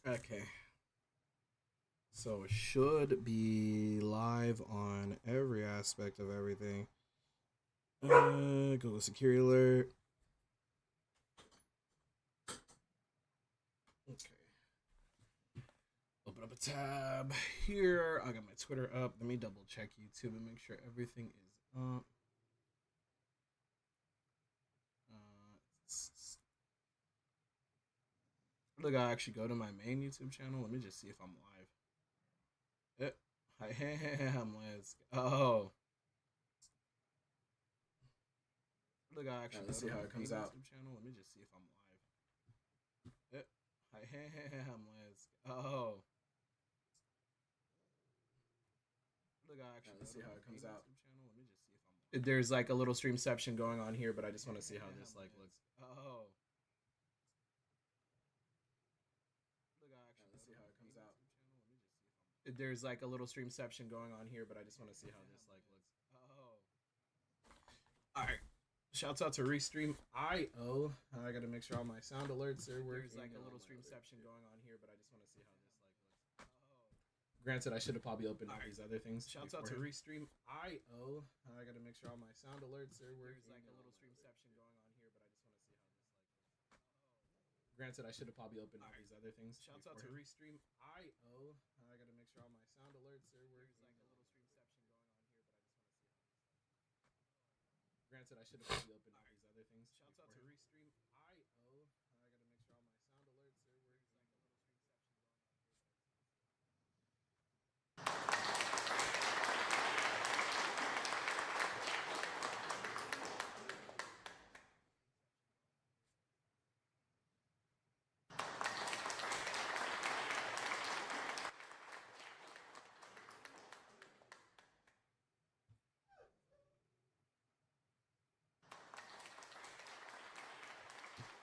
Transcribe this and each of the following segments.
Okay. So it should be live on every aspect of everything. Google security alert. Okay. Open up a tab here. I got my Twitter up. Let me double check YouTube and make sure everything is up. Look, I actually go to my main YouTube channel. Let me just see if I'm live. I'm let's go. Look, I actually let's see how it comes out. YouTube channel. Let me just see if I'm live. I'm let's go. Look, I actually let's see how it comes out. Channel. Let me just see if I'm live. There's like a little streamception going on here, but I just want to see how this like looks. Oh. Look, I actually let's see how it comes out. There's like a little streamception going on here, but I just want to see how this like looks. Oh. All right. Shouts out to Restream.io. I gotta make sure all my sound alerts are working. There's like a little streamception going on here, but I just want to see how this like looks. Oh. Granted, I should have probably opened all these other things. Shouts out to Restream.io. I gotta make sure all my sound alerts are working. There's like a little streamception going on here, but I just want to see how this like looks. Oh. Granted, I should have probably opened all these other things. Shouts out to Restream.io. I gotta make sure all my sound alerts are working. There's like a little streamception going on here, but I just want to see how this like looks. Granted, I should have probably opened all these other things. Shouts out to Restream.io.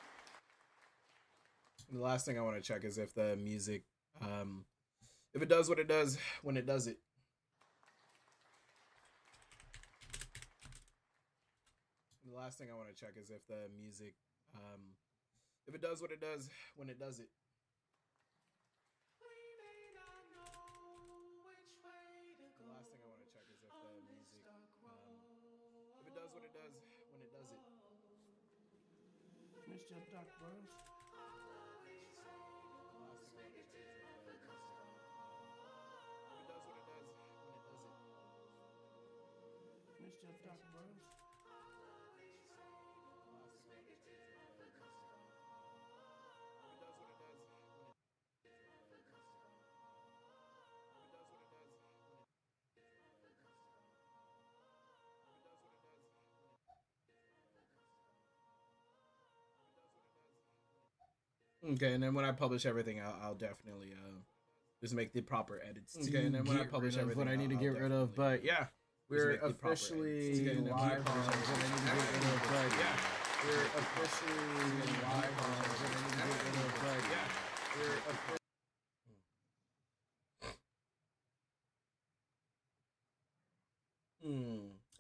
I gotta make sure all my sound alerts are working. The last thing I want to check is if the music, if it does what it does when it does it. The last thing I want to check is if the music, if it does what it does when it does it. The last thing I want to check is if the music, if it does what it does when it does it. Mr. Duck Bros. Mr. Duck Bros. Okay, and then when I publish everything, I'll definitely just make the proper edits. Okay, and then when I publish everything, what I need to get rid of. But yeah, we're officially live. But yeah, we're officially live. But yeah, we're officially.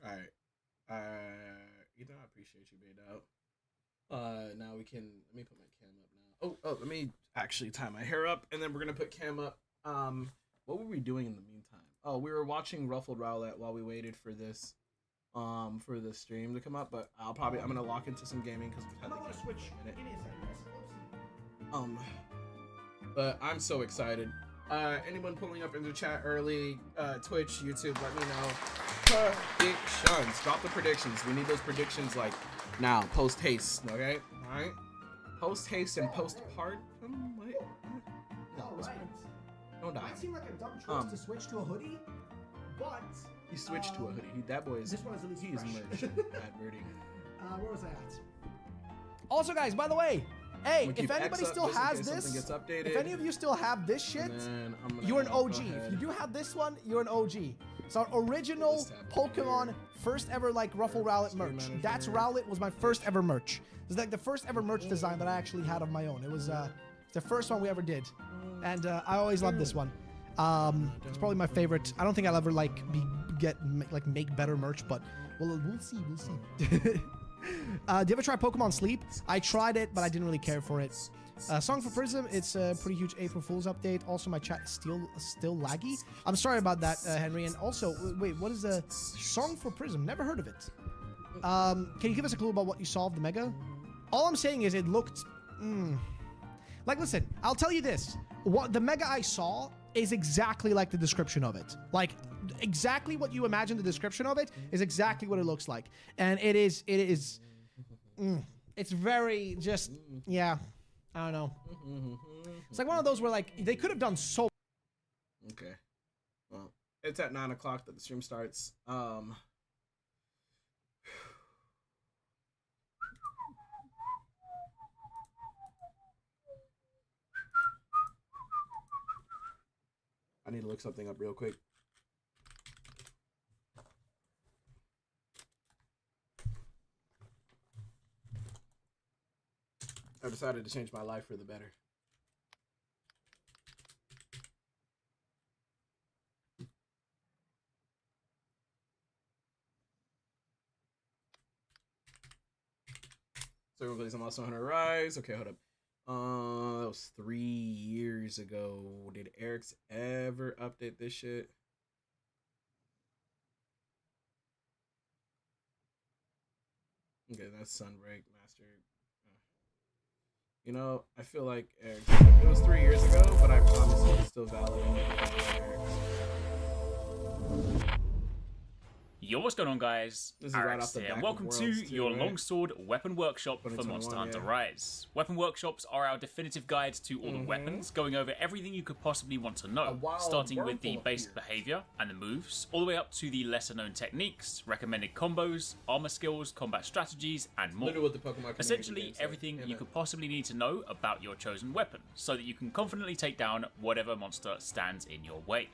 All right. Ethan, I appreciate you, babe. Out. Now we can. Let me put my cam up now. Oh, let me actually tie my hair up, and then we're gonna put cam up. What were we doing in the meantime? Oh, we were watching Ruffled Rowlett while we waited for this, for the stream to come up. But I'm gonna lock into some gaming because we've had the game switch. for a minute. But I'm so excited. Anyone pulling up in the chat early, Twitch, YouTube, let me know. Predictions. Drop the predictions. We need those predictions like now. Post haste. Okay. All right. Post haste and postpartum. Wait. No, don't die. Might seem like a dumb choice to switch to a hoodie, but he switched to a hoodie. That boy is. This one is at least he is fresh. merged. Bad birdie. Where was I at? Also, guys, by the way, hey, if anybody still has this, if any of you still have this shit, you're an OG. If you do have this one, you're an OG. It's our original Pokemon first ever like Ruffle Rowlett merch. That's Rowlett was my first ever merch. It was like the first ever merch design that I actually had of my own. It was the first one we ever did, and I always loved this one. It's probably my favorite. I don't think I'll ever like make better merch, but we'll see. Do you ever try Pokemon Sleep? I tried it, but I didn't really care for it. Song for Prism, it's a pretty huge April Fool's update. Also, my chat is still laggy. I'm sorry about that, Henry. And also, wait, what is a Song for Prism? Never heard of it. Can you give us a clue about what you saw of the Mega? All I'm saying is it looked... Like, listen, I'll tell you this. What the Mega I saw is exactly like the description of it. Like, exactly what you imagine the description of it is exactly what it looks like. And it is... it's very just... Yeah. I don't know. It's like one of those where, like, they could have done so... Okay. Well, it's at 9 o'clock that the stream starts. I need to look something up real quick. I decided to change my life for the better. So everybody's also on a rise. Okay, hold up. That was 3 years ago. Did Eric's ever update this shit? Okay, that's Sunbreak Master. You know, I feel like Eric's, it was 3 years ago, but I promise you it's still valid. Yo, what's going on, guys? This is right off the here. back Welcome of to Worlds your right? Longsword Weapon Workshop for Monster Hunter Rise. Weapon Workshops are our definitive guide to all the weapons, going over everything you could possibly want to know, starting with the basic behavior and the moves, all the way up to the lesser known techniques, recommended combos, armor skills, combat strategies, and more. What the Pokemon Essentially, everything you could possibly need to know about your chosen weapon, so that you can confidently take down whatever monster stands in your way.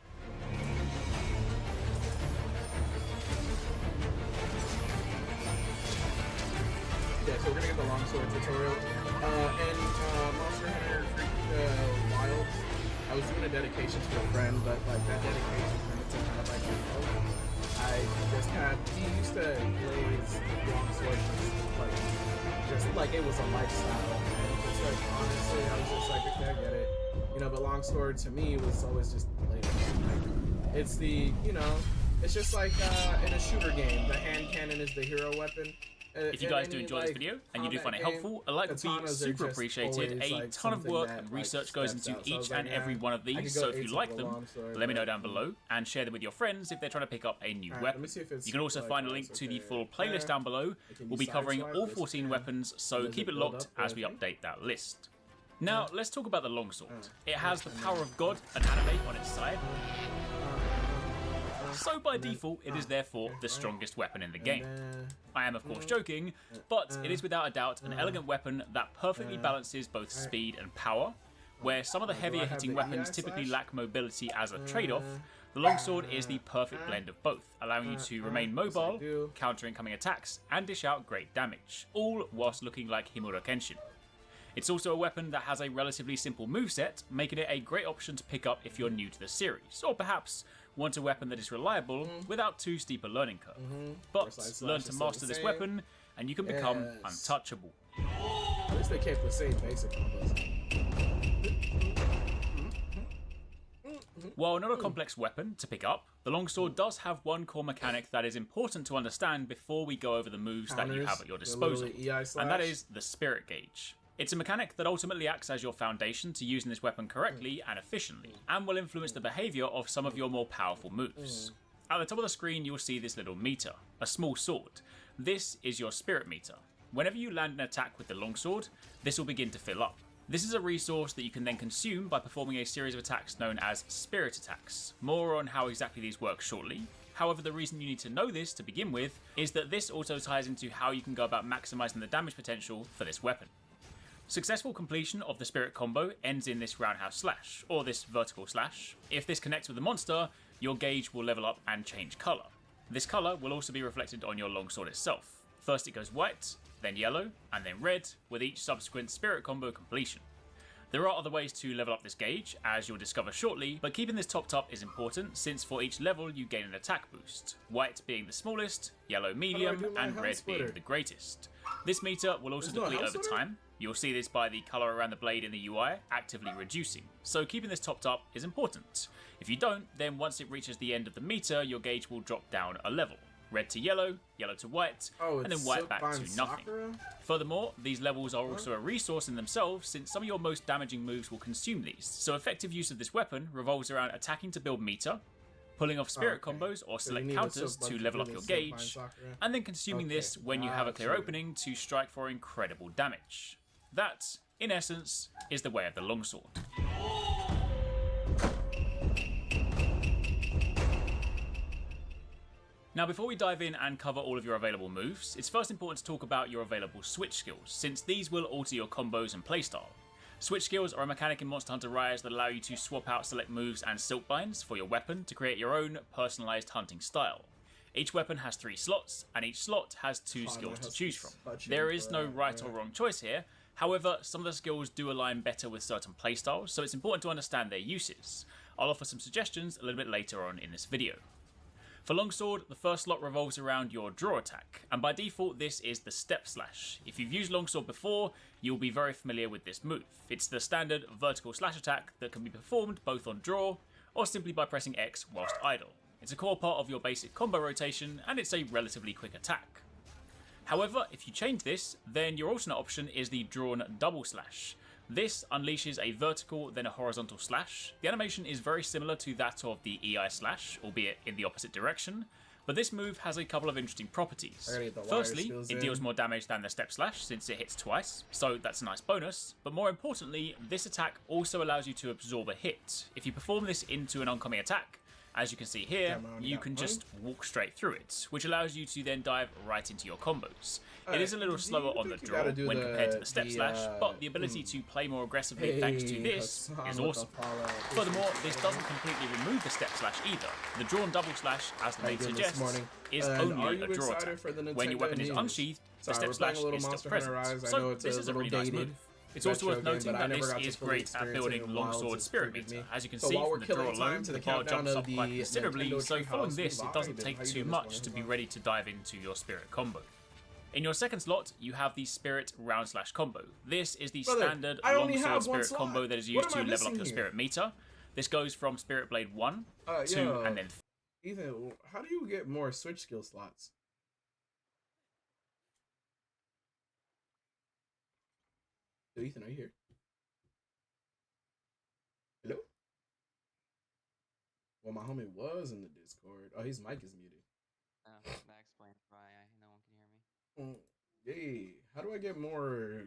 Yeah, so we're gonna get the longsword tutorial. And Monster Hunter Wilds, I was doing a dedication to a friend, but like that dedication turned into kind of like, I just had, he used to play his longsword just like it was a lifestyle. And just like, honestly, I was just like, okay, I get it. You know, but longsword to me was always just like, it's the, you know, it's just like in a shooter game, the hand cannon is the hero weapon. If you guys do enjoy this video and you do find it helpful, a like would be super appreciated. A ton of work and research goes into each and every one of these, so if you like them, let me know down below and share them with your friends if they're trying to pick up a new weapon. You can also find a link to the full playlist down below. We'll be covering all 14 weapons, so keep it locked as we update that list. Now, let's talk about the longsword. It has the power of God and anime on its side, so by default, it is therefore the strongest weapon in the game. I am of course joking, but it is without a doubt an elegant weapon that perfectly balances both speed and power. Where some of the heavier hitting weapons typically lack mobility as a trade-off, the longsword is the perfect blend of both, allowing you to remain mobile, counter incoming attacks, and dish out great damage, all whilst looking like Himura Kenshin. It's also a weapon that has a relatively simple moveset, making it a great option to pick up if you're new to the series, or perhaps want a weapon that is reliable without too steep a learning curve. But learn to master this weapon and you can become untouchable. At least they kept the same basic combos. While not a complex weapon to pick up, the longsword does have one core mechanic that is important to understand before we go over the moves that you have at your disposal, and that is the spirit gauge. It's a mechanic that ultimately acts as your foundation to using this weapon correctly and efficiently, and will influence the behaviour of some of your more powerful moves. At the top of the screen you'll see this little meter, a small sword. This is your spirit meter. Whenever you land an attack with the longsword, this will begin to fill up. This is a resource that you can then consume by performing a series of attacks known as spirit attacks. More on how exactly these work shortly. However, the reason you need to know this to begin with is that this also ties into how you can go about maximising the damage potential for this weapon. Successful completion of the spirit combo ends in this roundhouse slash, or this vertical slash. If this connects with the monster, your gauge will level up and change colour. This colour will also be reflected on your longsword itself. First it goes white, then yellow, and then red, with each subsequent spirit combo completion. There are other ways to level up this gauge, as you'll discover shortly, but keeping this topped up is important since for each level you gain an attack boost, white being the smallest, yellow medium, and red being the greatest. This meter will also deplete over time. You'll see this by the colour around the blade in the UI actively reducing, so keeping this topped up is important. If you don't, then once it reaches the end of the meter, your gauge will drop down a level. Red to yellow, yellow to white, and then white back to nothing. Furthermore, these levels are also a resource in themselves since some of your most damaging moves will consume these, so effective use of this weapon revolves around attacking to build meter, pulling off spirit combos or select counters to level up your gauge, and then consuming this when you have a clear opening to strike for incredible damage. That, in essence, is the way of the longsword. Now before we dive in and cover all of your available moves, it's first important to talk about your available switch skills, since these will alter your combos and playstyle. Switch skills are a mechanic in Monster Hunter Rise that allow you to swap out select moves and silk binds for your weapon to create your own personalised hunting style. Each weapon has 3 slots, and each slot has 2 skills to choose from. There is no right or wrong choice here, however, some of the skills do align better with certain playstyles, so it's important to understand their uses. I'll offer some suggestions a little bit later on in this video. For Longsword, the first slot revolves around your draw attack, and by default this is the Step Slash. If you've used Longsword before, you'll be very familiar with this move. It's the standard vertical slash attack that can be performed both on draw, or simply by pressing X whilst idle. It's a core part of your basic combo rotation, and it's a relatively quick attack. However, if you change this, then your alternate option is the drawn double slash. This unleashes a vertical, then a horizontal slash. The animation is very similar to that of the EI slash, albeit in the opposite direction, but this move has a couple of interesting properties. Firstly, it deals more damage than the step slash since it hits twice, so that's a nice bonus, but more importantly, this attack also allows you to absorb a hit. If you perform this into an oncoming attack, as you can see here, you can just walk straight through it, which allows you to then dive right into your combos. It is a little slower on the draw when compared to the step slash, but the ability to play more aggressively thanks to this is awesome. Furthermore, this doesn't completely remove the step slash either. The drawn double slash, as the name suggests, is only a draw attack. When your weapon is unsheathed, the step slash is still present. So this is a really nice move. It's also worth noting that this is great at building longsword spirit meter. As you can see from the draw alone, the bar jumps up quite considerably, so following this, it doesn't take too much to be ready to dive into your spirit combo. In your second slot, you have the Spirit Round Slash combo. This is the standard longsword spirit combo that is used to level up your spirit meter. This goes from Spirit Blade 1, 2, and then 3. Ethan, how do you get more switch skill slots? Ethan, are you here? Hello? Well, my homie was in the Discord. Oh, his mic is muted. That explains why no one can hear me. Hey, how do I get more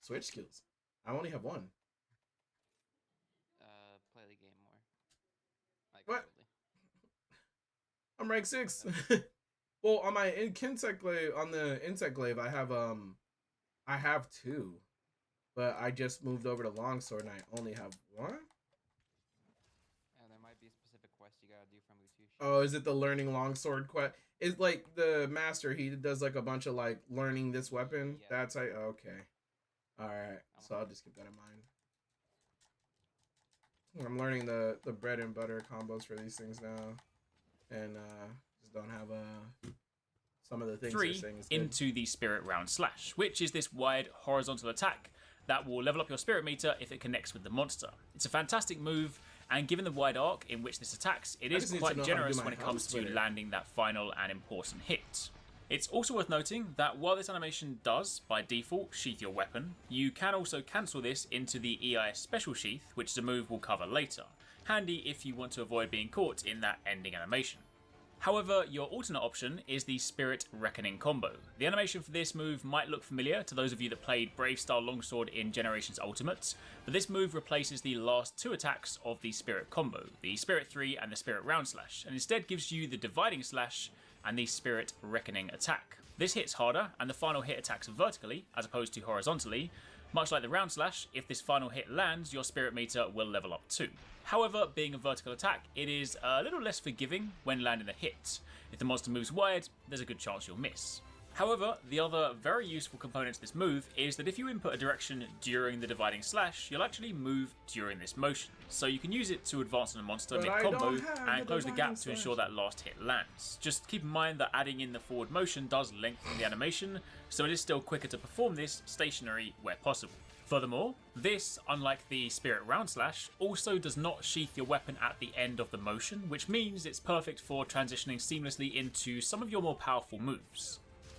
switch skills? I only have one. Play the game more. Like, what? I'm rank 6. Well, on my Insect Glaive, on the Insect Glaive, I have 2, but I just moved over to Longsword and I only have 1. And there might be a specific quest you gotta do from Utushi. Oh, is it the learning Longsword quest? It's like the master, he does like a bunch of like learning this weapon. Yeah. That's like, okay. Alright, so I'll just keep that in mind. I'm learning the bread and butter combos for these things now. And just don't have some of the things 3 into the Spirit Round Slash, which is this wide horizontal attack that will level up your spirit meter if it connects with the monster. It's a fantastic move, and given the wide arc in which this attacks, it is quite generous when it comes to landing that final and important hit. It's also worth noting that while this animation does, by default, sheath your weapon, you can also cancel this into the EI Special Sheath, which is a move we'll cover later. Handy if you want to avoid being caught in that ending animation. However, your alternate option is the Spirit Reckoning combo. The animation for this move might look familiar to those of you that played Brave Style Longsword in Generations Ultimate, but this move replaces the last 2 attacks of the Spirit combo, the Spirit 3 and the Spirit Round Slash, and instead gives you the Dividing Slash and the Spirit Reckoning attack. This hits harder, and the final hit attacks vertically, as opposed to horizontally. Much like the Round Slash, if this final hit lands, your spirit meter will level up too. However, being a vertical attack, it is a little less forgiving when landing a hit. If the monster moves wide, there's a good chance you'll miss. However, the other very useful component to this move is that if you input a direction during the dividing slash, you'll actually move during this motion. So you can use it to advance on a monster mid-combo and close the gap to ensure that last hit lands. Just keep in mind that adding in the forward motion does lengthen the animation, so it is still quicker to perform this stationary where possible. Furthermore, this, unlike the Spirit Round Slash, also does not sheath your weapon at the end of the motion, which means it's perfect for transitioning seamlessly into some of your more powerful moves.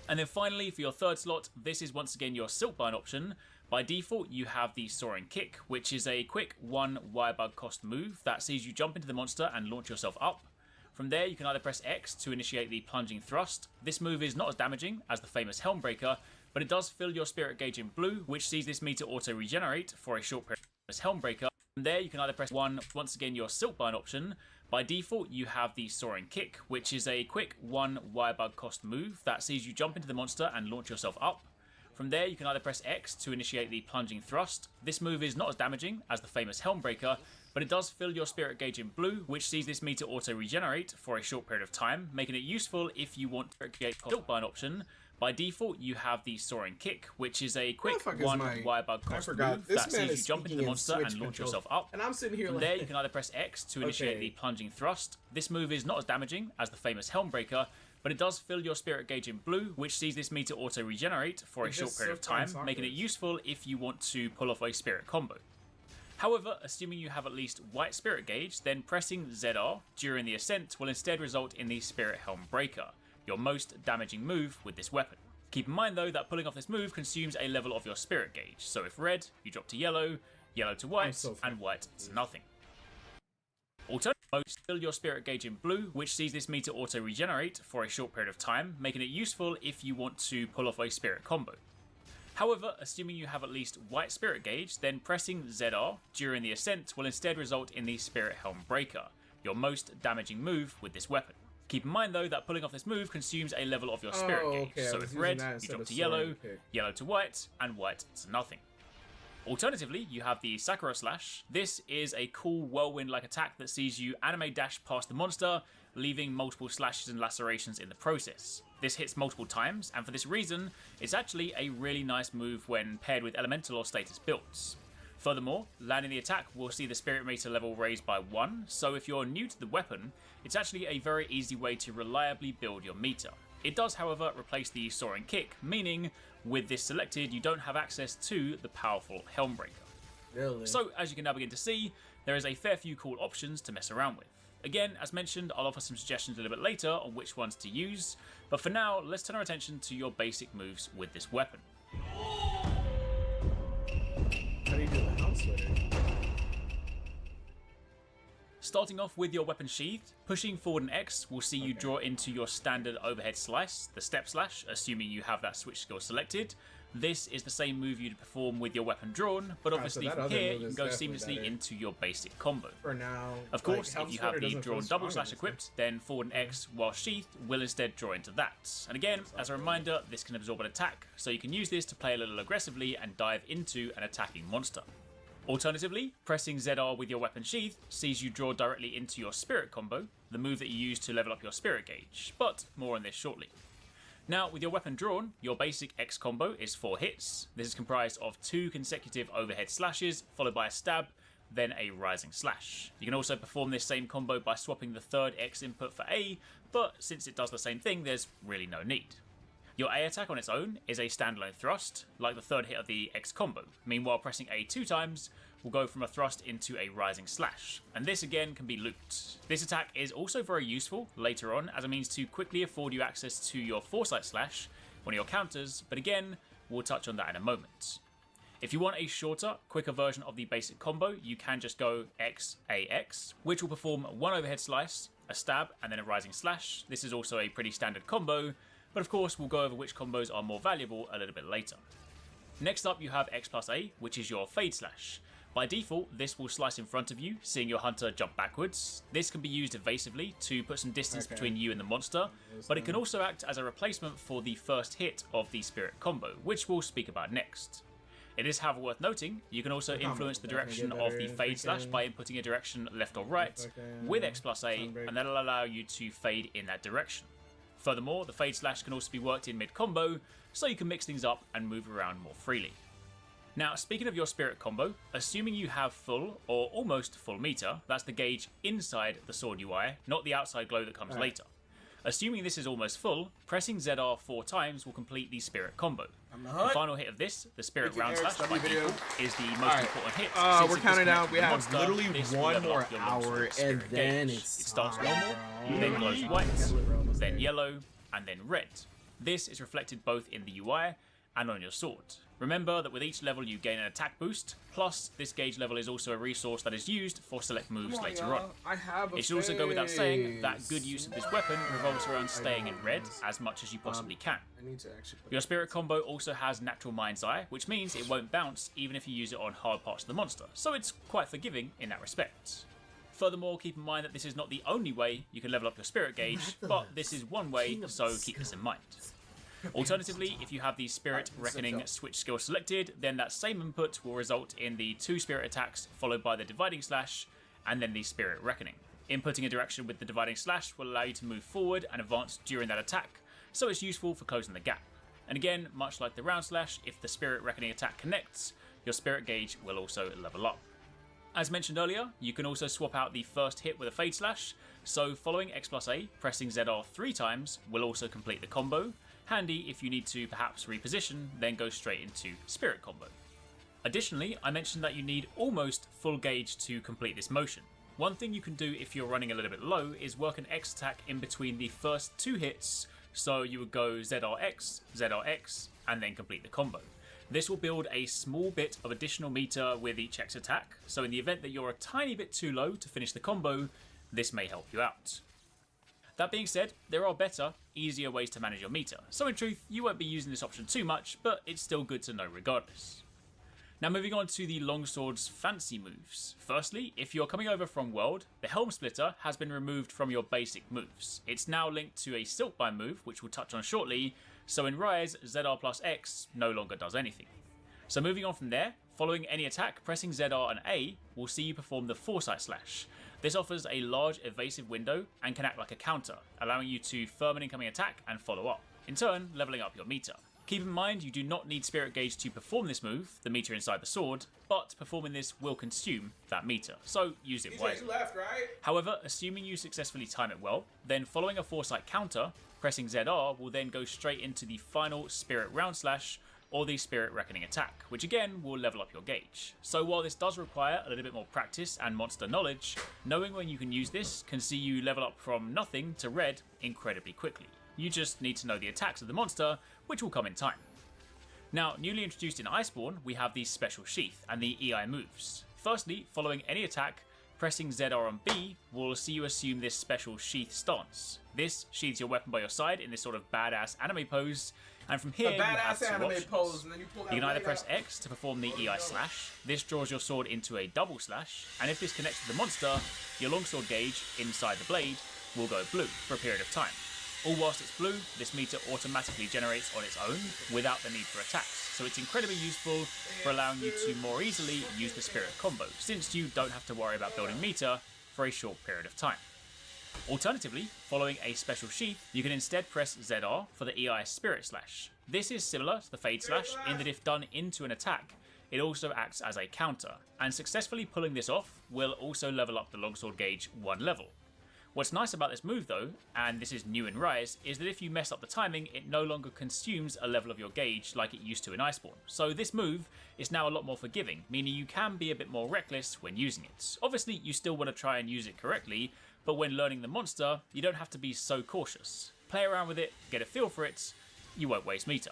And then finally, for your third slot, this is once again your Silkbind option. By default, you have the Soaring Kick, which is a quick 1 Wirebug cost move that sees you jump into the monster and launch yourself up. From there, you can either press X to initiate the Plunging Thrust. This move is not as damaging as the famous Helmbreaker, but it does fill your Spirit Gauge in blue, which sees this meter auto-regenerate for a short period as Helmbreaker. From there, you can either press once again your Silkbind option. By default, you have the Soaring Kick, which is a quick 1 Wirebug cost move that sees you jump into the monster and launch yourself up. From there, you can either press X to initiate the Plunging Thrust. This move is not as damaging as the famous Helmbreaker, but it does fill your Spirit Gauge in blue, which sees this meter auto-regenerate for a short period of time, making it useful if you want to create a Silkbind option. By default, you have the Soaring Kick, which is a quick 1 Wirebug cost move that sees you jump into the monster and launch yourself up. And I'm sitting here From there, you can either press X to initiate the Plunging Thrust. This move is not as damaging as the famous Helmbreaker, but it does fill your Spirit Gauge in blue, which sees this meter auto-regenerate for a short period of time, making it useful if you want to pull off a Spirit combo. However, assuming you have at least white Spirit Gauge, then pressing ZR during the ascent will instead result in the Spirit Helmbreaker, your most damaging move with this weapon. Keep in mind though that pulling off this move consumes a level of your Spirit Gauge, so if red, you drop to yellow, yellow to white, and white to nothing. Alternatively, fill your Spirit Gauge in blue, which sees this meter auto-regenerate for a short period of time, making it useful if you want to pull off a Spirit combo. However, assuming you have at least white Spirit Gauge, then pressing ZR during the ascent will instead result in the Spirit Helmbreaker, your most damaging move with this weapon. Keep in mind though that pulling off this move consumes a level of your Spirit Gauge, so if red, you drop to yellow, yellow to white, and white to nothing. Alternatively, you have the Sakura Slash. This is a cool whirlwind-like attack that sees you anime dash past the monster, leaving multiple slashes and lacerations in the process. This hits multiple times, and for this reason, it's actually a really nice move when paired with elemental or status builds. Furthermore, landing the attack will see the Spirit meter level raised by 1, so if you're new to the weapon, it's actually a very easy way to reliably build your meter. It does, however, replace the Soaring Kick, meaning with this selected, you don't have access to the powerful Helmbreaker. Really? So, as you can now begin to see, there is a fair few cool options to mess around with. Again, as mentioned, I'll offer some suggestions a little bit later on which ones to use, but for now, let's turn our attention to your basic moves with this weapon. How do you do the house sweater? Starting off with your weapon sheathed, pushing forward an X will see you draw into your standard overhead slice, the step slash, assuming you have that switch skill selected. This is the same move you'd perform with your weapon drawn, but obviously from here you can go seamlessly into your basic combo. For now, of course, if you have the drawn double slash equipped, then forward an X while sheathed will instead draw into that. And again, as a reminder, this can absorb an attack, so you can use this to play a little aggressively and dive into an attacking monster. Alternatively, pressing ZR with your weapon sheath sees you draw directly into your Spirit combo, the move that you use to level up your Spirit Gauge, but more on this shortly. Now, with your weapon drawn, your basic X combo is 4 hits. This is comprised of 2 consecutive overhead slashes, followed by a stab, then a rising slash. You can also perform this same combo by swapping the third X input for A, but since it does the same thing, there's really no need. Your A attack on its own is a standalone thrust, like the third hit of the X combo. Meanwhile, pressing A 2 times will go from a thrust into a rising slash, and this again can be looped. This attack is also very useful later on as a means to quickly afford you access to your foresight slash, one of your counters, but again, we'll touch on that in a moment. If you want a shorter, quicker version of the basic combo, you can just go X-A-X, which will perform 1 overhead slice, a stab, and then a rising slash. This is also a pretty standard combo, but of course we'll go over which combos are more valuable a little bit later. Next up you have X plus A, which is your fade slash. By default, this will slice in front of you, seeing your hunter jump backwards. This can be used evasively to put some distance between you and the monster, but it can also act as a replacement for the first hit of the Spirit combo, which we'll speak about next. It is, however, worth noting, you can also influence the direction of the fade slash by inputting a direction left or right with X plus A, and that'll allow you to fade in that direction. Furthermore, the Fade Slash can also be worked in mid-combo, so you can mix things up and move around more freely. Now, speaking of your Spirit combo, assuming you have full or almost full meter, that's the gauge inside the sword UI, not the outside glow that comes later. Assuming this is almost full, pressing ZR 4 times will complete the Spirit combo. The final hit of this, the Spirit Round Slash by default, is the most important hit. We're counting down. We have literally one more hour, and then it starts normal, then glows white, then yellow, and then red. This is reflected both in the UI and on your sword. Remember that with each level you gain an attack boost, plus this gauge level is also a resource that is used for select moves later on. It should also go without saying that good use of this weapon revolves around staying in red as much as you possibly can. Your Spirit combo also has Natural Mind's Eye, which means it won't bounce even if you use it on hard parts of the monster, so it's quite forgiving in that respect. Furthermore, keep in mind that this is not the only way you can level up your Spirit gauge, but this is one way, so keep this in mind. Alternatively, if you have the Spirit Reckoning switch skill selected, then that same input will result in the 2 Spirit attacks followed by the Dividing Slash and then the Spirit Reckoning. Inputting a direction with the Dividing Slash will allow you to move forward and advance during that attack, so it's useful for closing the gap. And again, much like the Round Slash, if the Spirit Reckoning attack connects, your Spirit gauge will also level up. As mentioned earlier, you can also swap out the first hit with a Fade Slash, so following X+A, pressing ZR 3 times will also complete the combo. Handy if you need to perhaps reposition, then go straight into Spirit combo. Additionally, I mentioned that you need almost full gauge to complete this motion. One thing you can do if you're running a little bit low is work an X attack in between the first 2 hits, so you would go ZRX, ZRX, and then complete the combo. This will build a small bit of additional meter with each X attack, so in the event that you're a tiny bit too low to finish the combo, this may help you out. That being said, there are better, easier ways to manage your meter, so in truth, you won't be using this option too much, but it's still good to know regardless. Now moving on to the longsword's fancy moves. Firstly, if you're coming over from World, the Helm Splitter has been removed from your basic moves. It's now linked to a Silkbind move, which we'll touch on shortly, so in Rise, ZR plus X no longer does anything. So moving on from there, following any attack, pressing ZR and A will see you perform the Foresight Slash. This offers a large evasive window and can act like a counter, allowing you to firm an incoming attack and follow up, in turn leveling up your meter. Keep in mind you do not need Spirit Gauge to perform this move, the meter inside the sword, but performing this will consume that meter, so use it wisely. However, assuming you successfully time it well, then following a Foresight counter, pressing ZR will then go straight into the final Spirit Round Slash or the Spirit Reckoning attack, which again will level up your gauge. So while this does require a little bit more practice and monster knowledge, knowing when you can use this can see you level up from nothing to red incredibly quickly. You just need to know the attacks of the monster, which will come in time. Now, newly introduced in Iceborne, we have the Special Sheath and the EI moves. Firstly, following any attack, pressing ZR and B will see you assume this Special Sheath stance. This sheathes your weapon by your side in this sort of badass anime pose, and from here you have 2 options. You can either press X to perform the EI slash. This draws your sword into a double slash, and if this connects to the monster, your longsword gauge inside the blade will go blue for a period of time. All whilst it's blue, this meter automatically generates on its own without the need for attacks, so it's incredibly useful for allowing you to more easily use the Spirit combo, since you don't have to worry about building meter for a short period of time. Alternatively, following a Special Sheath, you can instead press ZR for the EI Spirit Slash. This is similar to the Fade Slash in that if done into an attack, it also acts as a counter, and successfully pulling this off will also level up the longsword gauge 1 level. What's nice about this move though, and this is new in Rise, is that if you mess up the timing, it no longer consumes a level of your gauge like it used to in Iceborne. So this move is now a lot more forgiving, meaning you can be a bit more reckless when using it. Obviously, you still want to try and use it correctly, but when learning the monster, you don't have to be so cautious. Play around with it, get a feel for it, you won't waste meter.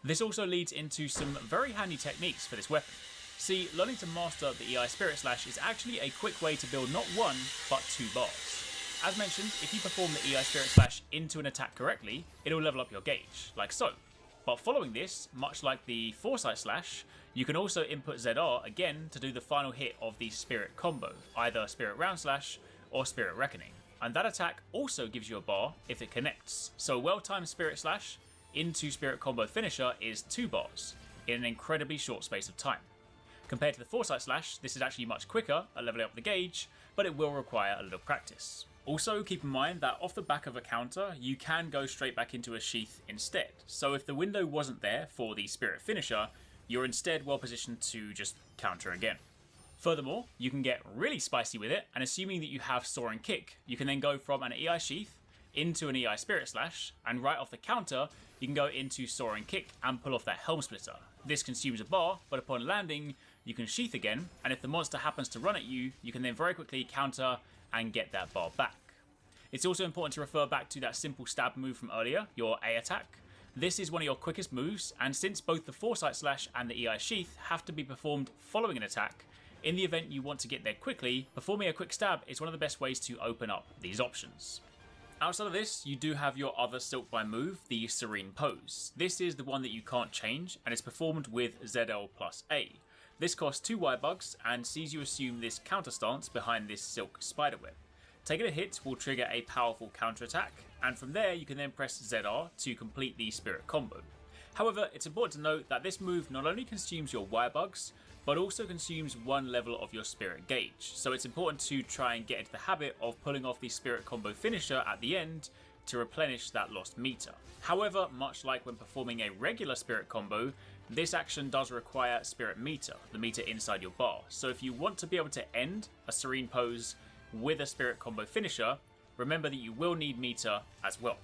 This also leads into some very handy techniques for this weapon. See, learning to master the EI Spirit Slash is actually a quick way to build not 1, but 2 bars. As mentioned, if you perform the EI Spirit Slash into an attack correctly, it'll level up your gauge, like so. But following this, much like the Foresight Slash, you can also input ZR again to do the final hit of the Spirit combo, either Spirit Round Slash or Spirit Reckoning. And that attack also gives you a bar if it connects. So a well-timed Spirit Slash into Spirit combo finisher is 2 bars in an incredibly short space of time. Compared to the Foresight Slash, this is actually much quicker at leveling up the gauge, but it will require a little practice. Also, keep in mind that off the back of a counter, you can go straight back into a sheath instead. So if the window wasn't there for the Spirit Finisher, you're instead well positioned to just counter again. Furthermore, you can get really spicy with it, and assuming that you have Soaring Kick, you can then go from an EI Sheath into an EI Spirit Slash, and right off the counter, you can go into Soaring Kick and pull off that Helm Splitter. This consumes a bar, but upon landing, you can sheath again, and if the monster happens to run at you, you can then very quickly counter and get that bar back. It's also important to refer back to that simple stab move from earlier, your A attack. This is one of your quickest moves, and since both the Foresight Slash and the EI Sheath have to be performed following an attack, in the event you want to get there quickly, performing a quick stab is one of the best ways to open up these options. Outside of this, you do have your other Silkbind move, the Serene Pose. This is the one that you can't change, and is performed with ZL plus A. This costs 2 wire bugs and sees you assume this counter stance behind this silk spiderweb. Taking a hit will trigger a powerful counter attack, and from there you can then press ZR to complete the spirit combo. However, it's important to note that this move not only consumes your wire bugs, but also consumes 1 level of your spirit gauge, so it's important to try and get into the habit of pulling off the spirit combo finisher at the end to replenish that lost meter. However, much like when performing a regular spirit combo, this action does require spirit meter, the meter inside your bar, so if you want to be able to end a Serene Pose with a spirit combo finisher, remember that you will need meter as well.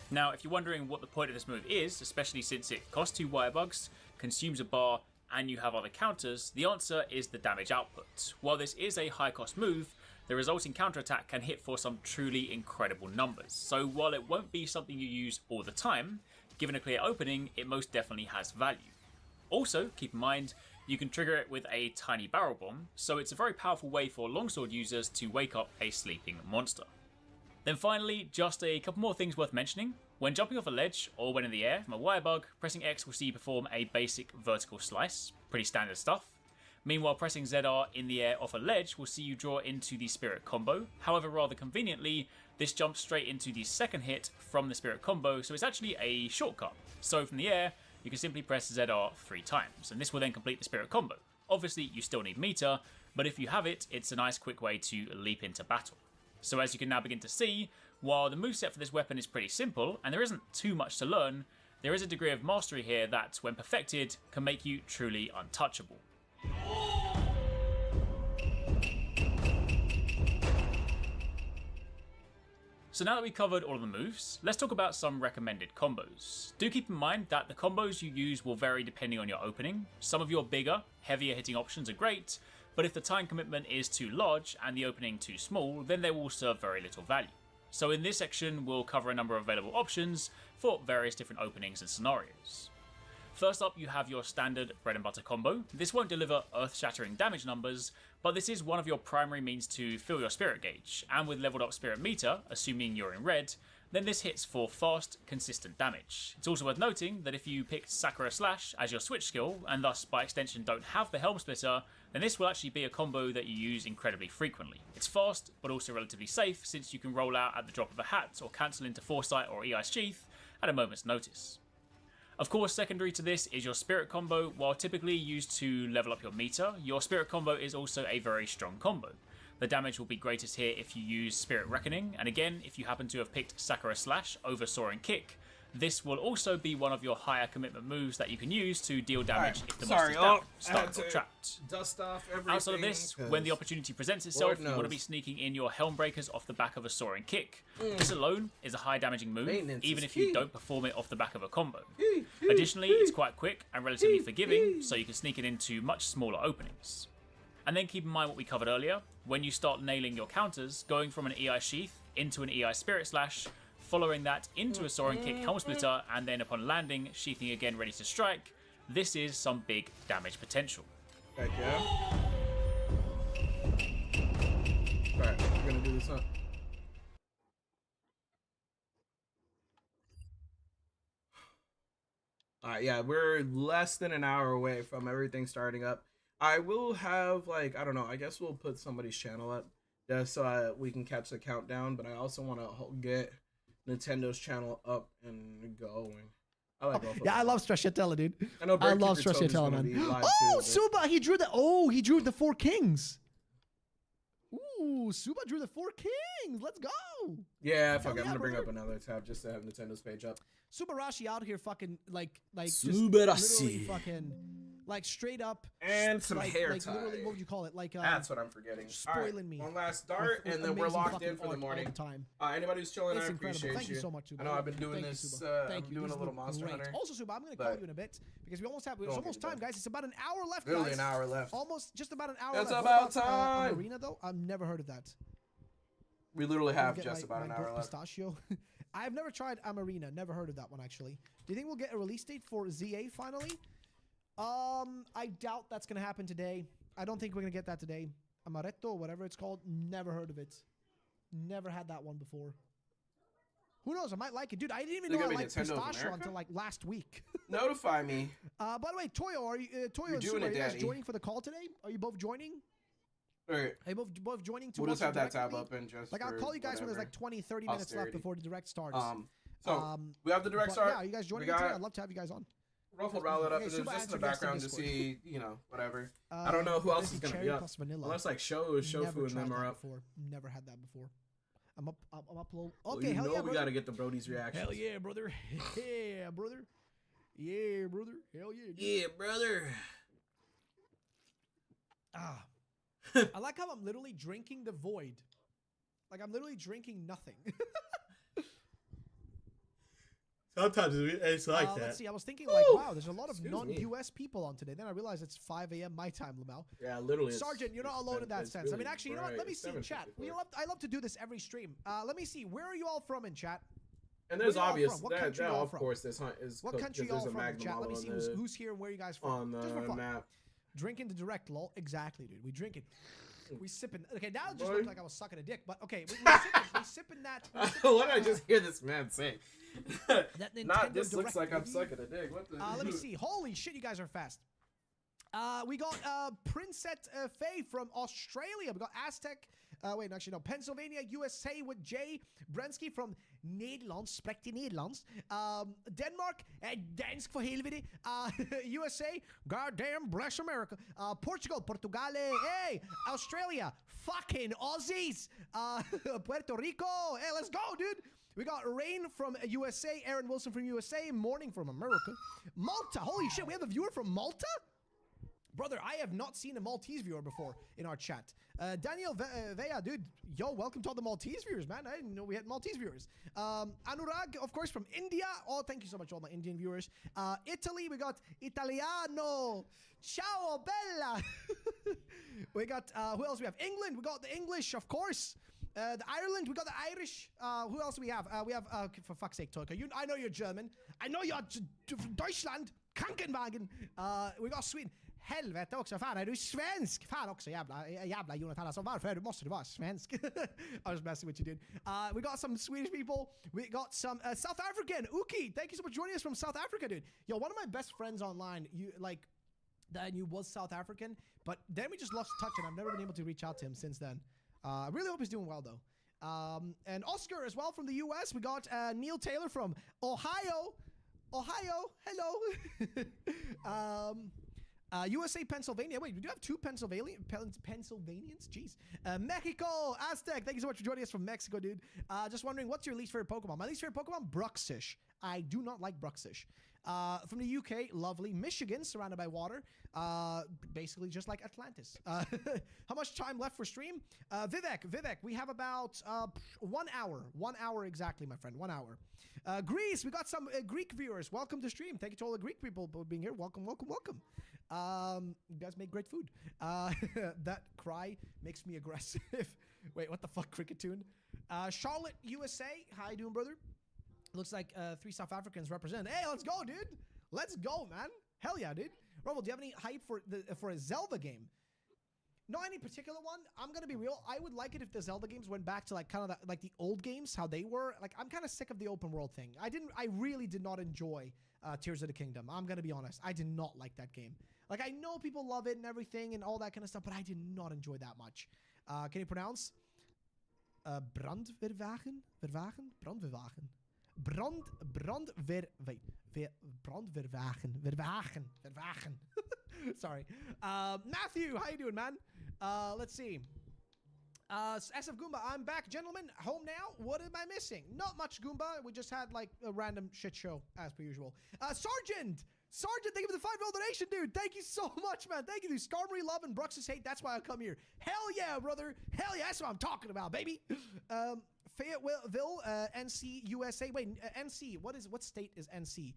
Now, if you're wondering what the point of this move is, especially since it costs 2 wire bugs, consumes a bar, and you have other counters, the answer is the damage output. While this is a high cost move, the resulting counterattack can hit for some truly incredible numbers. So while it won't be something you use all the time, given a clear opening, it most definitely has value. Also, keep in mind, you can trigger it with a tiny barrel bomb, so it's a very powerful way for longsword users to wake up a sleeping monster. Then finally, just a couple more things worth mentioning. When jumping off a ledge or when in the air from a wire bug, pressing X will see you perform a basic vertical slice, pretty standard stuff. Meanwhile, pressing ZR in the air off a ledge will see you draw into the spirit combo. However, rather conveniently, this jumps straight into the second hit from the spirit combo, so it's actually a shortcut. So from the air, you can simply press ZR 3 times, and this will then complete the spirit combo. Obviously, you still need meter, but if you have it, it's a nice quick way to leap into battle. So as you can now begin to see, while the moveset for this weapon is pretty simple, and there isn't too much to learn, there is a degree of mastery here that, when perfected, can make you truly untouchable. So now that we've covered all of the moves, let's talk about some recommended combos. Do keep in mind that the combos you use will vary depending on your opening. Some of your bigger, heavier hitting options are great, but if the time commitment is too large and the opening too small, then they will serve very little value. So in this section, we'll cover a number of available options for various different openings and scenarios. First up, you have your standard bread and butter combo. This won't deliver earth-shattering damage numbers, but this is one of your primary means to fill your spirit gauge, and with leveled up spirit meter, assuming you're in red, then this hits for fast, consistent damage. It's also worth noting that if you picked Sakura Slash as your switch skill, and thus by extension don't have the Helm Splitter, then this will actually be a combo that you use incredibly frequently. It's fast, but also relatively safe, since you can roll out at the drop of a hat or cancel into Foresight or EI Sheath at a moment's notice. Of course, secondary to this is your Spirit combo. While typically used to level up your meter, your Spirit combo is also a very strong combo. The damage will be greatest here if you use Spirit Reckoning, and again, if you happen to have picked Sakura Slash over Soaring Kick, this will also be one of your higher commitment moves that you can use to deal damage if the monster's down, stuck or trapped. Dust off everything. Outside of this, when the opportunity presents itself, you want to be sneaking in your Helm Breakers off the back of a Soaring Kick. This alone is a high damaging move, even if you don't perform it off the back of a combo. Additionally, it's quite quick and relatively forgiving, so you can sneak it into much smaller openings. And then keep in mind what we covered earlier, when you start nailing your counters, going from an EI Sheath into an EI Spirit Slash, following that into a Soaring Kick Helm Splitter, and then upon landing, sheathing again ready to strike, this is some big damage potential. Heck yeah. Alright, we're gonna do this up. Alright, yeah, we're less than an hour away from everything starting up. I will have, like, I don't know, I guess we'll put somebody's channel up just so we can catch the countdown, but I also want to get Nintendo's channel up and going. I like both of them. Yeah, I love Stracciatella, dude. I love Stracciatella, man. Oh, Suba, he drew the 4 kings. Ooh, Suba drew the 4 kings. Let's go. Yeah, fuck it. I'm gonna bring up another tab just to have Nintendo's page up. Subarashi out here fucking like Subarashi. Fucking like straight up and some hair tie. Literally, what would you call it? Like that's what I'm forgetting. Spoiling me. One last dart, and then we're locked in for the morning. Anybody who's chilling, I appreciate Thank you so much, Suba. I know I've been doing this. I'm doing a little Monster Hunter. Also, Suba, I'm gonna call you in a bit because we almost have. It's almost time, guys. It's about an hour left. Literally an hour left. Almost just about an hour. It's left. about time. Arena though, I've never heard of that. We literally have just about an hour left. Pistachio. I've never tried Amarina. Never heard of that one actually. Do you think we'll get a release date for ZA finally? I doubt that's gonna happen today. I don't think we're gonna get that today. Amaretto, whatever it's called. Never heard of it. Never had that one before. Who knows? I might like it, dude. I didn't even know I liked pistachio until like last week. Notify me. By the way, Toyo, are you and Suba, are you guys joining for the call today? Are you both joining? Right. Are you both joining to we'll just have that tab open just like I'll call you guys when there's like 20-30 minutes left before the direct starts. We have the direct start. Yeah, are you guys joining today? I'd love to have you guys on. Ruffle roll it up and just in the background to see, you know, whatever. I don't know who else is gonna be up. Unless like Shofu and them are up. Never had that before. I'm upload. Okay, well, hell yeah, we gotta get the Brody's reaction. Hell yeah, brother. Yeah, brother. Yeah, brother. Hell yeah. Dude. Yeah, brother. I like how I'm literally drinking the void. Like I'm literally drinking nothing. Sometimes it's like that. Let's see. I was thinking like, wow, there's a lot of non-US people on today. Then I realized it's 5 a.m. my time, Lamau. Yeah, literally. Sergeant, you're not alone in that sense. Really, I mean, actually, you know what? Let me see in chat. I love to do this every stream. Let me see. Where are you all from in chat? And there's obvious. Of course, this hunt is. What country you all from in chat? Let me see who's here and where you guys from. On the map. Drinking the direct, lol. Exactly, dude. We drink it. We sipping. Okay, now it just looked like I was sucking a dick, but okay, we sipping that. What did I just hear this man say? That Nintendo this Direct, looks like I'm sucking a dick. What the? Let me see. Holy shit, you guys are fast. We got Princette Faye from Australia. We got Aztec. Wait, actually, no. Pennsylvania, USA with Jay Brensky from Nederlands. Spreekt die Nederlands. Denmark. Dansk for helvete. USA. Goddamn bless America. Portugal. Portugale. Hey. Australia. Fucking Aussies. Puerto Rico. Hey, let's go, dude. We got Rain from USA. Aaron Wilson from USA. Morning from America. Malta. Holy shit, we have a viewer from Malta? Brother, I have not seen a Maltese viewer before in our chat. Daniel Vea, dude, yo, welcome to all the Maltese viewers, man. I didn't know we had Maltese viewers. Anurag, of course, from India. Oh, thank you so much, all my Indian viewers. Italy, we got Italiano. Ciao, bella. We got, who else we have? England, we got the English, of course. The Ireland, we got the Irish. Who else do we have? For fuck's sake, Toka, I know you're German. I know you're Deutschland. Krankenwagen. We got Sweden. Helvete också, fan är du svensk? Fan också, jävla Jonathan, alltså varför måste du vara svensk? I was messing with you, dude. We got some Swedish people. We got some South African. Uki, thank you so much for joining us from South Africa, dude. Yo, one of my best friends online, that I knew was South African, but then we just lost touch and I've never been able to reach out to him since then. I really hope he's doing well, though. And Oscar as well from the US. We got Neil Taylor from Ohio. Hello. USA, Pennsylvania. Wait, we do have two Pennsylvanians? Jeez. Mexico, Aztec. Thank you so much for joining us from Mexico, dude. Just wondering, what's your least favorite Pokemon? My least favorite Pokemon, Bruxish. I do not like Bruxish. From the UK, lovely. Michigan, surrounded by water. Basically just like Atlantis. How much time left for stream? Vivek, we have about 1 hour. 1 hour exactly, my friend. 1 hour. Greece, we got some Greek viewers. Welcome to stream. Thank you to all the Greek people for being here. Welcome. You guys make great food. That cry makes me aggressive. Wait, what the fuck, Cricket Tune? Charlotte, USA. How you doing, brother? Looks like 3 South Africans represent. Hey, let's go, dude. Let's go, man. Hell yeah, dude. Rumble, do you have any hype for a Zelda game? Not any particular one. I'm gonna be real. I would like it if the Zelda games went back to like kind of like the old games, how they were. Like I'm kind of sick of the open world thing. I really did not enjoy Tears of the Kingdom. I'm gonna be honest. I did not like that game. Like I know people love it and everything and all that kind of stuff, but I did not enjoy that much. Can you pronounce? Brandweerwagen? Brandweerwagen. Verwagen. Sorry. Matthew, how you doing, man? Let's see. SF Goomba, I'm back, gentlemen. Home now. What am I missing? Not much, Goomba. We just had like a random shit show as per usual. Sergeant, thank you for the $5 donation, dude. Thank you so much, man. Thank you, dude. Skarmory love and Brux's hate. That's why I come here. Hell yeah, brother. Hell yeah, that's what I'm talking about, baby. Fayetteville, NC, USA. Wait, NC. What state is NC?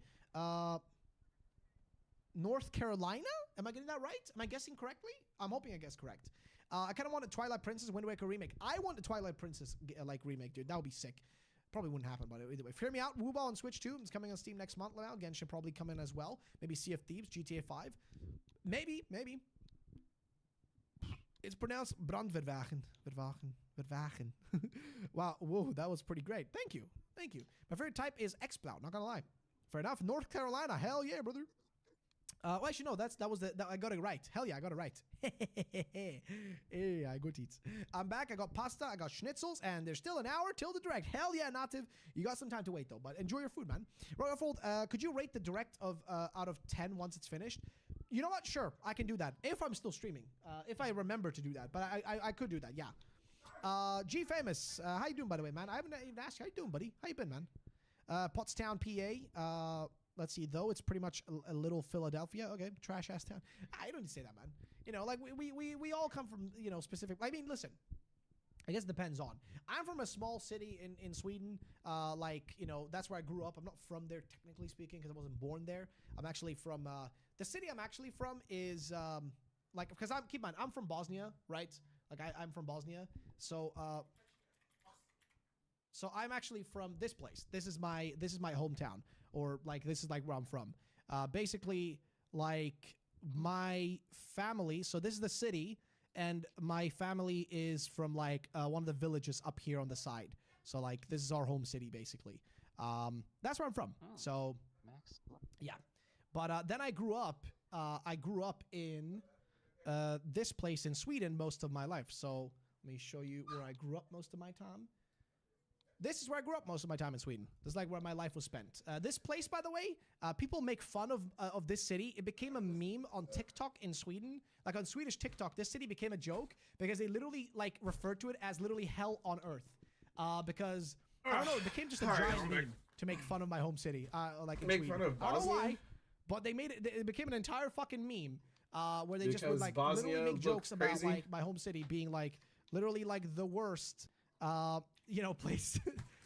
North Carolina? Am I getting that right? Am I guessing correctly? I'm hoping I guess correct. I kind of want a Twilight Princess Wind Waker remake. I want a Twilight Princess like remake, dude. That would be sick. Probably wouldn't happen, but either way. Hear me out. Wooba on Switch 2. It's coming on Steam next month now. Again, should probably come in as well. Maybe Sea of Thieves, GTA 5. Maybe. It's pronounced Brandverwagen. Verwagen. Wow, whoa, that was pretty great. Thank you. My favorite type is X-Plow, not gonna lie. Fair enough. North Carolina, hell yeah, brother. Well, actually, no, I got it right. Hell yeah, I got it right. Hey, I got it. I'm back. I got pasta. I got schnitzels, and there's still an hour till the direct. Hell yeah, Native. You got some time to wait, though, but enjoy your food, man. Royalfold, could you rate the direct out of 10 once it's finished? You know what? Sure, I can do that. If I'm still streaming. If I remember to do that. But I could do that, yeah. G Famous, how you doing, by the way, man? I haven't even asked you. How you doing, buddy? How you been, man? Pottstown, PA. Let's see, though it's pretty much a little Philadelphia. Okay, trash ass town. I don't need to say that, man. You know, like we all come from, you know, specific. I mean, listen, I guess it depends on. I'm from a small city in Sweden. Like, you know, that's where I grew up. I'm not from there technically speaking because I wasn't born there. I'm actually from the city I'm actually from is like, because keep in mind, I'm from Bosnia, right? Like I'm from Bosnia, so I'm actually from this place. This is my hometown, or like this is like where I'm from. Basically, like my family. So this is the city, and my family is from like one of the villages up here on the side. So like this is our home city basically. That's where I'm from. Oh, so Max. Yeah, but then I grew up. I grew up in this place in Sweden most of my life. So let me show you where I grew up most of my time. This is where I grew up most of my time in Sweden. This is like where my life was spent. This place, by the way, people make fun of this city. It became a meme on TikTok in Sweden. Like on Swedish TikTok, this city became a joke because they literally like referred to it as literally hell on earth. Because I don't know, it became just a giant meme to make fun of my home city. Like in Sweden. Fun of Bosnia? I don't know why, but they made it. It became an entire fucking meme where they just would like literally make jokes about like my home city being like literally like the worst. You know, place.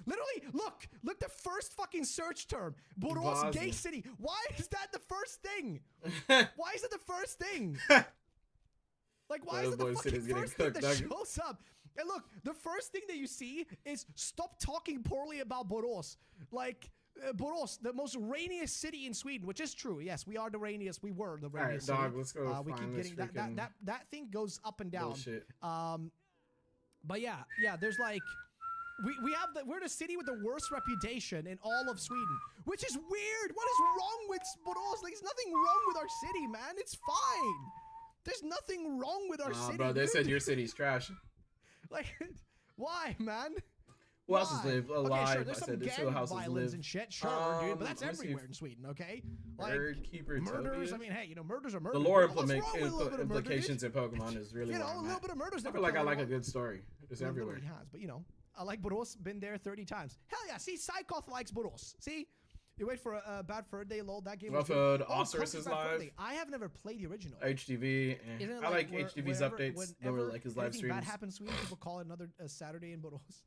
Literally, look, the first fucking search term. Borås gay city. Why is that the first thing? Why is it the first thing? Like, why is it the fucking first thing that shows up? And look, the first thing that you see is stop talking poorly about Borås. Like, Borås, the most rainiest city in Sweden, which is true. Yes, we are the rainiest. We were the rainiest. All right, dog, let's go. We keep getting that thing goes up and down. Bullshit. But yeah, there's like, we're the city with the worst reputation in all of Sweden, which is weird. What is wrong with Borås? Like, there's nothing wrong with our city, man. It's fine. There's nothing wrong with our city. Bro, they said your city's trash. Like, why, man? Who else has lived? Sure, there's some gang violence and shit, sure, dude, but that's everywhere in Sweden, okay? Like, murders, I mean, hey, you know, murders are murders. The lore implications in Pokemon is really, you know, a little bit of murders. I feel like I like a good story. It's everywhere. It has, but you know, I like Borås, been there 30 times. Hell yeah, see, Psychoth likes Borås. See? You wait for a Bad Fur Day, lol, that game was good. Osiris is live. I have never played the original. HDV, I like HDV's updates. Whenever like his live streams. Bad happens Sweden, people call it another Saturday in Borås.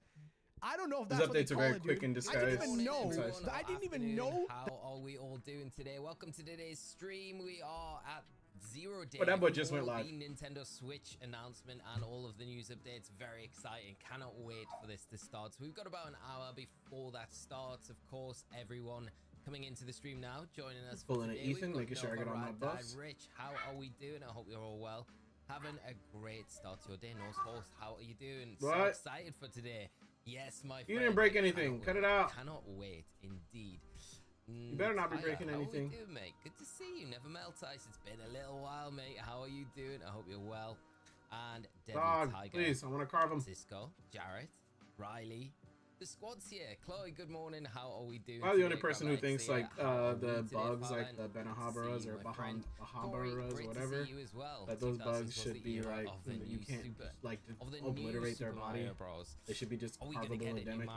I don't know if that's his what they updates are call very it, quick and disguised. I didn't even know. I didn't even know. How are we all doing today? Welcome to today's stream. We are at 0 day. But that boy just went live. The Nintendo Switch announcement and all of the news updates. Very exciting. Cannot wait for this to start. So we've got about an hour before that starts. Of course, everyone coming into the stream now, joining us. Pulling an Ethan, making sure I get on my buffs. Rich, how are we doing? I hope you're all well. Having a great start to your day. Norse Horse, how are you doing? What? So excited for today. Yes, my friend. You didn't break anything. Cut it out. Cannot wait, indeed. You better not be breaking anything. How are you doing, mate? Good to see you. Never melt ice. It's been a little while, mate. How are you doing? I hope you're well. And Deadly Dog, Tiger, please, I want to carve him. Cisco, Jarrett, Riley, The squad's here. Chloe, good morning. How are we doing? I'm the only person who thinks like the bugs, like the Benahabaras or Bahambaras, whatever, that those bugs should be like you can't like obliterate their body. They should be just probably endemic.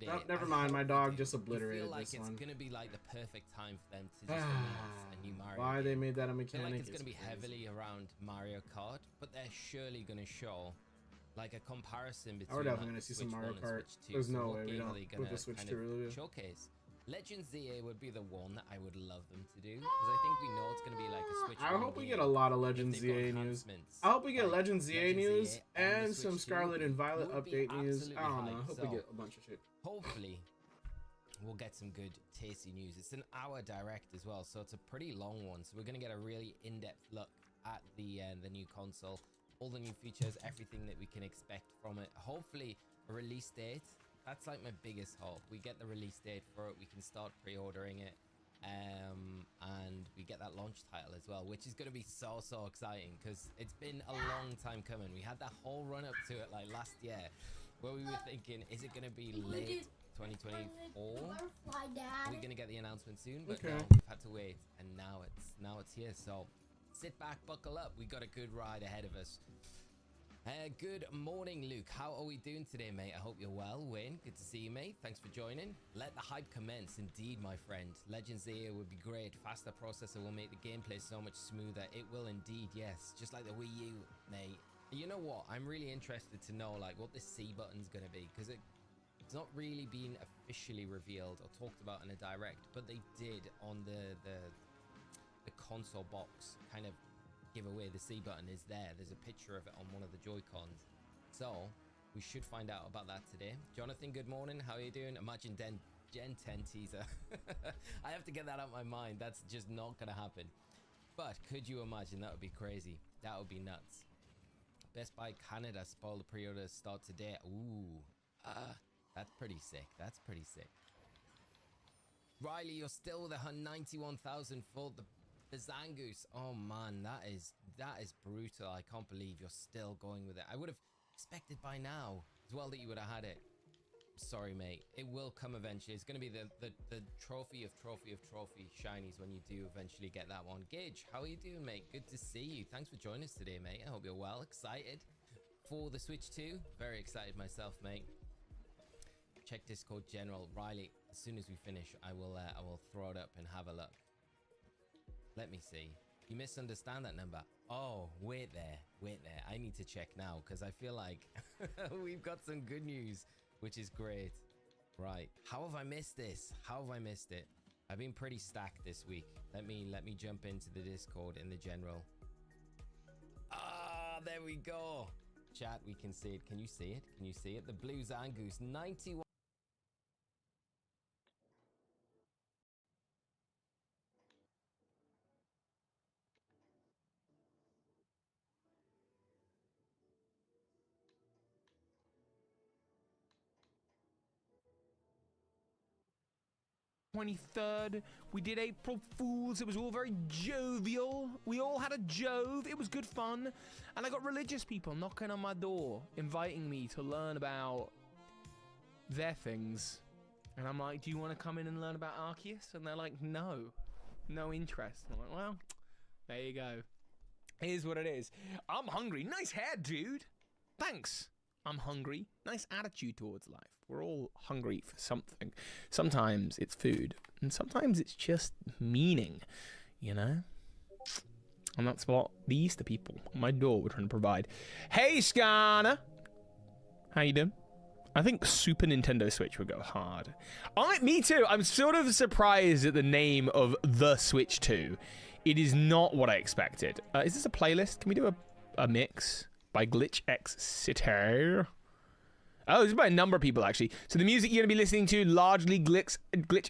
No, never mind. My dog just obliterated this one. It's gonna be like the perfect time for them to just announce a new Mario. Why they made that a mechanic? I feel like it's gonna be heavily around Mario Kart, but they're surely gonna show like a comparison between. We're definitely gonna see some Mario Kart. There's no way we don't with the Switch 2 really. Showcase. Legends ZA would be the one that I would love them to do, because I think we know it's gonna be like a Switch. I hope we get a lot of Legends ZA news. I hope we get Legends ZA news and some Scarlet and Violet update news. I don't know. I hope we get a bunch of shit. Hopefully, we'll get some good, tasty news. It's an hour direct as well, so it's a pretty long one. So we're gonna get a really in-depth look at the new console. All the new features, everything that we can expect from it. Hopefully a release date. That's like my biggest hope. We get the release date for it. We can start pre-ordering it. And we get that launch title as well, which is going to be so exciting because it's been a long time coming. We had that whole run up to it like last year where we were thinking, is it going to be late 2024? Are we going to get the announcement soon? But no, we've had to wait, and now it's here. So sit back, buckle up. We got a good ride ahead of us. Good morning, Luke. How are we doing today, mate? I hope you're well. Wayne, good to see you, mate. Thanks for joining. Let the hype commence. Indeed, my friend. Legends here would be great. Faster processor will make the gameplay so much smoother. It will indeed, yes. Just like the Wii U, mate. You know what? I'm really interested to know like what the C button's going to be, because it's not really been officially revealed or talked about in a direct, but they did on the console box kind of give away the C button is there. There's a picture of it on one of the Joy-Cons. So we should find out about that today. Jonathan, good morning. How are you doing? Imagine Gen 10 teaser. I have to get that out of my mind. That's just not going to happen. But could you imagine? That would be crazy. That would be nuts. Best Buy Canada spoiler pre-orders start today. Ooh. That's pretty sick. That's pretty sick. Riley, you're still with 91,000 for the Zangoose. Oh man, that is brutal. I can't believe you're still going with it. I would have expected by now as well that you would have had it. Sorry, mate. It will come eventually. It's going to be the trophy of trophy shinies when you do eventually get that one. Gage, how are you doing, mate? Good to see you. Thanks for joining us today, mate. I hope you're well. Excited for the Switch 2. Very excited myself, mate. Check Discord General. Riley, as soon as we finish, I will throw it up and have a look. Let me see. You misunderstand that number. Oh, wait there. I need to check now because I feel like we've got some good news, which is great. Right. How have I missed this? How have I missed it? I've been pretty stacked this week. Let me jump into the Discord in the general. Ah, there we go. Chat, we can see it. Can you see it? Can you see it? The Blue Zangoose, 91. We did April Fools. It was all very jovial. We all had a jove. It was good fun. And I got religious people knocking on my door, inviting me to learn about their things. And I'm like, do you want to come in and learn about Arceus? And they're like, no interest. And I'm like, well, there you go. Here's what it is. I'm hungry. Nice hair, dude. Thanks. I'm hungry. Nice attitude towards life. We're all hungry for something. Sometimes it's food, and sometimes it's just meaning, you know? And that's what the Easter people on my door were trying to provide. Hey, Skarner! How you doing? I think Super Nintendo Switch would go hard. Me too. I'm sort of surprised at the name of The Switch 2. It is not what I expected. Is this a playlist? Can we do a mix by Glitch X City? Oh, this is by a number of people, actually. So the music you're going to be listening to, largely Glitch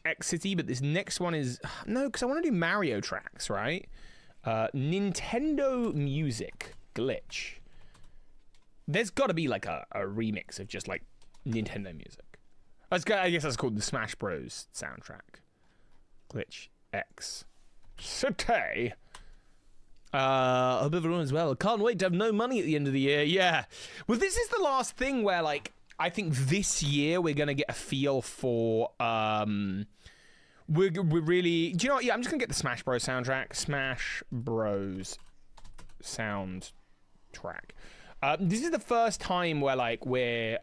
X City, but this next one is... No, because I want to do Mario tracks, right? Nintendo music, Glitch. There's got to be, like, a remix of just, like, Nintendo music. I guess that's called the Smash Bros. Soundtrack. Glitch X City. Hope everyone is well. Can't wait to have no money at the end of the year. Yeah. Well, this is the last thing where, like... I think this year we're gonna get a feel for we're really. Do you know what? Yeah, I'm just gonna get the Smash Bros soundtrack. Smash Bros soundtrack. This is the first time where like we're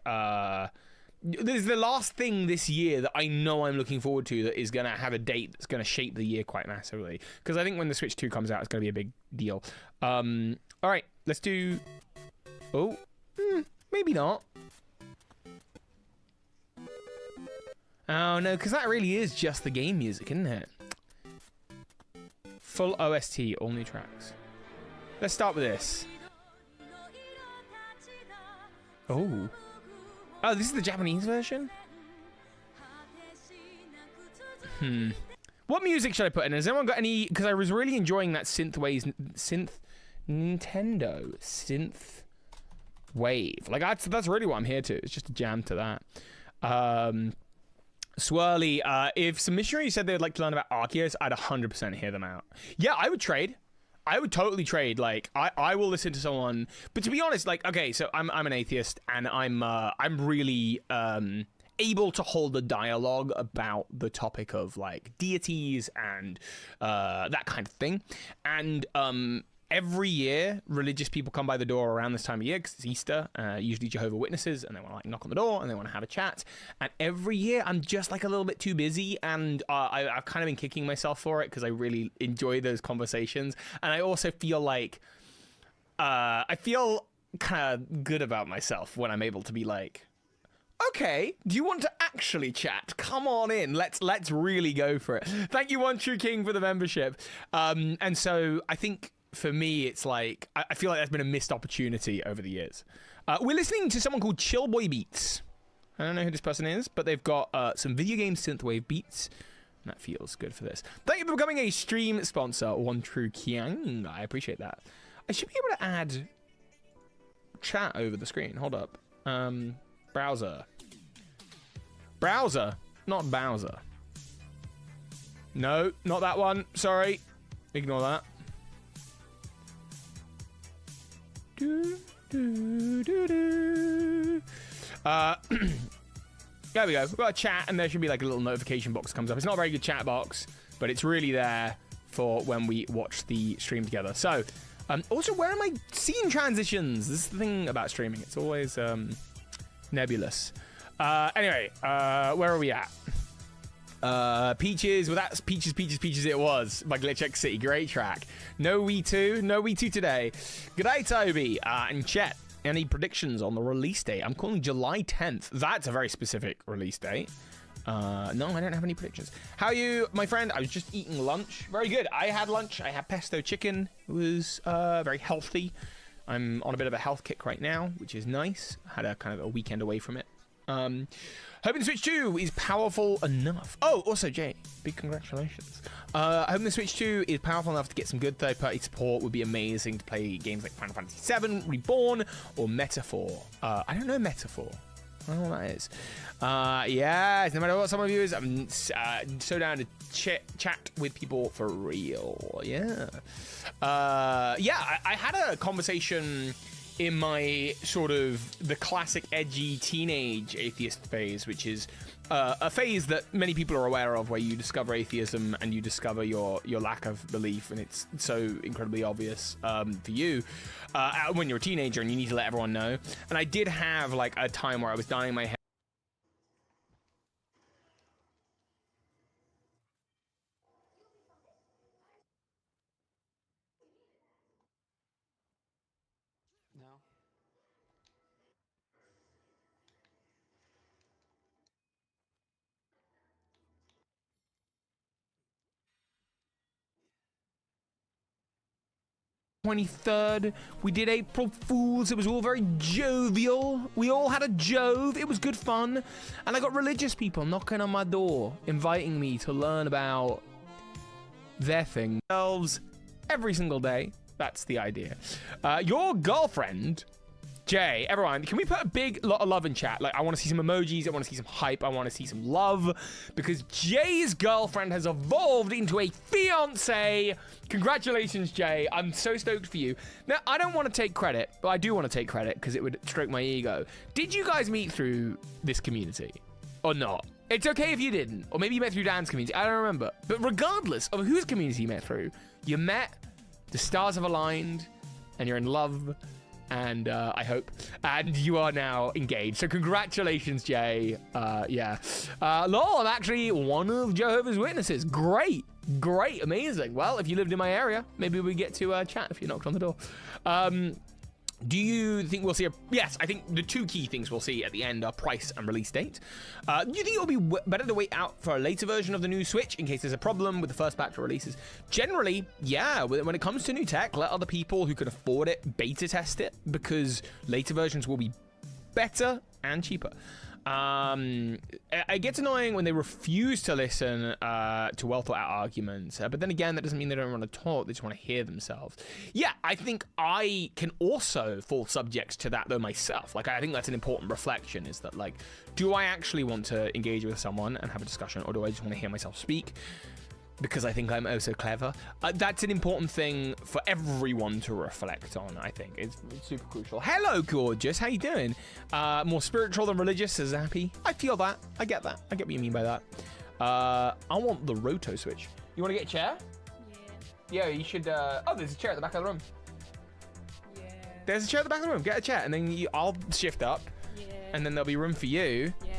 this is the last thing this year that I know I'm looking forward to that is gonna have a date that's gonna shape the year quite massively. Because I think when the Switch 2 comes out, it's gonna be a big deal. All right, let's do. Oh, maybe not. Oh no, because that really is just the game music, isn't it? Full OST, all new tracks. Let's start with this. Oh. Oh, this is the Japanese version? What music should I put in? Has anyone got any? Because I was really enjoying that Nintendo synth wave. Like that's really what I'm here to. It's just a jam to that. Swirly, if some missionaries said they'd like to learn about Arceus, I'd 100% hear them out. Yeah, I would trade. I would totally trade. Like, I will listen to someone. But to be honest, like, okay, so I'm an atheist, and I'm really able to hold a dialogue about the topic of like deities and that kind of thing. And every year, religious people come by the door around this time of year because it's Easter, usually Jehovah's Witnesses, and they want to like knock on the door and they want to have a chat. And every year, I'm just like a little bit too busy, and I've kind of been kicking myself for it because I really enjoy those conversations. And I also feel like I feel kind of good about myself when I'm able to be like, okay, do you want to actually chat? Come on in. Let's really go for it. Thank you, One True King, for the membership. And so I think, for me, it's like, I feel like there's been a missed opportunity over the years. We're listening to someone called Chillboy Beats. I don't know who this person is, but they've got some video game synthwave beats. And that feels good for this. Thank you for becoming a stream sponsor, One True King. I appreciate that. I should be able to add chat over the screen. Hold up. Browser. Browser, not Bowser. No, not that one. Sorry. Ignore that. There we go. We've got a chat, and there should be like a little notification box that comes up. It's not a very good chat box, but it's really there for when we watch the stream together. So, also, where am I seeing transitions? This is the thing about streaming. It's always nebulous. Anyway, where are we at? Peaches, well, that's Peaches, Peaches, Peaches it was by Glitch X City. Great track. No We 2 today. G'day, Toby. And Chet, any predictions on the release date? I'm calling July 10th. That's a very specific release date. No, I don't have any predictions. How are you, my friend? I was just eating lunch. Very good. I had lunch. I had pesto chicken. It was very healthy. I'm on a bit of a health kick right now, which is nice. Had a kind of a weekend away from it. Hoping the Switch 2 is powerful enough. Oh, also, Jay, big congratulations. Hoping the Switch 2 is powerful enough to get some good third-party support. Would be amazing to play games like Final Fantasy VII, Reborn, or Metaphor. I don't know Metaphor. I don't know what that is. Yes, no matter what someone of you is, I'm so down to chat with people for real. Yeah. I had a conversation in my sort of the classic edgy teenage atheist phase, which is a phase that many people are aware of, where you discover atheism and you discover your lack of belief, and it's so incredibly obvious for you when you're a teenager and you need to let everyone know. And I did have like a time where I was dyeing my hair. No. We did April Fools. It was all very jovial. We all had a jove. It was good fun. And I got religious people knocking on my door, inviting me to learn about their thing themselves every single day. That's the idea. Your girlfriend Jay, everyone, can we put a big lot of love in chat? Like, I want to see some emojis. I want to see some hype. I want to see some love. Because Jay's girlfriend has evolved into a fiance. Congratulations, Jay. I'm so stoked for you. Now, I don't want to take credit, but I do want to take credit because it would stroke my ego. Did you guys meet through this community or not? It's okay if you didn't. Or maybe you met through Dan's community. I don't remember. But regardless of whose community you met through, you met, the stars have aligned, and you're in love. And I hope, and you are now engaged. So congratulations, Jay. Yeah. Lol, I'm actually one of Jehovah's Witnesses. Great, amazing. Well, if you lived in my area, maybe we get to chat if you knocked on the door. Do you think we'll see yes, I think the two key things we'll see at the end are price and release date. Do you think it'll be better to wait out for a later version of the new Switch in case there's a problem with the first batch of releases? Generally, yeah, when it comes to new tech, let other people who can afford it beta test it, because later versions will be better and cheaper. It gets annoying when they refuse to listen to well thought out arguments, but then again, that doesn't mean they don't want to talk, they just want to hear themselves. Yeah, I think I can also fall subject to that though myself. Like, I think that's an important reflection, is that, like, do I actually want to engage with someone and have a discussion, or do I just want to hear myself speak because I think I'm oh so clever? That's an important thing for everyone to reflect on, I think. It's super crucial. Hello, gorgeous. How you doing? More spiritual than religious, says Zappy. I feel that. I get that. I get what you mean by that. I want the Roto Switch. You want to get a chair? Yeah. Yeah, you should... Oh, there's a chair at the back of the room. Yeah. There's a chair at the back of the room. Get a chair, and then I'll shift up. Yeah. And then there'll be room for you. Yeah.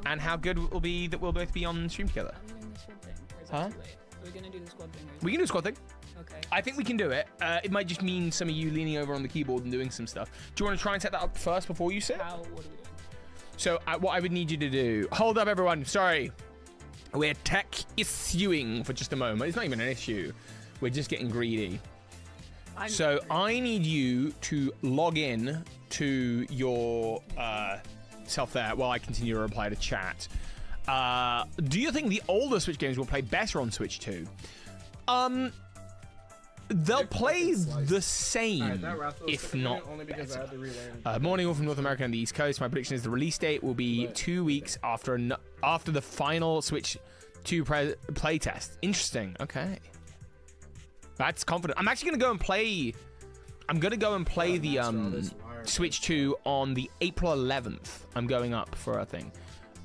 Okay. And how good it will be that we'll both be on stream together. I'm doing the squad thing. Or is Huh? that too late? We're gonna do the squad thing. We can do a squad thing. Okay. I think we can do it. It might just mean some of you leaning over on the keyboard and doing some stuff. Do you want to try and set that up first before you sit? What are we doing? So what I would need you to do... Hold up, everyone. Sorry. We're tech issuing for just a moment. It's not even an issue. We're just getting greedy. I need you to log in to your self there while I continue to reply to chat. Do you think the older Switch games will play better on Switch 2? They'll play the same, if not better. Morning all from North America and the East Coast. My prediction is the release date will be 2 weeks after the final Switch 2 playtest. Interesting. Okay. That's confident. I'm actually going to go and play... I'm going to go and play the Switch 2 on the April 11th. I'm going up for a thing.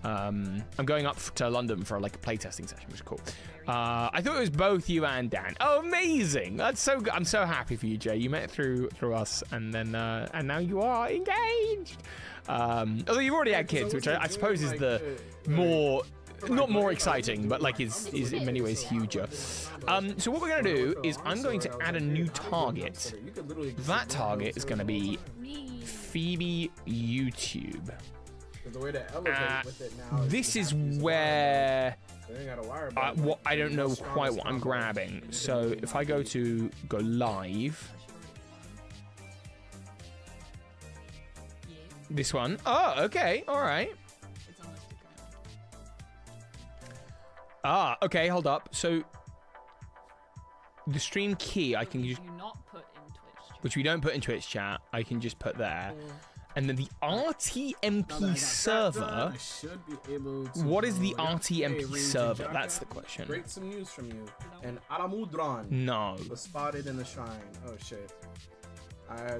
I'm going up to London for like a playtesting session, which is cool. I thought it was both you and Dan. Oh, amazing! That's so good. I'm so happy for you, Jay. You met it through us, and then and now you are engaged. Although you've already had kids, which I suppose is the more not more exciting, but like is in many ways huger. So what we're gonna do is I'm going to add a new target. That target is gonna be Phoebe YouTube. This is where I don't know quite what I'm grabbing. So if I go live, this one. Oh, okay, all right. Okay, hold up. So the stream key I can just, which we don't put in Twitch chat. I can just put there. And then the RTMP server. What is the RTMP server? That's the question. Great some news from you. And Aramudron was spotted in the shrine. Oh shit.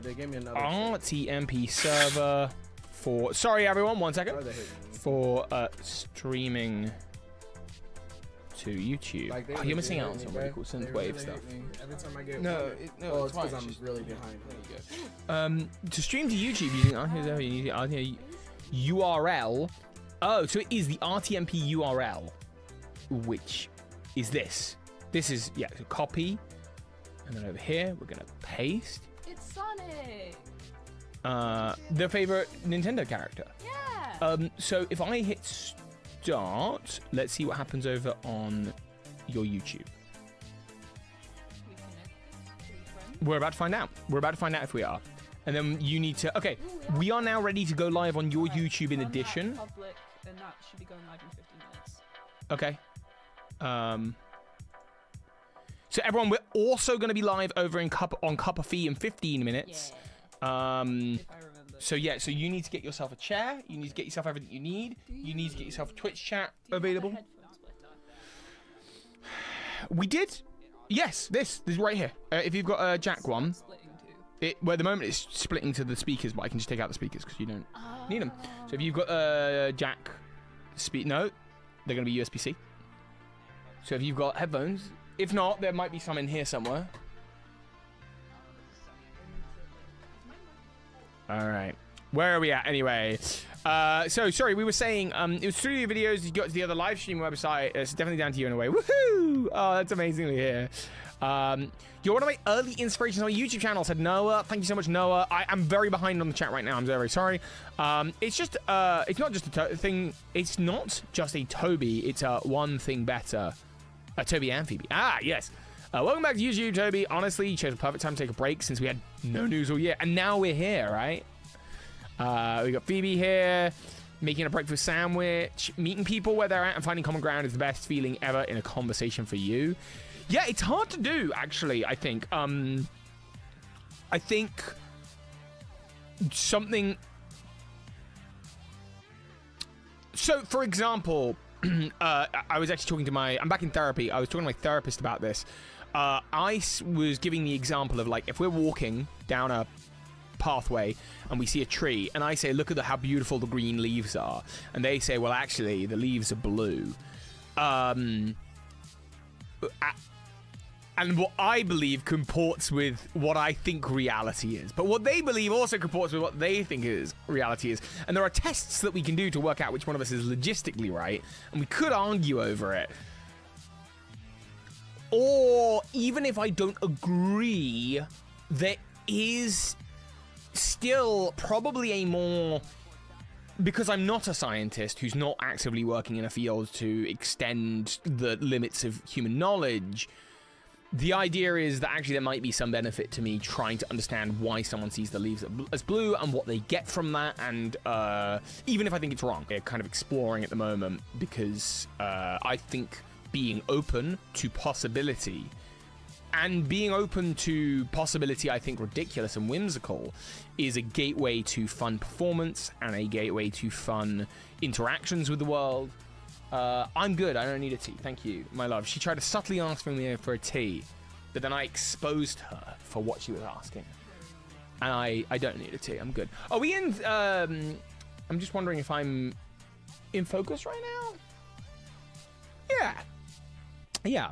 They gave me another RTMP server for. Sorry everyone, 1 second. For streaming to YouTube. Like you're missing out on some really cool synthwave stuff. Every time I get it's because I'm really behind. To stream to YouTube using URL. Oh, so it is the RTMP URL, which is this. This is so copy, and then over here we're gonna paste. It's Sonic. Their favorite Nintendo character. Yeah. So if I hit start, let's see what happens over on your YouTube. We're about to find out. We're about to find out if we are. And then you need to... Okay, we are now ready to go live on your YouTube in addition. Public, and that should be going live in 15 minutes. Okay. So everyone, we're also going to be live over on Cup of Fee in 15 minutes. Yeah. If I remember. So yeah, so you need to get yourself a chair. You need to get yourself everything you need. You need to get yourself a Twitch chat available. We did. Yes, this is right here. If you've got a jack one, well, at the moment it's splitting to the speakers, but I can just take out the speakers because you don't need them. So if you've got a jack, no, they're gonna be USB-C. So if you've got headphones, if not, there might be some in here somewhere. All right, where are we at anyway? So sorry, we were saying it was studio videos. You got to the other live stream website. It's definitely down to you in a way. Woohoo! Oh, that's amazingly here. You're one of my early inspirations on my YouTube channel, said Noah. Thank you so much, Noah. I'm very behind on the chat right now. I'm very, very sorry. It's just it's not just a thing. It's not just a Toby. It's a one thing better. Toby and Phoebe. Ah, yes. Welcome back to YouTube, Toby. Honestly, you chose a perfect time to take a break since we had no news all year, and now we're here, right? We got Phoebe here, making a breakfast sandwich. Meeting people where they're at and finding common ground is the best feeling ever in a conversation for you. Yeah, it's hard to do, actually, I think. I think something... So, for example, I was actually talking to I'm back in therapy. I was talking to my therapist about this. I was giving the example of, like, if we're walking down a pathway and we see a tree, and I say, look at how beautiful the green leaves are. And they say, well, actually, the leaves are blue. And what I believe comports with what I think reality is. But what they believe also comports with what they think reality is. And there are tests that we can do to work out which one of us is logistically right. And we could argue over it. Or even if I don't agree, there is still probably a more... Because I'm not a scientist who's not actively working in a field to extend the limits of human knowledge... The idea is that actually there might be some benefit to me trying to understand why someone sees the leaves as blue and what they get from that, and even if I think it's wrong, they're kind of exploring at the moment, because I think being open to possibility, and being open to possibility I think ridiculous and whimsical, is a gateway to fun performance and a gateway to fun interactions with the world. I'm good. I don't need a tea. Thank you, my love. She tried to subtly ask me for a tea, but then I exposed her for what she was asking. And I don't need a tea. I'm good. Are we in... I'm just wondering if I'm in focus right now? Yeah. Yeah.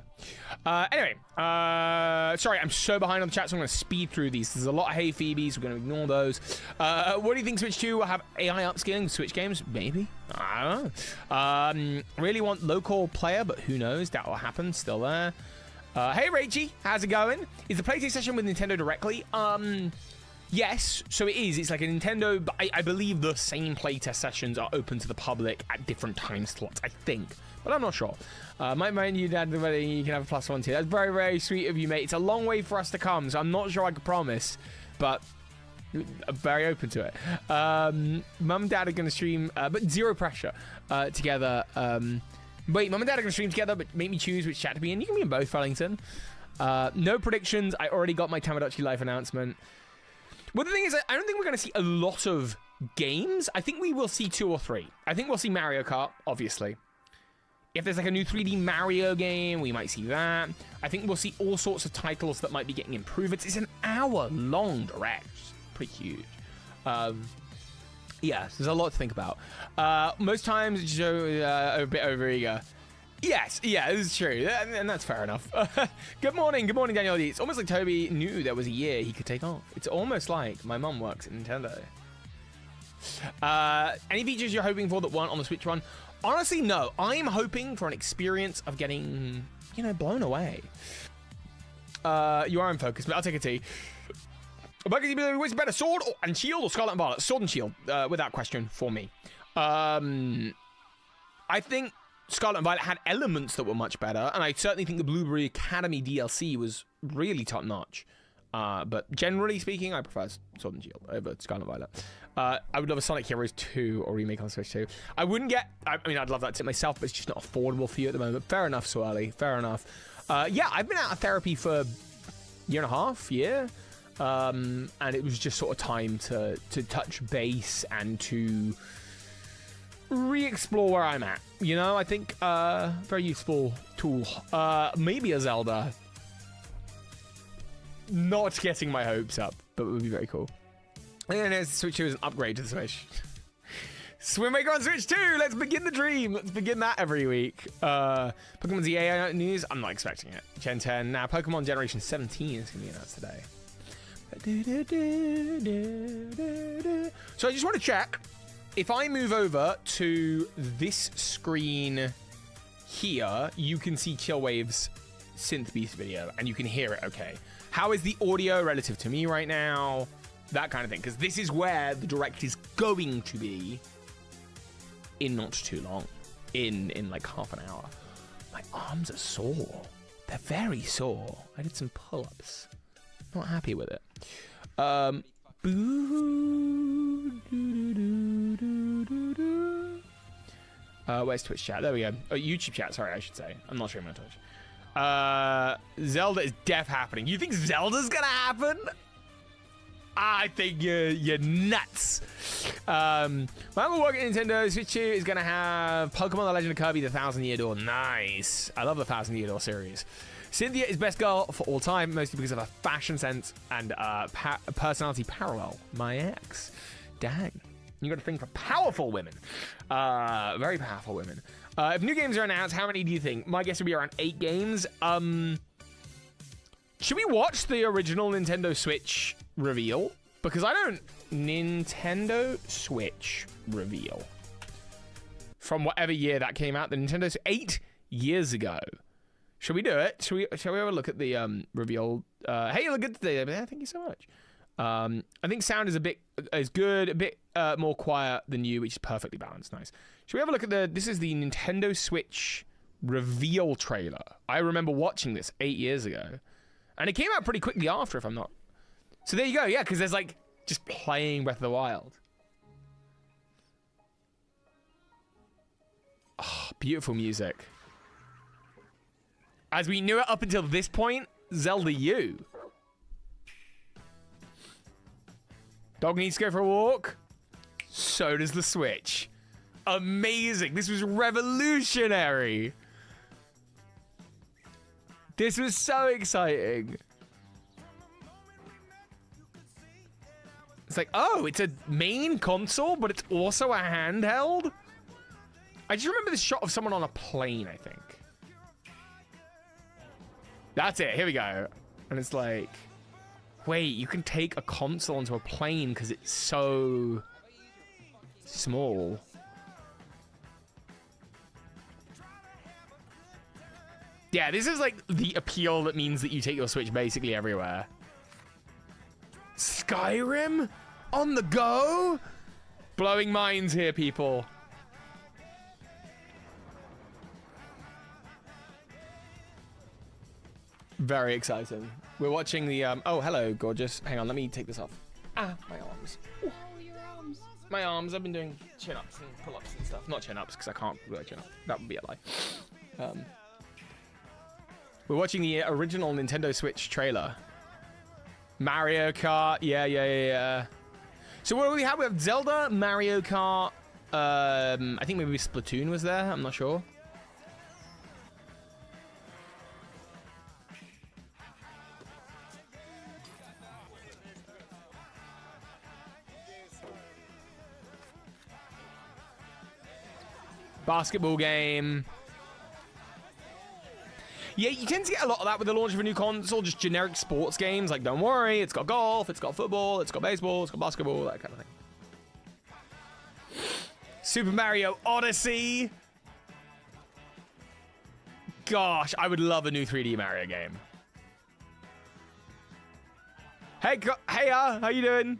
Anyway. Sorry, I'm so behind on the chat, so I'm going to speed through these. There's a lot of Hey Phoebes. We're going to ignore those. What do you think Switch 2 will have AI upscaling Switch games? Maybe. I don't know. Really want local player, but who knows? That will happen. Still there. Hey, Rachie. How's it going? Is the PlayStation session with Nintendo directly? Yes, so it is. It's like a Nintendo, but I believe the same playtest sessions are open to the public at different time slots, I think. But I'm not sure. Might mind you, Dad, whether you can have a +1 tier. That's very, very sweet of you, mate. It's a long way for us to come, so I'm not sure I can promise. But I'm very open to it. Mum and Dad are going to stream, but zero pressure, together. Wait, Mum and Dad are going to stream together, but make me choose which chat to be in. You can be in both, Fellington. No predictions. I already got my Tamagotchi Life announcement. Well, the thing is, I don't think we're going to see a lot of games. I think we will see 2 or 3. I think we'll see Mario Kart, obviously. If there's like a new 3D Mario game, we might see that. I think we'll see all sorts of titles that might be getting improvements. It's an hour-long direct. Pretty huge. Yeah, there's a lot to think about. Most times, Joe, a bit overeager. Yes, yeah, this is true, and that's fair enough. Good morning, Daniel D. It's almost like Toby knew there was a year he could take off. It's almost like my mum works at Nintendo. Any features you're hoping for that weren't on the Switch one? Honestly, no. I'm hoping for an experience of getting, blown away. You are in focus, but I'll take a tea. Which better, sword and shield or Scarlet and Violet? Sword and shield, without question, for me. I think Scarlet and Violet had elements that were much better, and I certainly think the Blueberry Academy DLC was really top-notch. But generally speaking, I prefer Sword and Shield over Scarlet and Violet. I would love a Sonic Heroes 2 or remake on Switch 2. I wouldn't get... I mean, I'd love that to myself, but it's just not affordable for you at the moment. Fair enough, Swirly. Fair enough. Yeah, I've been out of therapy for a year and a half, year. And it was just sort of time to touch base and to re-explore where I'm at. You know, I think very useful tool. Maybe a Zelda. Not getting my hopes up, but it would be very cool. And then Switch 2 is an upgrade to the Switch. Swim Maker on Switch 2! Let's begin the dream! Let's begin that every week. Pokemon's AI news? I'm not expecting it. Gen 10. Now, Pokemon Generation 17 is going to be announced today. So I just want to check. If I move over to this screen here, you can see Chillwave's Synth Beast video, and you can hear it okay. How is the audio relative to me right now? That kind of thing. Because this is where the Direct is going to be in not too long. In like half an hour. My arms are sore. They're very sore. I did some pull-ups. Not happy with it. Where's Twitch chat? There we go. Oh, YouTube chat, sorry, I should say. I'm not streaming on Twitch. Zelda is def happening. You think Zelda's gonna happen? I think you're nuts. My uncle working at Nintendo Switch 2 is gonna have Pokemon The Legend of Kirby: The 1,000-Year Door. Nice. I love the 1,000-Year Door series. Cynthia is best girl for all time, mostly because of her fashion sense and personality parallel. My ex. Dang. You got to think for powerful women. Very powerful women. If new games are announced, how many do you think? My guess would be around 8 games. Should we watch the original Nintendo Switch reveal? Because I don't... Nintendo Switch reveal. From whatever year that came out. The Nintendo Switch 8 years ago. Should we do it? Shall we have a look at the reveal? Hey, you look good today. Thank you so much. I think sound is good, a bit more quiet than you, which is perfectly balanced. Nice. Should we have a look at this is the Nintendo Switch reveal trailer. I remember watching this 8 years ago. And it came out pretty quickly after, if I'm not. So there you go, yeah, because there's like just playing Breath of the Wild. Oh, beautiful music. As we knew it up until this point, Zelda U. Dog needs to go for a walk. So does the Switch. Amazing. This was revolutionary. This was so exciting. It's like, oh, it's a main console, but it's also a handheld? I just remember this shot of someone on a plane, I think. That's it. Here we go. And it's like, wait, you can take a console onto a plane because it's so small. Yeah, this is like the appeal that means that you take your Switch basically everywhere. Skyrim? On the go? Blowing minds here, people. Very exciting. We're watching the, oh, hello, gorgeous. Hang on, let me take this off. Ah, my arms. Oh, your arms. My arms, I've been doing chin-ups and pull-ups and stuff. Not chin-ups, because I can't do a chin-up. That would be a lie. We're watching the original Nintendo Switch trailer. Mario Kart, yeah. So what do we have? We have Zelda, Mario Kart, I think maybe Splatoon was there, I'm not sure. Basketball game. Yeah, you tend to get a lot of that with the launch of a new console, just generic sports games. Like, don't worry, it's got golf, it's got football, it's got baseball, it's got basketball, that kind of thing. Super Mario Odyssey. Gosh, I would love a new 3D Mario game. Hey, how you doing?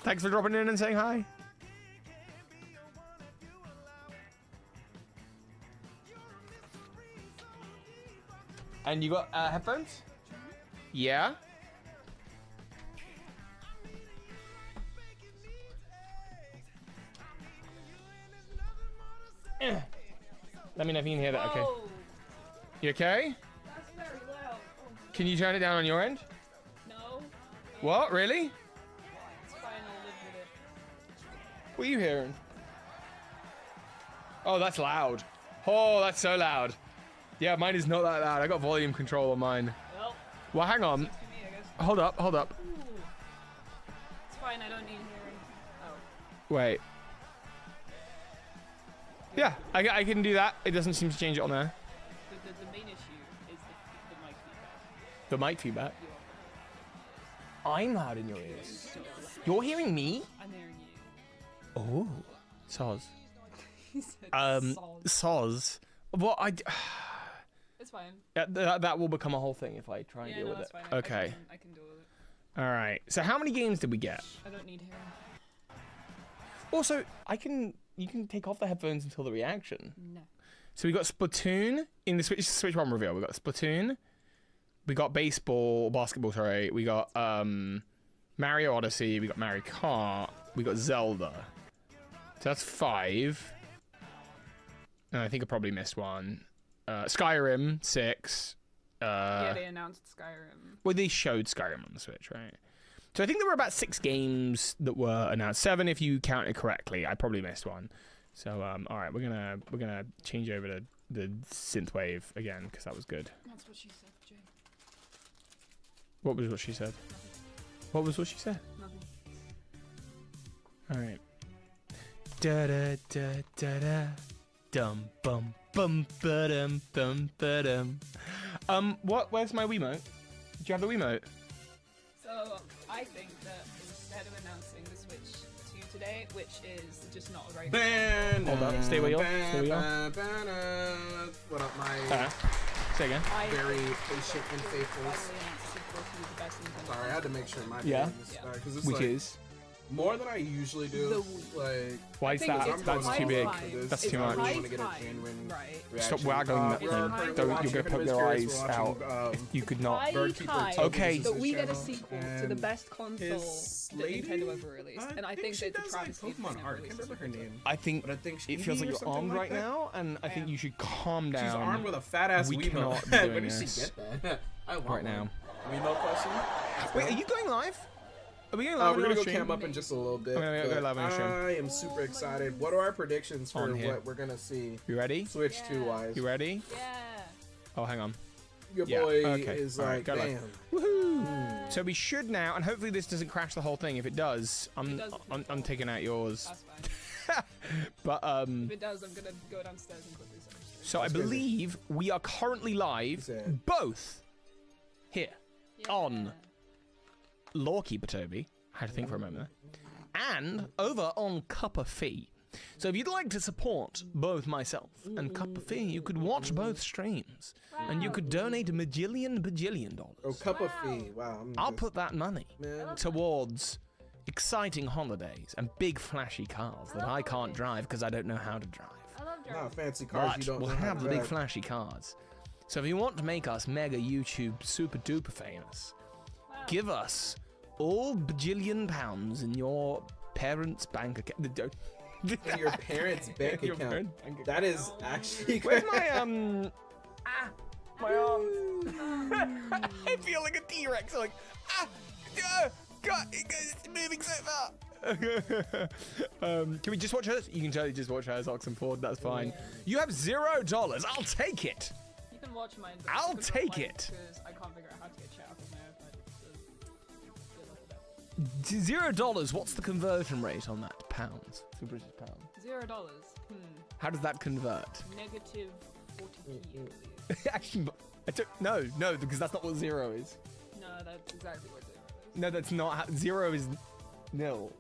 Thanks for dropping in and saying hi. And you got headphones? Yeah. Let me know if you can hear that. Okay. You okay? That's very loud. Oh. Can you turn it down on your end? No. What? Really? It's fine, I'll live with it. What are you hearing? Oh, that's loud. Oh, that's so loud. Yeah, mine is not that loud. I got volume control on mine. Well, hang on. Me, I guess. Hold up. Ooh. It's fine, I don't need hearing. Oh. Wait. Yeah, I can do that. It doesn't seem to change it on there. The main issue is the mic feedback. The mic feedback? I'm loud in your ears. You're hearing me? I'm hearing you. Oh, soz. He said soz. Well, It's fine. that will become a whole thing if I try and deal with it. Fine. Okay. I can deal with it. All right. So how many games did we get? I don't need hearing. Also, you can take off the headphones until the reaction. No. So we got Splatoon in the Switch 1 reveal. We got Splatoon. We got basketball, sorry. We got Mario Odyssey. We got Mario Kart. We got Zelda. So that's 5. And I think I probably missed one. Skyrim, 6. Yeah, they announced Skyrim. Well, they showed Skyrim on the Switch, right? So I think there were about 6 games that were announced. 7 if you counted correctly. I probably missed one. So all right, we're gonna change over to the synthwave again because that was good. That's what she said, Jay. What was what she said? What was what she said? Nothing. All right. Da da da da da. Dum bum bum ba dum bum ba dum. Where's my Wiimote? Do you have the Wiimote? So I think that instead of announcing the Switch 2 today, which is just not a very good Hold up, stay where you are. What up, my Say again. very patient and faithful. Sorry, I had to make sure my because it's Which like is more than I usually do. Like, why is that? That's too big. That's too much. Stop waggling that thing. Don't. You're gonna poke your eyes out. You could not. Okay. That we get a sequel to the best console that Nintendo ever released, and I think that the travesty Pokemon art. I can't remember her name. I think it feels like you're armed right now, and I think you should calm down. She's armed with a fat ass We Wiimote. cannot be doing Where did this she get that? I want right now. Wiimote question? Wait, are you going live? Are we going We're live? gonna go camp up in just a little bit. Okay, go live on your stream. I am super excited. What are our predictions for what we're gonna see? You ready? Switch 2 wise. You ready? Yeah. Oh, hang on. Your boy is like, go bam. Woohoo! So we should now, and hopefully this doesn't crash the whole thing. If it does, I'm taking out yours. That's fine. But If it does, I'm gonna go downstairs and quickly search. So I believe we are currently live, both here on Lawkeeper Toby. I had to think for a moment there. And over on Cup of Fee. So if you'd like to support both myself and Cup of Fee, you could watch both streams. And you could donate $1 bajillion dollars. Oh, Cup of Fee. Wow. I'll put that money towards exciting holidays and big flashy cars that I can't drive because I don't know how to drive. I love driving. Not fancy cars you don't we'll know how have to the big drive. flashy cars. So if you want to make us mega YouTube super duper famous, give us all bajillion pounds in your parents' bank account. In your parents' bank Your account. parents' bank account. That is actually. Where's my my arms? I feel like a T-Rex. Like God, it's moving so far. Can we just watch hers? You can totally just watch hers, Oxenford. That's fine. You have $0. I'll take it. You can watch mine. But I'll you can take watch mine it. Because I can't figure out how to get chat up on my iPad. $0. What's the conversion rate on that? Pounds. To British pound. $0. How does that convert? Negative 40p. Actually, no, because that's not what 0 is. No, that's exactly what 0 is. No, that's not. 0 is nil.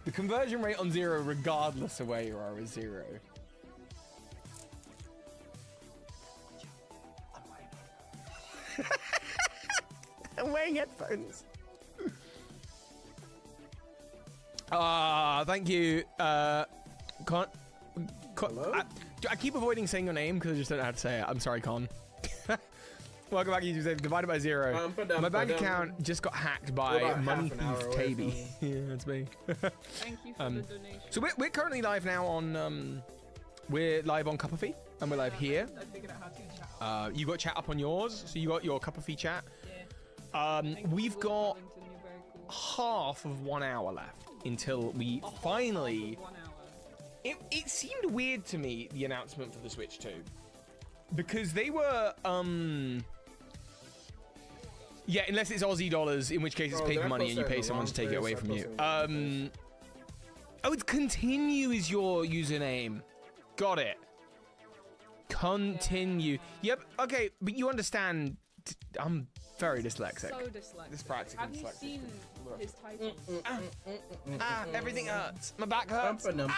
The conversion rate on 0, regardless of where you are, is 0. I'm wearing headphones. Thank you. Hello? I keep avoiding saying your name because I just don't know how to say it. I'm sorry, Con. Welcome back to YouTube. Divided by 0. My bank account just got hacked by Money Thief Taby. Yeah, that's me. Thank you for the donation. So we're currently live now on we're live on Cup of Fee, and we're live here. I figured out how to chat. You got chat up on yours, so you got your Cup of Fee chat. Yeah. We've got half of 1 hour left until we finally. 1 hour. It seemed weird to me, the announcement for the Switch 2, because they were yeah, unless it's Aussie dollars, in which case it's paper money and you pay someone to take it away from you. Oh, it's continue is your username. Got it. Continue. Yep. Okay, but you understand. I'm very dyslexic. So dyslexic. This practical Have you dyslexic. seen his title? Everything hurts. My back hurts. My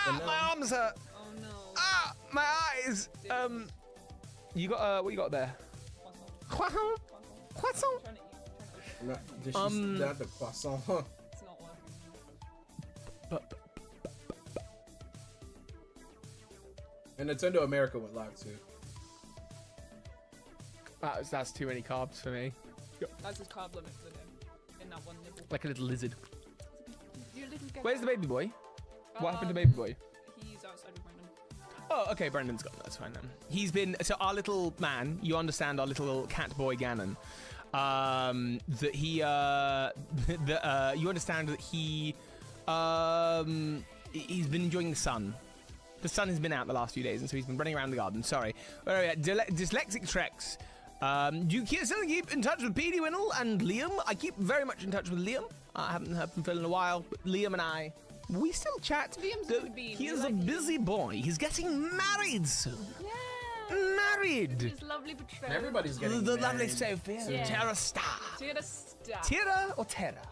arms hurt. Oh no. My eyes. You got what you got there? Croissant. Croissant. Trying to eat. Not the croissant. It's not working. And Nintendo America went live too. That's too many carbs for me. That's his carb limit for him. In that one nibble. Like a little lizard. You little guy. Where's the baby boy? What happened to baby boy? He's outside with Brendan. Oh, okay, Brendan's gone. That's fine then. He's been so our little man. You understand our little cat boy Ganon. That he you understand that he he's been enjoying the sun. The sun has been out the last few days, and so he's been running around the garden. Sorry. Dyslexic Trex. Do you still keep in touch with Petey Winnell and Liam? I keep very much in touch with Liam. I haven't heard from Phil in a while, but Liam and I, we still chat. He is a busy boy. He's getting married soon. Yeah. Married. His lovely betrothed. Everybody's getting The married. lovely Sophia. Yeah. Terra Star. Tira Star. Tira or Terra?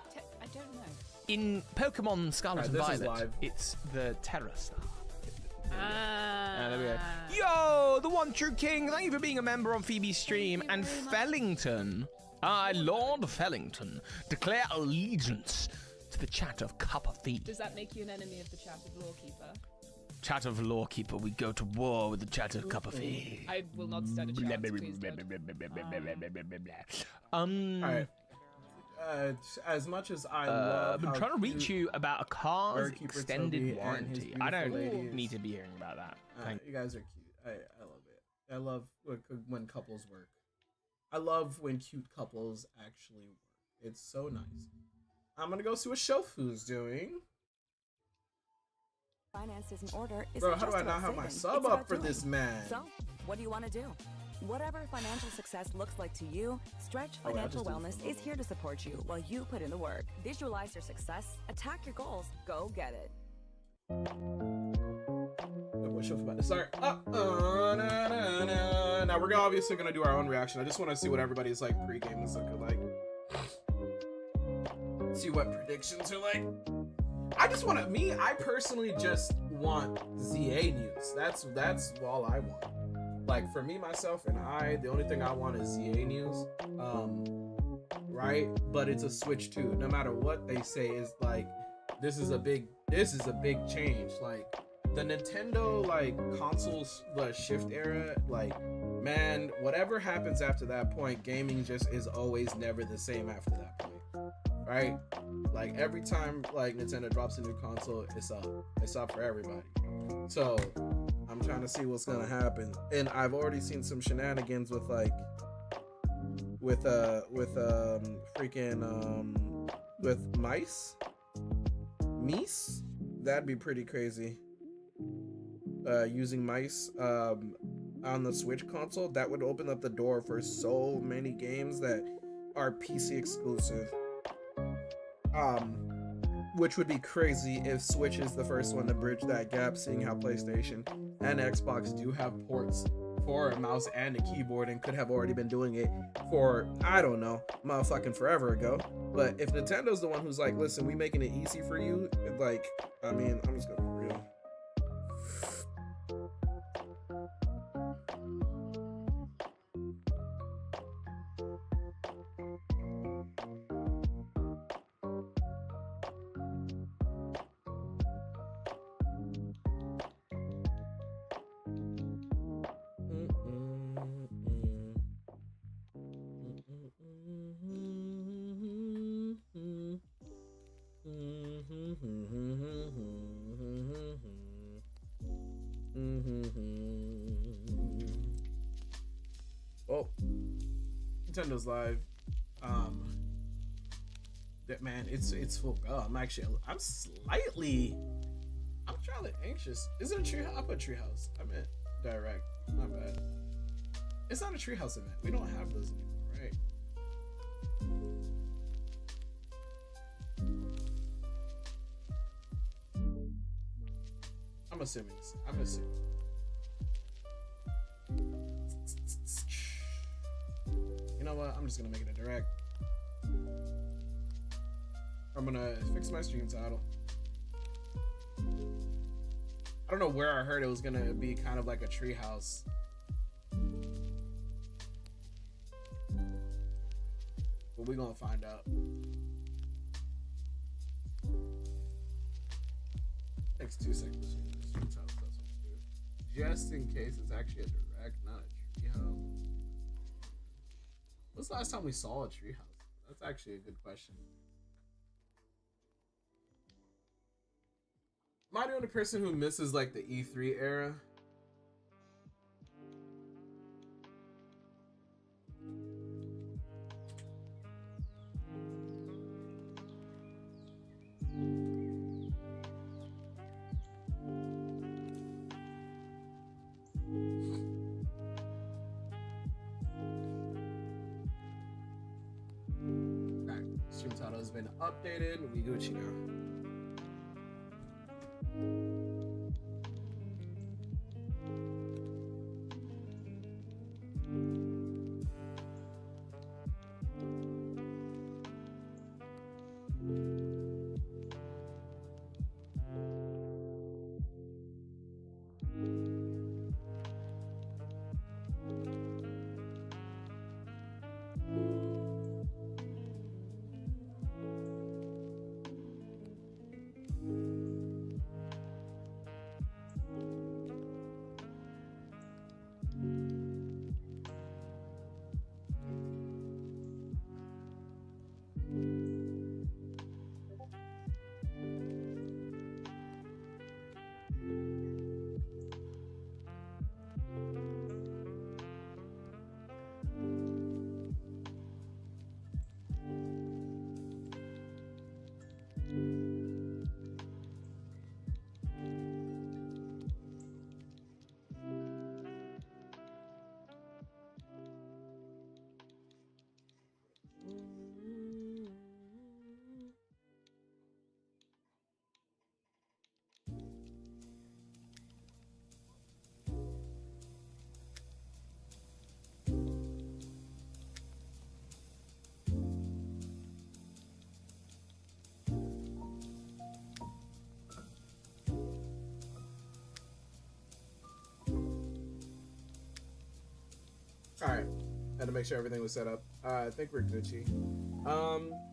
I don't know. In Pokemon Scarlet and Alright, this is Violet, live. it's the Terra Star. There we go. Yo, the one true king. Thank you for being a member on Phoebe's stream. And Fellington, Lord Fellington, declare allegiance to the chat of Copper Thief. Does that make you an enemy of the chat of Lawkeeper? Chat of Lawkeeper, we go to war with the chat of Copper Thief. I will not stand a chance, please don't. Alright. As much as I love, I've been trying to reach you about a car's extended warranty. I don't need to be hearing about that. You guys are cute. I love it. I love when couples work. I love when cute couples actually work. It's so nice. I'm gonna go see what Shofu's doing. Finances in order. Bro, how do I not have my sub up for this man? So, what do you want to do? Whatever financial success looks like to you, Stretch Financial Wellness is here to support you while you put in the work. Visualize your success, attack your goals, go get it. What Shofu about to start? Now we're obviously gonna do our own reaction. I just want to see what everybody's like pregame is looking like. See what predictions are like. I personally just want ZA news. That's all I want. Like for me, myself, and I, the only thing I want is ZA news. Right? But it's a Switch 2. No matter what they say, is like this is a big change. Like the Nintendo consoles, the shift era, man, whatever happens after that point, gaming just is always never the same after that point. Right? Like every time Nintendo drops a new console, it's up for everybody. So I'm trying to see what's gonna happen, and I've already seen some shenanigans with mice. That'd be pretty crazy. Using mice on the Switch console, that would open up the door for so many games that are PC exclusive. Which would be crazy if Switch is the first one to bridge that gap, seeing how PlayStation and Xbox do have ports for a mouse and a keyboard and could have already been doing it for, I don't know, motherfucking forever ago. But if Nintendo's the one who's like, listen, we making it easy for you, I'm just gonna be real. Oh, Nintendo's live. that, man, it's full go. I'm slightly anxious. Is it a tree? I put treehouse. I meant direct. My bad. It's not a treehouse event. We don't have those anymore, right? I'm assuming. You know what? I'm just gonna make it a direct. I'm gonna fix my stream title. I don't know where I heard it was gonna be kind of like a treehouse. But we're gonna find out. Takes 2 seconds to change the stream title. That's what we do. Just in case it's actually a direct, not a treehouse. When's the last time we saw a treehouse? That's actually a good question. Am I the only person who misses like the E3 era? Alright, stream title has been updated. We Gucci now. Alright, had to make sure everything was set up. I think we're Gucci.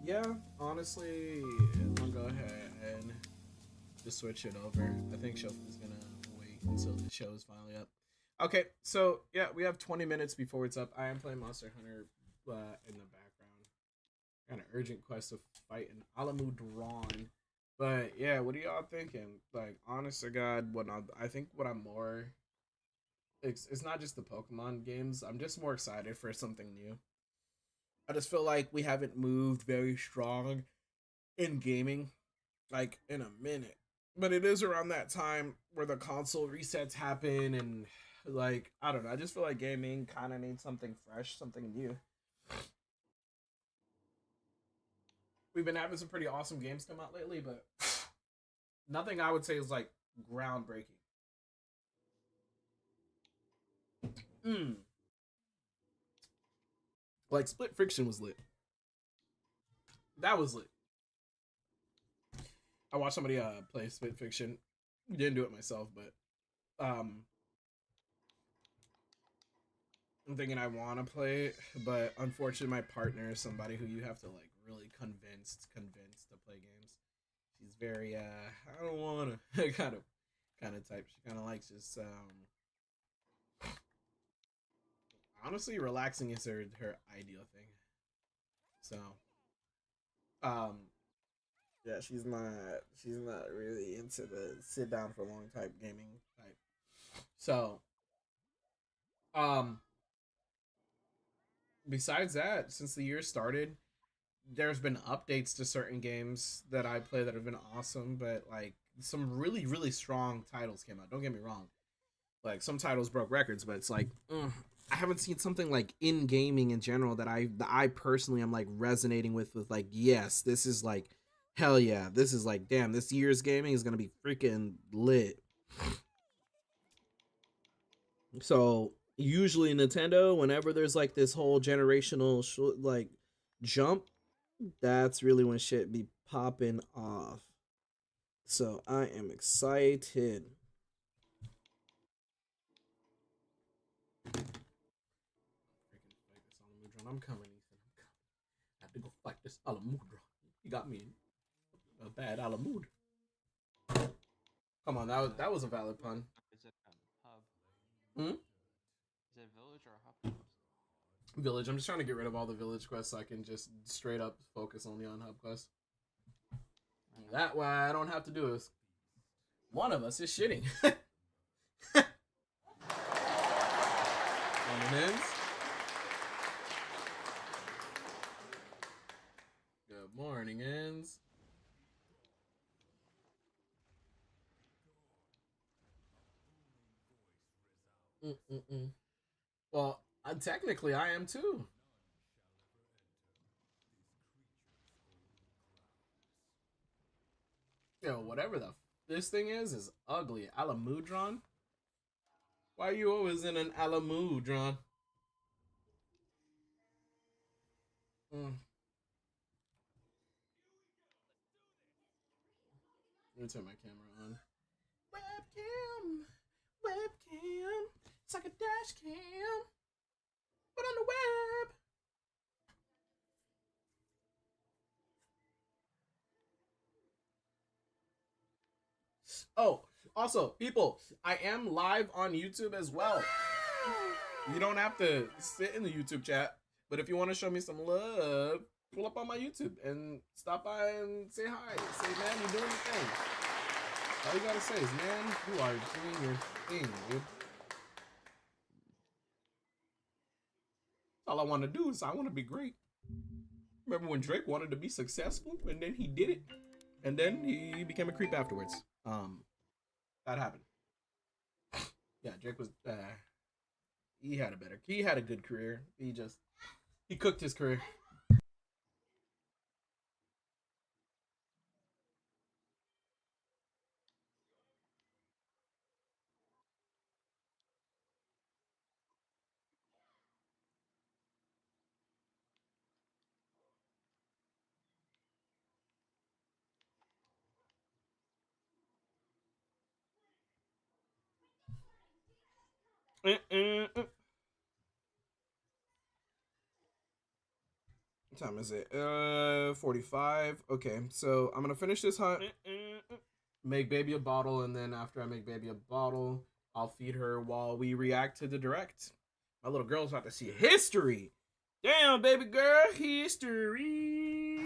Yeah, honestly, I'm gonna go ahead and just switch it over. I think Shofu's gonna wait until the show is finally up. Okay, so yeah, we have 20 minutes before it's up. I am playing Monster Hunter in the background. Got an urgent quest to fight an Alamu Drawn. But yeah, what are y'all thinking? Like, honest to God, I think what I'm more... It's not just the Pokemon games. I'm just more excited for something new. I just feel like we haven't moved very strong in gaming, like, in a minute. But it is around that time where the console resets happen, and, like, I don't know. I just feel like gaming kind of needs something fresh, something new. We've been having some pretty awesome games come out lately, but nothing I would say is, like, groundbreaking. Like, Split Fiction was lit. That was lit. I watched somebody play Split Fiction. Didn't do it myself, but I'm thinking I want to play it, but unfortunately my partner is somebody who you have to like really convince to play games. She's very I don't want to kind of type. She kind of likes just honestly, relaxing is her ideal thing. So, yeah, she's not really into the sit down for long type gaming type. So, besides that, since the year started, there's been updates to certain games that I play that have been awesome, but like some really, really strong titles came out. Don't get me wrong. Like some titles broke records, but it's like I haven't seen something like in gaming in general that I personally am like resonating with like, yes, this is like hell yeah, this is like damn, this year's gaming is gonna be freaking lit. So usually Nintendo, whenever there's like this whole generational like jump, that's really when shit be popping off. So I am excited. I'm coming, Ethan. I'm coming. I have to go fight this Alamudra. He got me in a bad Alamud. Come on, that was a valid pun. Is it hub? Hmm? Is it village or hub? Village. I'm just trying to get rid of all the village quests so I can just straight up focus only on hub quests. That way I don't have to do this. One of us is shitting. Good morning, Ends. Well, technically I am too. Yo, whatever this thing is ugly. Alamudron? Why are you always in an Alamudron? Let me turn my camera on. Webcam. It's like a dash cam, but on the web. Oh, also, people, I am live on YouTube as well. You don't have to sit in the YouTube chat, but if you want to show me some love, pull up on my YouTube and stop by and say hi. Say, man, you're doing your thing. All you gotta say is, man, you are doing your thing, dude. All I want to do is I want to be great. Remember when Drake wanted to be successful and then he did it, and then he became a creep afterwards. That happened. Yeah, Drake was. He had a good career. He cooked his career. What time is it? 45. Okay, so I'm gonna finish this hunt, make baby a bottle, and then after I make baby a bottle, I'll feed her while we react to the direct. My little girl's about to see history. Damn, baby girl, history.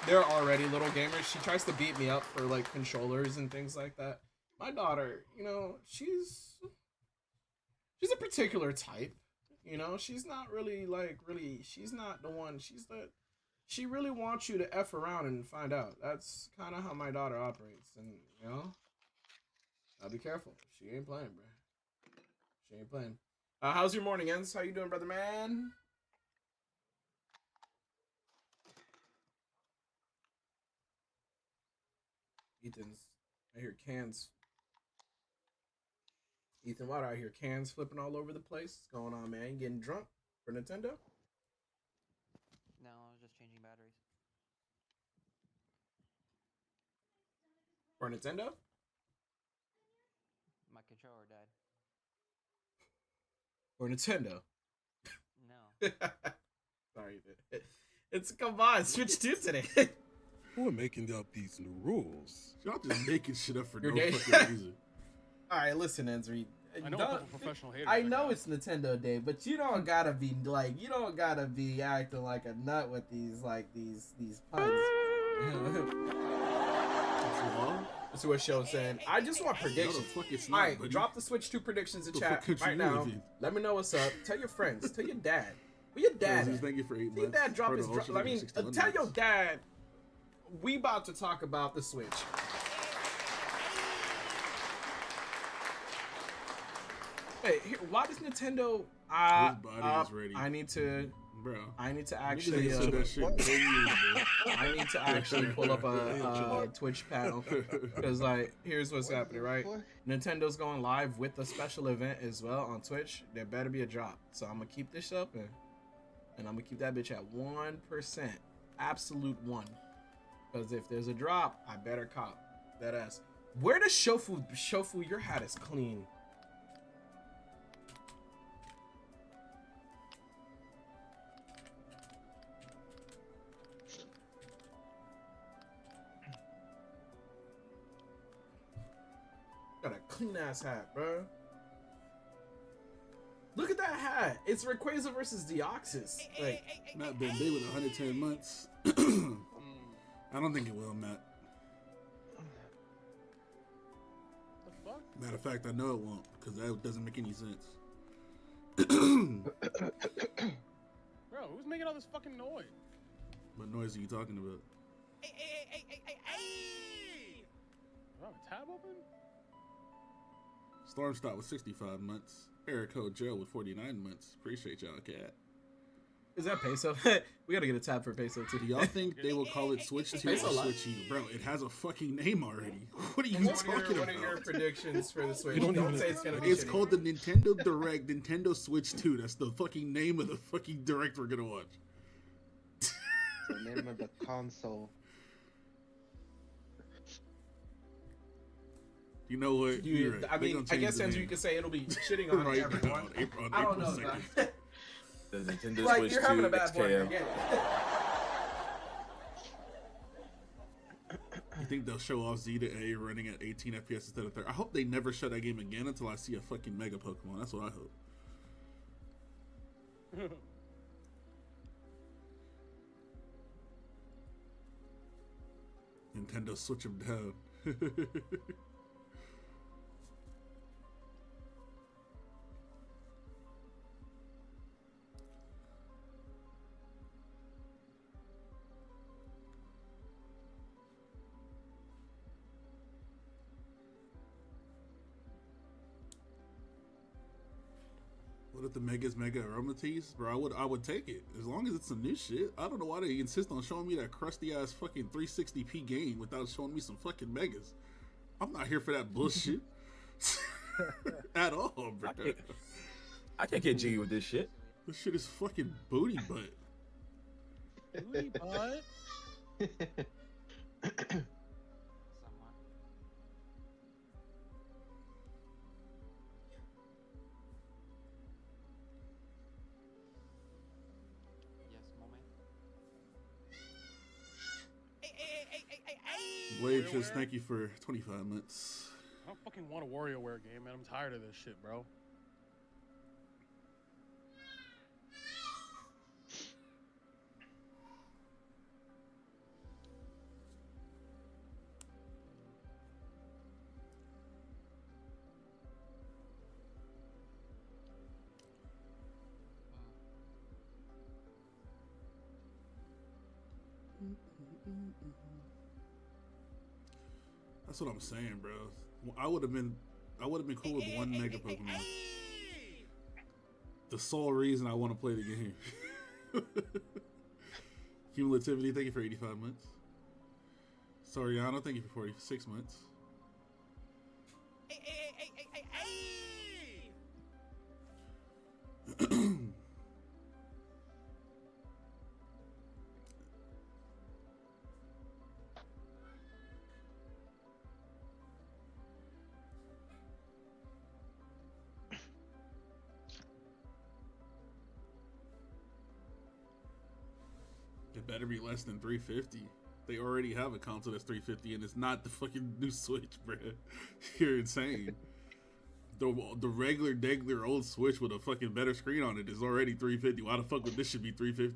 They're already little gamers. She tries to beat me up for like controllers and things like that. My daughter, you know, she's a particular type. You know, she's not really she's not the one. She really wants you to F around and find out. That's kind of how my daughter operates. And, you know, I'll be careful. She ain't playing, bro. She ain't playing. How's your morning, Ens? How you doing, brother man? I hear cans. Ethan, what I hear cans flipping all over the place. What's going on, man? You getting drunk for Nintendo? No, I was just changing batteries. For Nintendo? My controller died. For Nintendo? No. Sorry. It's come on, Switch 2 today. Who are making up these new rules? Y'all just making shit up for no day. fucking reason. All right, listen, Enzri. I know a couple professional haters. I know it's Nintendo Day, but you don't gotta be acting like a nut with these puns. That's what show's saying. I just want predictions. All right, drop the Switch 2 predictions in chat right now. Let me know what's up. Tell your friends. Tell your dad. Well, your dad. Thank you for 8 months. Your dad drop his. I mean, tell your dad. We about to talk about the Switch. Hey, here, why does Nintendo? His body is ready. I need to. Bro, I need to actually. I need to actually pull up a Twitch panel because, like, here's what's happening, right? Nintendo's going live with a special event as well on Twitch. There better be a drop, so I'm gonna keep this up and I'm gonna keep that bitch at 1%, absolute 1. Because if there's a drop, I better cop that ass. Where does Shofu? Shofu, your hat is clean. Got a clean ass hat, bro. Look at that hat. It's Rayquaza versus Deoxys. Like, Matt been big with 110 months. I don't think it will, Matt. The fuck? Matter of fact, I know it won't, because that doesn't make any sense. Bro, who's making all this fucking noise? What noise are you talking about? Do I have a tab open? Stormstop with 65 months. Erico Joe with 49 months. Appreciate y'all, cat. is that Peso? We gotta get a tab for Peso too. Do y'all think they will call it Switch 2 or Switch U? Bro, it has a fucking name already. What are you talking about? What are your predictions for the Switch? Don't say it's gonna be It's shitty. called the Nintendo Direct Nintendo Switch 2. That's the fucking name of the fucking Direct we're gonna watch. The name of the console. You know what? Dude, right. I mean, I guess Andrew, you could say it'll be shitting on right everyone. on I don't April know. 2nd. The Nintendo Like, Switch you're 2 having a bad boy. XKM. Get it. You think they'll show off Z to A running at 18 FPS instead of 30? I hope they never show that game again until I see a fucking Mega Pokemon. That's what I hope. Nintendo switch them down. What if the Mega's Mega Aromatase? Bro, I would take it. As long as it's some new shit. I don't know why they insist on showing me that crusty ass fucking 360p game without showing me some fucking Megas. I'm not here for that bullshit. At all, bro. I can't get jiggy with this shit. This shit is fucking booty butt. Booty butt? Blade just thank you for 25 months. I don't fucking want a WarioWare game, man. I'm tired of this shit, bro. That's what I'm saying, bro. I would have been cool with one Mega Pokemon. The sole reason I want to play the game. Cumulativity, thank you for 85 months. Soriano, thank you for 46 months. It better be less than 350. They already have a console that's 350 and it's not the fucking new Switch, bruh. You're insane. The regular degler old Switch with a fucking better screen on it is already 350. Why the fuck would this should be 350?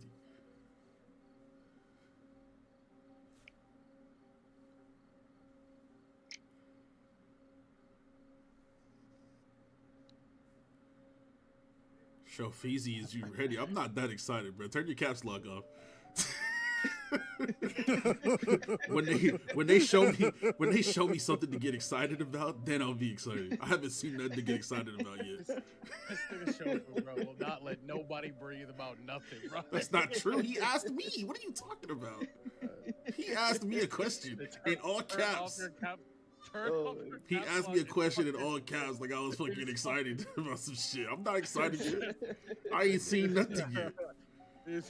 Show Feezy, is you ready? I'm not that excited, bro. Turn your caps lock off. when they show me something to get excited about, then I'll be excited. I haven't seen nothing to get excited about yet. This nigga Shofu, bro, will not let nobody breathe about nothing, bro. That's not true. He asked me. What are you talking about? He asked me a question in all caps. He asked me a question in all caps like I was fucking excited about some shit. I'm not excited yet. I ain't seen nothing yet.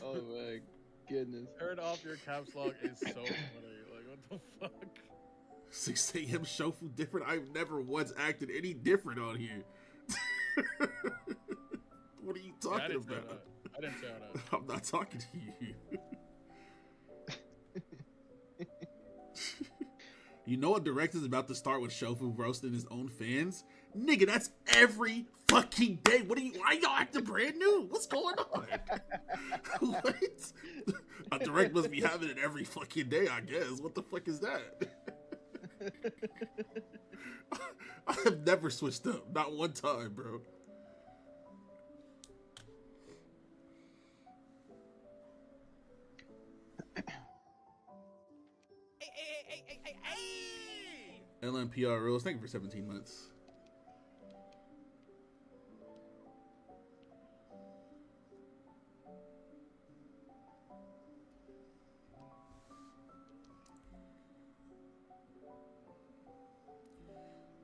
Oh my goodness. Turn off your caps lock is so funny. Like, what the fuck? 6 a.m. Shofu different. I've never once acted any different on here. What are you talking about? I didn't say that. I'm not talking to you. You know a director's about to start with Shofu roasting his own fans? Nigga, that's every fucking day. Why y'all acting brand new? What's going on? What? A direct must be having it every fucking day, I guess. What the fuck is that? I have never switched up. Not one time, bro. LMPR rules. Thank you for 17 months.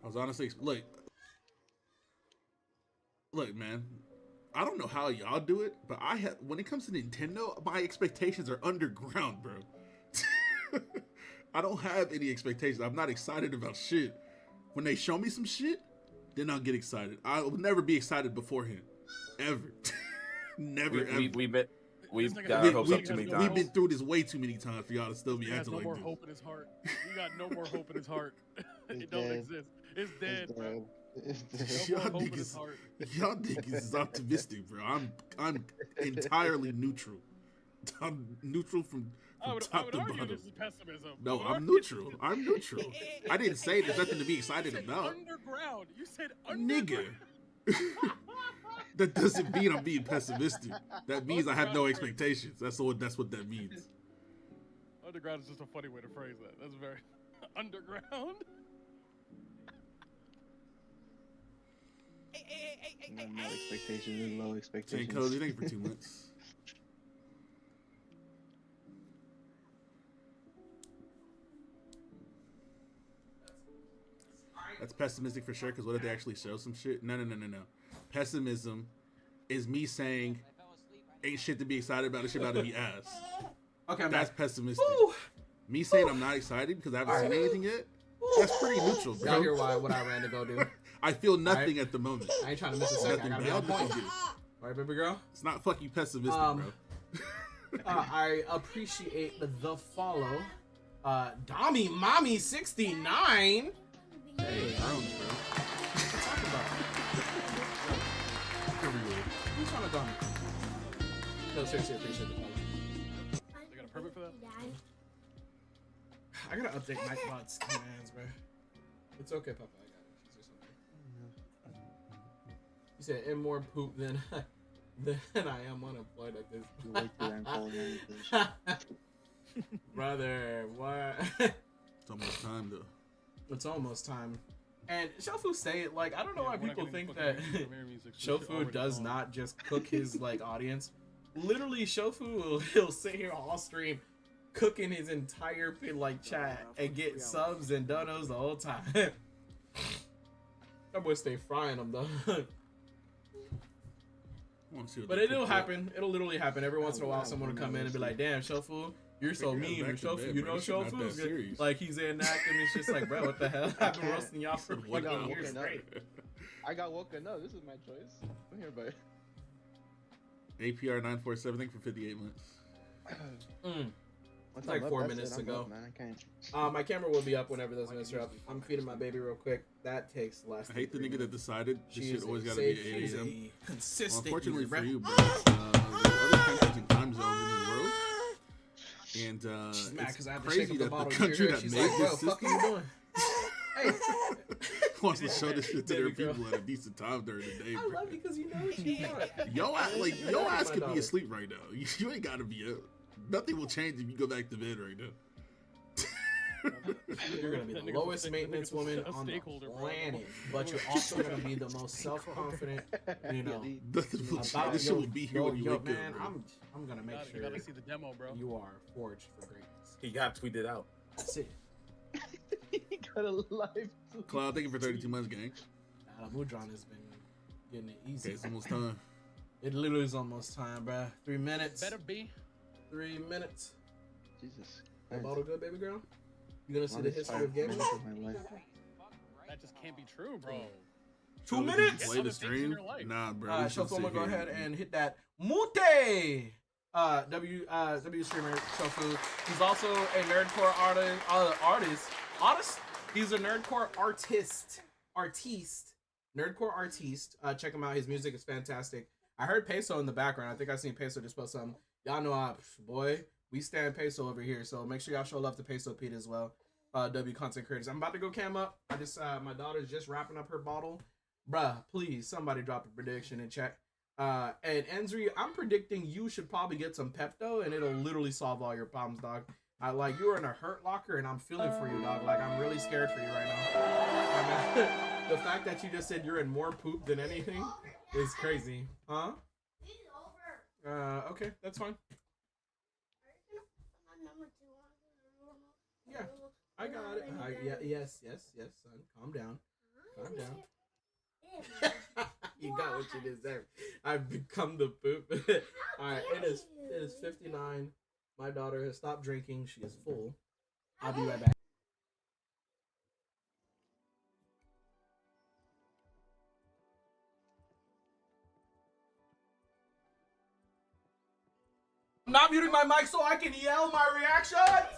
I was honestly look, man. I don't know how y'all do it, but when it comes to Nintendo, my expectations are underground, bro. I don't have any expectations. I'm not excited about shit. When they show me some shit, then I'll get excited. I will never be excited beforehand, ever. Never, ever. We've got our hopes up too many times. We've been through this way too many times for y'all to still be acting like this. He has no more hope in his heart. He got no more hope in his heart. It don't exist. It's dead, bro. Y'all niggas is optimistic, bro. I'm entirely neutral. I'm neutral from top to bottom. This is pessimism. No, I'm neutral. I'm neutral. I didn't say there's nothing to be excited about. Underground. You said underground. Nigga. That doesn't mean I'm being pessimistic. That means I have no expectations. That's what that means. Underground is just a funny way to phrase that. That's very underground. No expectations and low expectations. Jane Cozy, thank you for 2 months. That's pessimistic for sure, because what if they actually show some shit? No. Pessimism is me saying ain't shit to be excited about, it's shit about to be ass. Okay, that's pessimistic. Me saying I'm not excited because I haven't seen anything yet, that's pretty neutral, bro. Y'all hear what I ran to go do? I feel nothing at the moment. I ain't trying to miss a second. I gotta be on point. Right, baby girl? It's not fucking pessimistic, bro. I appreciate the follow. Dami Mommy 69. Hey, Browns, bro. Talk about it. Who's trying to Dami? No, seriously, appreciate the follow. They got a permit for that? I gotta update Nightbot's commands, bro. It's okay, Papa. I got it. She's just okay. You said in more poop than I am unemployed at this point. Brother, what? It's almost time, though. It's almost time. And Shofu say it like, I don't know why people think that Shofu does not just cook his like audience. Literally, Shofu he'll sit here all stream cooking his entire like chat and get subs and donos the whole time. That boy stay frying them though. But it'll happen. It'll literally happen. Every once in a while, someone will come in and be like, "Damn, Shofu, you're so mean." Or Shofu, you know Shofu, like he's enacting. It's just like, bro, what the hell? I've been roasting y'all for fucking years straight. I got woken up. This is my choice. I'm here, buddy. APR 947. Thank you for 58 months. It's like 4 minutes to go. My camera will be up whenever those minutes are up. I'm feeding my baby real quick. That takes less. I hate the nigga that decided this shit always gotta be 8 a.m. Consistent. Well, unfortunately for you, bro, there's other countries and time zones in the world, and it's crazy that the country that made this system. Fuck you doing? Hey, wants to show this shit to their people at a decent time during the day. I love you because you know what you want. Yo ass could be asleep right now. You ain't gotta be up. Nothing will change if you go back to bed right now. You're gonna be the lowest maintenance woman on the planet, but you're also gonna be the most self-confident. You know, this shit will be here when you wake man, up. I'm gonna make sure. You gotta see the demo, bro. You are forged for greatness. He got tweeted out. That's it. He got a live. Cloud, thank you for 32 months, gang. Mudron has been getting it easy. Okay, it's almost time. It literally is almost time, bruh. 3 minutes. Better be. 3 minutes. Jesus. That bottle good, baby girl? You gonna see the history of gaming? That just can't be true, bro. 2 minutes. Play the stream? Nah, bro. Shofu, I'm gonna go ahead and hit that Mute. W streamer Shofu. He's also a nerdcore artist. He's a nerdcore artiste. Nerdcore artiste. Check him out. His music is fantastic. I heard Peso in the background. I think I seen Peso just post something. Y'all know we stand Peso over here, so make sure y'all show love to Peso Pete as well. W content creators. I'm about to go cam up. My daughter's just wrapping up her bottle. Bruh, please, somebody drop a prediction in chat. And Enzri, I'm predicting you should probably get some Pepto, and it'll literally solve all your problems, dog. You're in a hurt locker, and I'm feeling for you, dog. I'm really scared for you right now. The fact that you just said you're in more poop than anything is crazy. Huh? Okay, that's fine. Yeah, I got it. Yes, son. Calm down. You got what you deserve. I've become the poop. Alright, it is 59. My daughter has stopped drinking. She is full. I'll be right back. I'm not muting my mic so I can yell my reactions.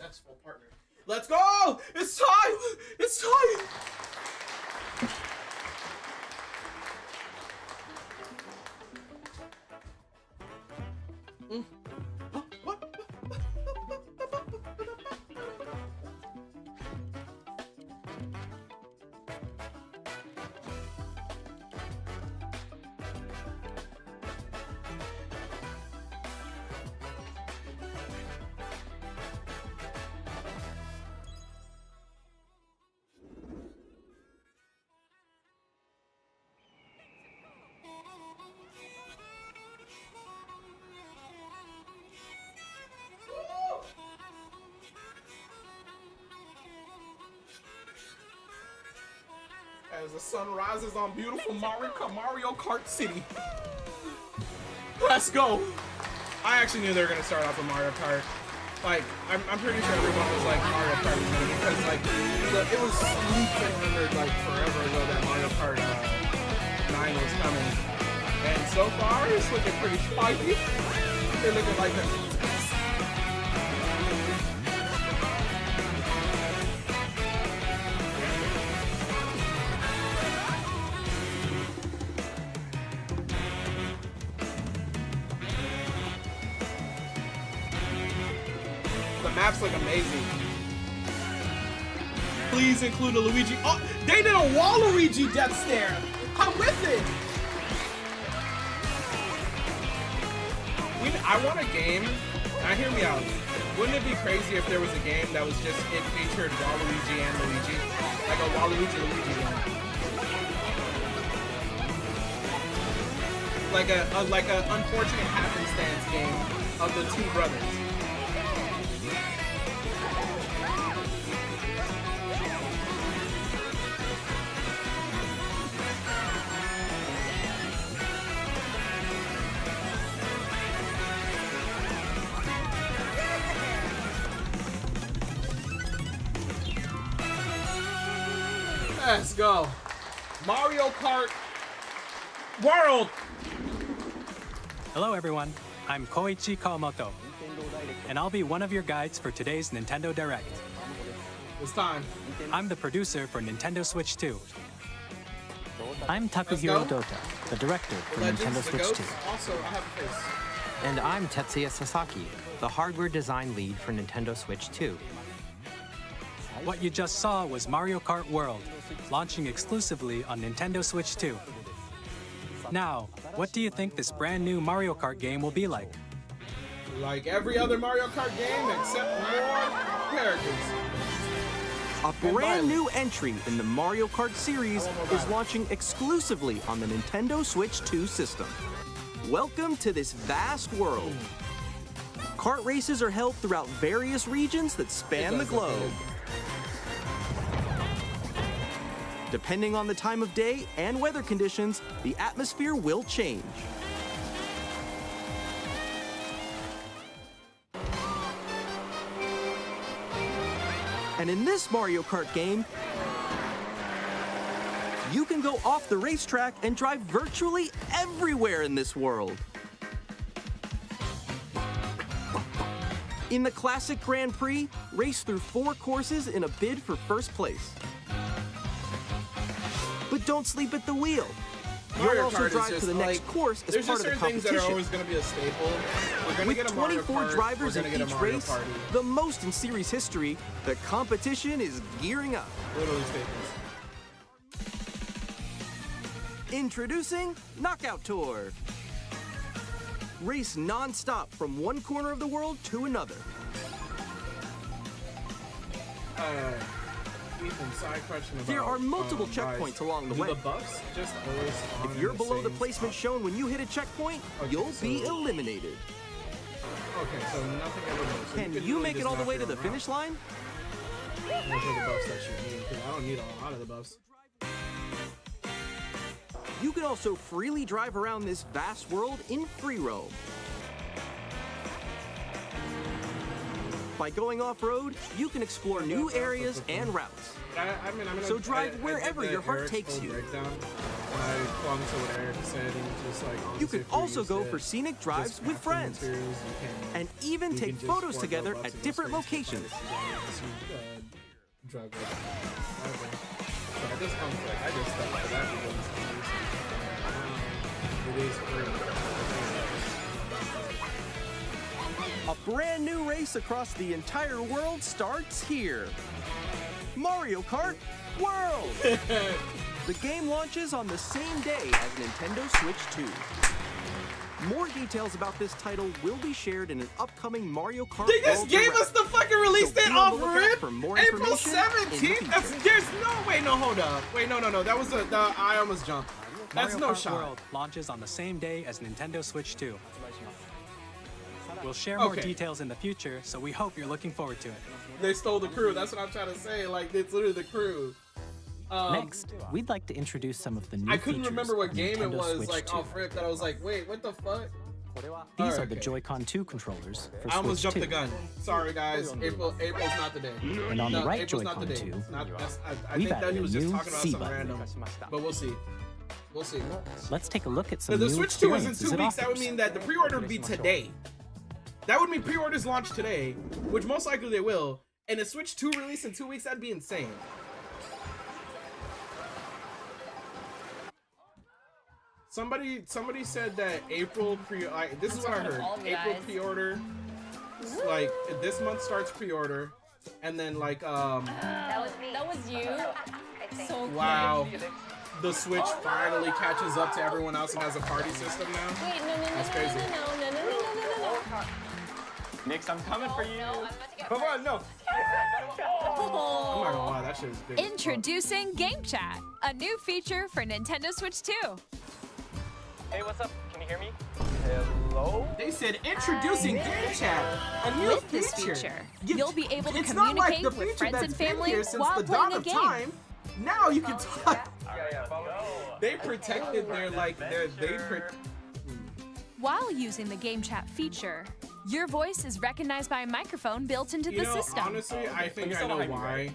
Successful partner. Let's go! It's time! It's time! As the sun rises on beautiful Mario Kart City. Let's go. I actually knew they were gonna start off with Mario Kart. I'm pretty sure everyone was like Mario Kart was gonna, because it was sleeping under forever ago that Mario Kart 9 was coming. And so far it's looking pretty spiky. They're looking like a maps look amazing. Please include a Luigi. Oh, they did a Waluigi death stare. I'm with it. I want a game. Now hear me out. Wouldn't it be crazy if there was a game that was just it featured Waluigi and Luigi, like a Waluigi Luigi game, like a unfortunate happenstance game of the two brothers. Let's go. Mario Kart World. Hello everyone, I'm Koichi Kawamoto, and I'll be one of your guides for today's Nintendo Direct. It's time. I'm the producer for Nintendo Switch 2. I'm Takuhiro Dota, the director for Nintendo Switch 2. Also, I have a face. And I'm Tetsuya Sasaki, the hardware design lead for Nintendo Switch 2. What you just saw was Mario Kart World, launching exclusively on Nintendo Switch 2. Now, what do you think this brand new Mario Kart game will be like? Like every other Mario Kart game except more characters. A brand new entry in the Mario Kart series is launching exclusively on the Nintendo Switch 2 system. Welcome to this vast world. Kart races are held throughout various regions that span the globe. Depending on the time of day and weather conditions, the atmosphere will change. And in this Mario Kart game, you can go off the racetrack and drive virtually everywhere in this world. In the classic Grand Prix, race through 4 courses in a bid for first place. But don't sleep at the wheel. You'll also drive to the next course as part of the competition. There's just certain things that are always going to be a staple. We're going to get a Mario 24 Kart, drivers in each race, Party. the most in series history, the competition is gearing up. Literally staples. Introducing Knockout Tour. Race non-stop from one corner of the world to another. Ethan, side question about, there are multiple checkpoints guys, along the way. The buffs just always if you're below the placement shown when you hit a checkpoint, you'll be eliminated. Okay, so nothing ever moves. So Can you make it all the way to the finish line? Those are the buffs that you need, because I don't need a lot of the buffs. You can also freely drive around this vast world in free roam. By going off-road, you can explore new areas and routes. So drive wherever your heart takes you. You can also go for scenic drives with friends. And even take photos together at different locations. A brand new race across the entire world starts here. Mario Kart World! The game launches on the same day as Nintendo Switch 2. More details about this title will be shared in an upcoming Mario Kart World. They just gave us the fucking release date off rip! April 17th! There's no, wait, no, hold up. Wait, no, that was I almost jumped. That's Mario no Kart shot. World launches on the same day as Nintendo Switch 2. We'll share more details in the future, so we hope you're looking forward to it. They stole the crew. That's what I'm trying to say. Like, it's literally the crew. Next, we'd like to introduce some of the new I couldn't remember what game Nintendo it was, Switch like, 2. off rip, that I was like, wait, what the fuck? These are the Joy-Con 2 controllers for I almost Switch jumped 2. the gun. Sorry, guys. April's not the day. And on the right April's not the Joy-Con day. 2, I we've think that added he a was just new talking about C something button. random. But we'll see. We'll see. Let's take a look at some The new Switch 2 is in experiences 2 it weeks. That would offers. mean that the pre-order would be today. That would mean pre-orders launch today, which most likely they will. And a Switch 2 release in 2 weeks, that'd be insane. Somebody said that April this is what I heard. April pre-order, like this month starts pre-order, and then like That was you. So wow, the Switch finally catches up to everyone else and has a party system now. Wait, no. That's crazy. No. Nix, I'm coming for you. Come on, no. I'm not gonna lie, that shit is big. Introducing Game Chat, a new feature for Nintendo Switch 2. Hey, what's up? Can you hear me? Hello? They said introducing Game Chat, a new With this feature, you'll be able to communicate with friends and family while playing a game. Time. Now you can talk. They protected their While using the Game Chat feature, your voice is recognized by a microphone built into the system. Honestly, I think I know why.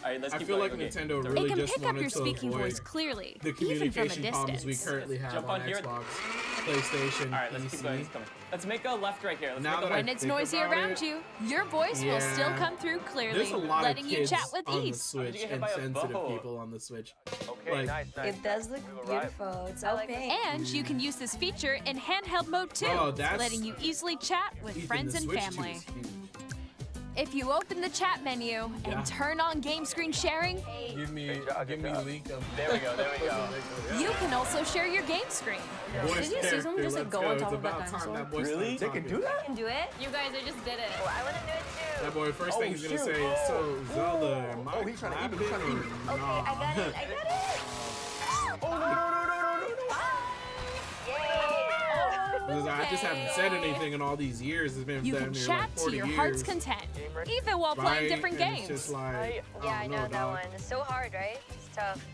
Right, I feel like Nintendo really it can just pick up wanted your to speaking avoid voice clearly, the even from a communication problems we distance. currently have Jump on on here. Xbox, PlayStation, All right, let's PC. keep going. Let's make a left right here. Let's Now make a that I When it's think noisy about around it, you, your voice will still yeah. come through clearly, There's a lot letting of you kids chat with on the ease. Switch and sensitive people on the Switch. Okay, Like, nice. It does look beautiful. It's opaque. And you can use this feature in handheld mode too, Bro, that's- letting you easily chat with Ethan, friends the and Switch 2 family. is huge. If you open the chat menu and turn on game screen sharing, Give me link of. There we go. you can also share your game screen. Did you see someone just like go on top of that console? Really? They can do that? Can do it? You guys, I just did it. Oh, I want to do it too. That boy, first thing he's gonna say is, so Zelda, am I he's trying to eat me. clapping or Okay, nah? I got it. Oh, no. Because I just haven't said anything in all these years. It's been You damn can near chat like 40 to your years. heart's content, even while playing Right? different And games. It's just like, Yeah, I know that dog. one. It's so hard, right? It's tough.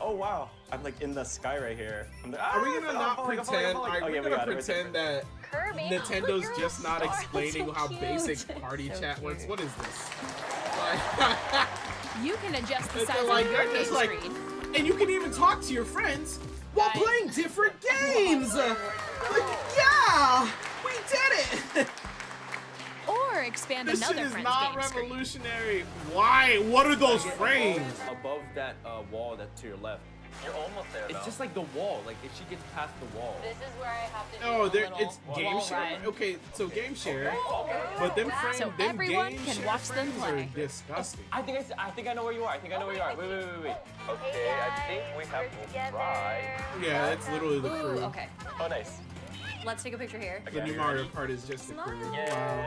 Oh wow, I'm like in the sky right here. Are we gonna not pretend? Are we gonna pretend that Kirby. Nintendo's just not explaining how basic party chat works? What is this? You can adjust the It's size like, of your they're game just like, screen. and you can even talk to your friends while playing different games. Like, yeah, we did it. Or expand This another shit is friend's not game screen. revolutionary. Why? What are those frames? Above that wall that's to your left. You're almost there, It's just like the wall. Like if she gets past the wall. This is where I have to do Oh, a there, little it's game wall share. ride. Okay, so game share, but them frames, So them everyone game can share watch them frames play. are disgusting. I think I know where you are. I think I know where you are. Wait. Okay, I think we have to try. Yeah, that's literally the crew. Ooh, okay. Oh, nice. Let's take a picture here. The new Mario Kart is just the crew. Wow,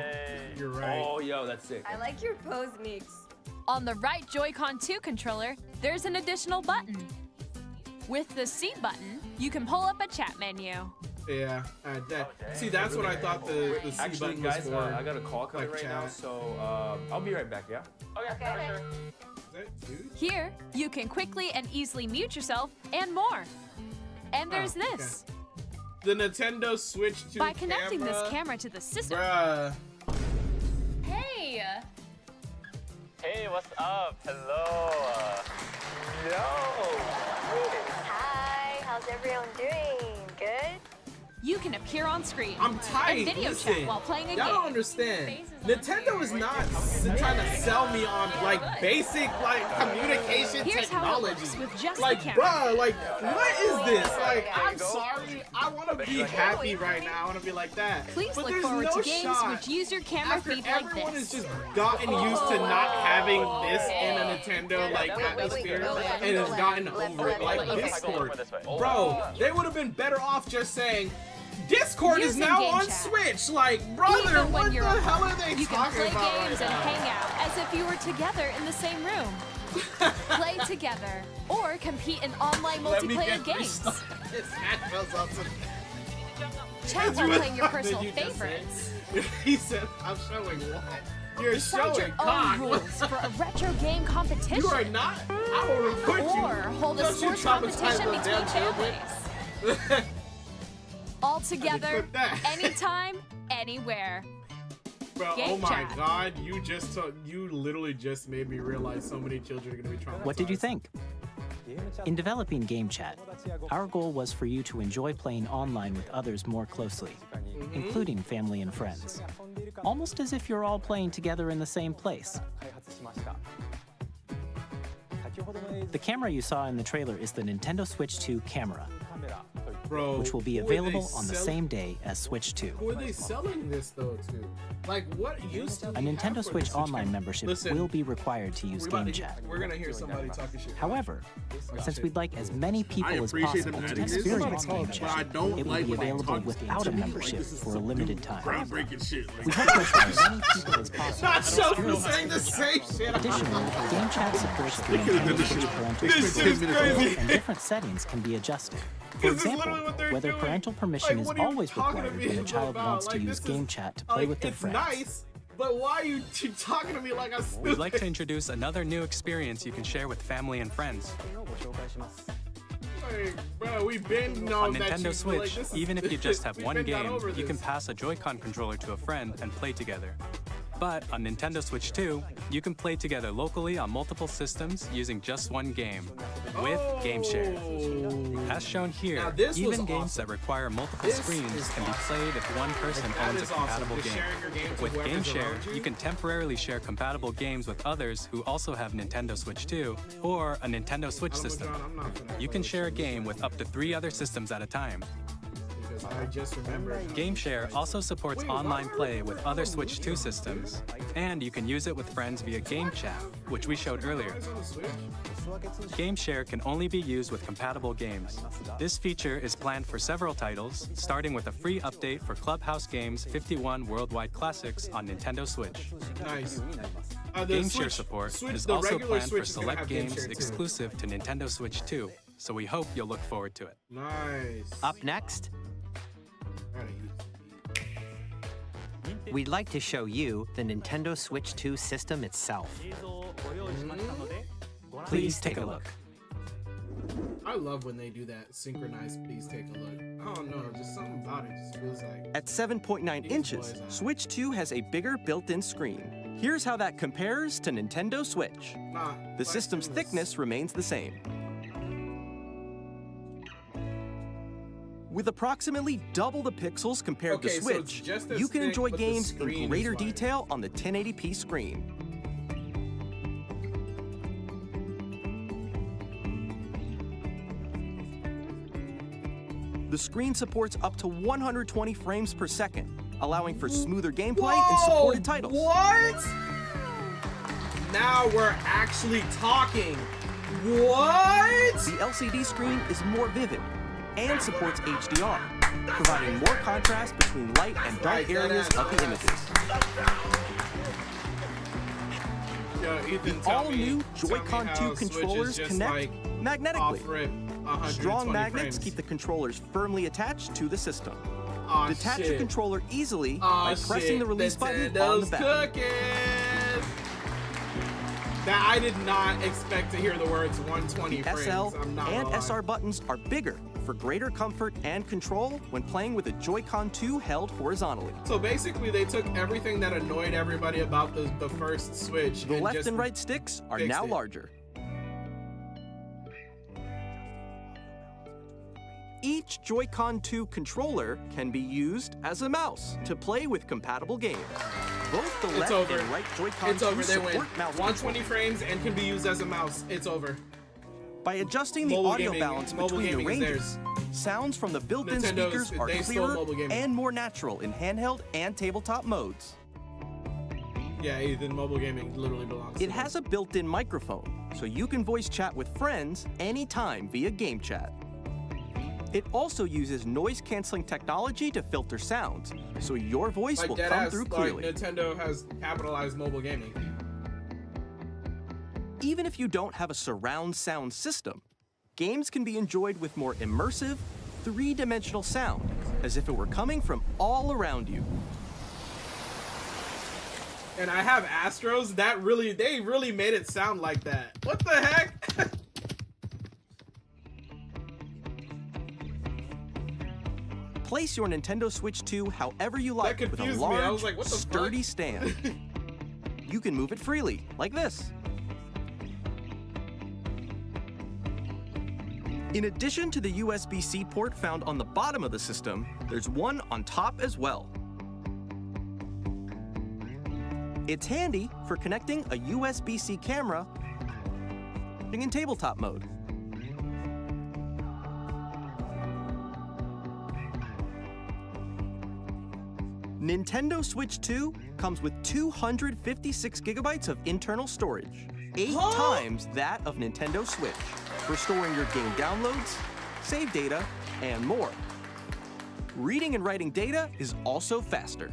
you're right. Oh, yo, that's sick. I like your pose, Nix. On the right Joy-Con 2 controller, there's an additional button. With the C button, you can pull up a chat menu. Yeah, see, that's what I thought the C Actually, button guys, was for. I got a call coming like right now, chat. so I'll be right back. Yeah. Okay, for sure. Is that dude? Here, you can quickly and easily mute yourself and more. And there's this. The Nintendo Switch 2 By connecting camera. this camera to the system. Bruh. Hey! Hey, what's up? Hello. Hi, how's everyone doing? Good? You can appear on screen I'm tight. and video Listen, chat while playing a y'all game. don't understand. Nintendo is not trying to sell me on like basic like communication Here's how it technology. works with just Like, the camera. bruh, like, what is this? Like, I'm sorry. I want to be happy right now. I want to be like that. Please but look there's forward no to games shot. which use your camera After feed like everyone this. has just gotten used to not having this in a Nintendo like atmosphere and has gotten over it. Like Discord, bro, they would have been better off just saying Discord is Using now game on chat. Switch. Like, brother, Even when what the you're hell apart, are they you can talking play about games right and now? hang out as if you were together in the same room. Play together or compete in online Let me multiplayer get games. restarted. Smash Bros. Ultimate. Chat That's while what- playing your what did personal you just say? favorites. He said, I'm showing what? You're Decide showing your own cock. rules for a retro game competition. You are not. I will report you. Or hold a Don't you sports traumatize competition those between damn children. families. All together, clip that. anytime, anywhere. Bro, Game oh my chat. god, you literally just made me realize so many children are gonna be traumatized. What did you think? In developing Game Chat, our goal was for you to enjoy playing online with others more closely, including family and friends. Almost as if you're all playing together in the same place. The camera you saw in the trailer is the Nintendo Switch 2 camera. Bro, which will be available on the same day as Switch 2. Who are they selling this though to? Like, what used to A Nintendo Switch Online membership will be required to use Game Chat. We're gonna hear somebody talking shit. However, since we'd like as many people as possible to experience Game Chat, it will be available without a membership for a limited time. Groundbreaking shit. We hope to try as many people as possible. Not so for saying the same shit. Additionally, Game Chat supports the Nintendo Switch parental controls, and different settings can be adjusted. For example, whether parental permission is always required when a child wants to use Game Chat to play with their friends. Nice, but why are you talking to me like I'm stupid? We'd like to introduce another new experience you can share with family and friends. Hey, bro, we've been known on that Nintendo Switch, like, even if you just have one game, you this. can pass a Joy-Con controller to a friend and play together. But on Nintendo Switch 2, you can play together locally on multiple systems using just one game, with Game Share. As shown here, even games that require multiple screens can be played if one person owns a compatible game. With Game Share, you can temporarily share compatible games with others who also have Nintendo Switch 2 or a Nintendo Switch system. You can share a game with up to 3 other systems at a time. I just remembered. Game Share also supports online play with other Switch 2 systems, and you can use it with friends via Game Chat, which we showed earlier. Game Share can only be used with compatible games. This feature is planned for several titles, starting with a free update for Clubhouse Games 51 Worldwide Classics on Nintendo Switch. Nice. Game Share support is also planned for select games exclusive to Nintendo Switch 2, so we hope you'll look forward to it. Nice. Up next, we'd like to show you the Nintendo Switch 2 system itself. Please take a look. I love when they do that synchronized please take a look. I don't know, just something about it just feels like... At 7.9 inches, Switch 2 has a bigger built-in screen. Here's how that compares to Nintendo Switch. The system's thickness remains the same. With approximately double the pixels compared to Switch, you can enjoy games in greater detail on the 1080p screen. The screen supports up to 120 frames per second, allowing for smoother gameplay in supported titles. What? Now we're actually talking. What? The LCD screen is more vivid and supports HDR, providing more contrast between light and dark areas of the images. The all-new Joy-Con 2 controllers connect magnetically. Strong magnets keep the controllers firmly attached to the system. Detach your controller easily by pressing the release button on the back. That I did not expect to hear the words 120 frames. SL and SR buttons are bigger for greater comfort and control when playing with a Joy-Con 2 held horizontally. So basically they took everything that annoyed everybody about the first Switch. The left and right sticks are now larger. Each Joy-Con 2 controller can be used as a mouse to play with compatible games. Both the left and right Joy-Con 2 support mouse 120 frames and can be used as a mouse. It's over. By adjusting the audio balance between the ranges, sounds from the built-in speakers are clearer and more natural in handheld and tabletop modes. Yeah, Ethan, mobile gaming literally belongs. It has a built-in microphone, so you can voice chat with friends anytime via Game Chat. It also uses noise-canceling technology to filter sounds, so your voice will come through clearly. Nintendo has capitalized mobile gaming. Even if you don't have a surround sound system, games can be enjoyed with more immersive, three-dimensional sound, as if it were coming from all around you. And I have Astros, they really made it sound like that. What the heck? Place your Nintendo Switch 2 however you like with a large, sturdy stand. You can move it freely, like this. In addition to the USB-C port found on the bottom of the system, there's one on top as well. It's handy for connecting a USB-C camera in tabletop mode. Nintendo Switch 2 comes with 256 gigabytes of internal storage, 8 times that of Nintendo Switch, for storing your game downloads, save data, and more. Reading and writing data is also faster.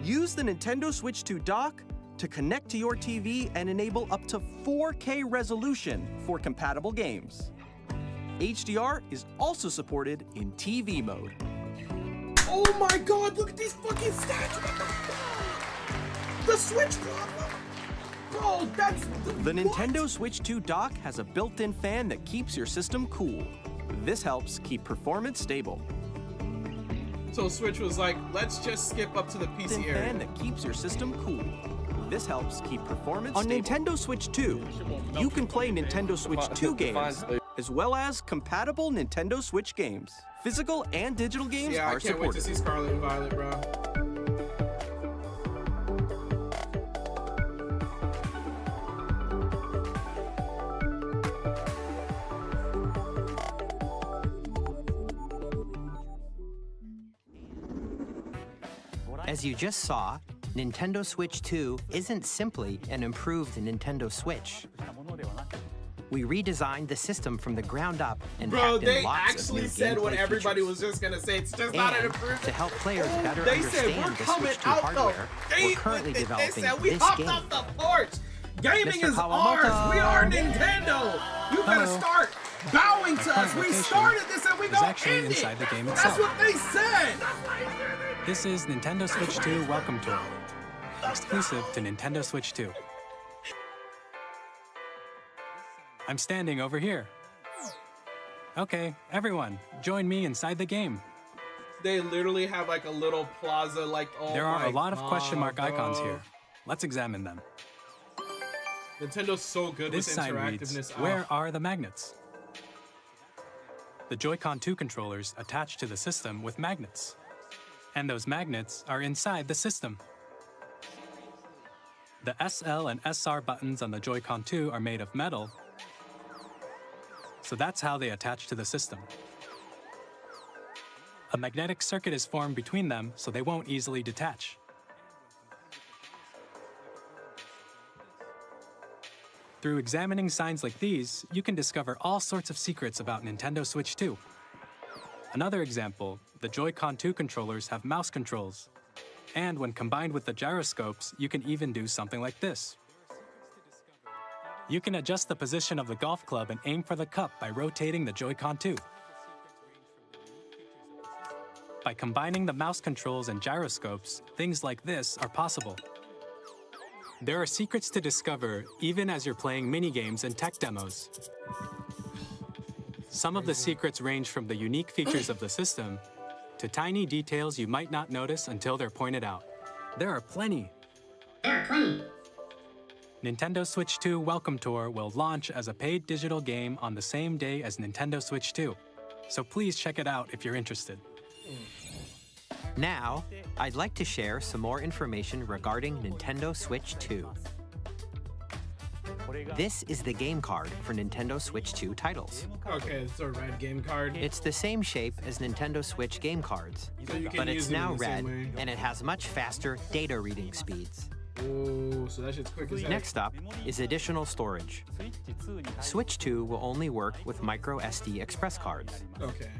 Use the Nintendo Switch 2 dock to connect to your TV and enable up to 4K resolution for compatible games. HDR is also supported in TV mode. Oh my god, look at these fucking stats! What the fuck? The Switch problem? Bro, that's... The Nintendo Switch 2 dock has a built-in fan that keeps your system cool. This helps keep performance stable. So Switch was like, let's just skip up to the PC area. Fan that keeps your system cool. This helps keep performance stable. On Nintendo Switch 2, you can play Nintendo Switch 2 games, as well as compatible Nintendo Switch games. Physical and digital games are supported. I can't wait to see Scarlet and Violet, bro. As you just saw, Nintendo Switch 2 isn't simply an improved Nintendo Switch. We redesigned the system from the ground up and bro, packed in they lots actually of new said what gameplay everybody features. was just gonna say. It's just not an And improvement. to help players better they understand said, we're the coming Switch 2 out hardware, the we're gate currently with it. developing They said, we this hopped game. off the porch. Gaming Mr. is Kawamoto. ours. We are Nintendo. You better start bowing to us. We started this and we gonna actually end inside it. the game That's itself. what they said. This is Nintendo Switch 2 Welcome Tour, exclusive to Nintendo Switch 2. I'm standing over here. Okay, everyone, join me inside the game. They literally have like a little plaza, like, oh There are my a lot of question mark God, icons bro. here. Let's examine them. Nintendo's so good This with sign reads, interactiveness. where are the magnets? The Joy-Con 2 controllers attach to the system with magnets. And those magnets are inside the system. The SL and SR buttons on the Joy-Con 2 are made of metal, so that's how they attach to the system. A magnetic circuit is formed between them, so they won't easily detach. Through examining signs like these, you can discover all sorts of secrets about Nintendo Switch 2. Another example, the Joy-Con 2 controllers have mouse controls. And when combined with the gyroscopes, you can even do something like this. You can adjust the position of the golf club and aim for the cup by rotating the Joy-Con 2. By combining the mouse controls and gyroscopes, things like this are possible. There are secrets to discover even as you're playing minigames and tech demos. Some of the secrets range from the unique features of the system to tiny details you might not notice until they're pointed out. There are plenty. Nintendo Switch 2 Welcome Tour will launch as a paid digital game on the same day as Nintendo Switch 2, so please check it out if you're interested. Now, I'd like to share some more information regarding Nintendo Switch 2. This is the game card for Nintendo Switch 2 titles. Okay, it's a red game card. It's the same shape as Nintendo Switch game cards, So you can but use it's them in now the same red, way. and it has much faster data reading speeds. Oh, so that shit's quick as heck. Next up is additional storage. Switch 2 will only work with micro SD express cards. Okay.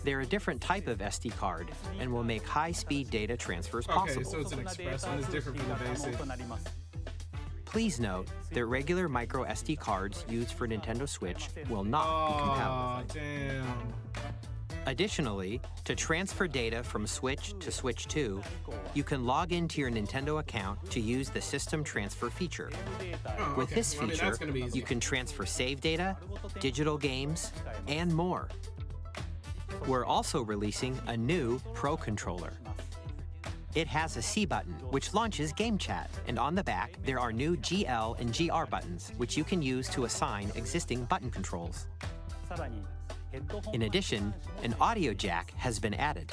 They're a different type of SD card and will make high-speed data transfers Okay, possible. so it's an express one. It's different from the basic. Please note that regular micro SD cards used for Nintendo Switch will not be compatible. Damn. Additionally, to transfer data from Switch to Switch 2, you can log into your Nintendo account to use the System Transfer feature. Oh, With okay. this Well, I mean, feature, that's gonna be easy. you can transfer save data, digital games, and more. We're also releasing a new Pro Controller. It has a C button, which launches Game Chat, and on the back, there are new GL and GR buttons, which you can use to assign existing button controls. In addition, an audio jack has been added.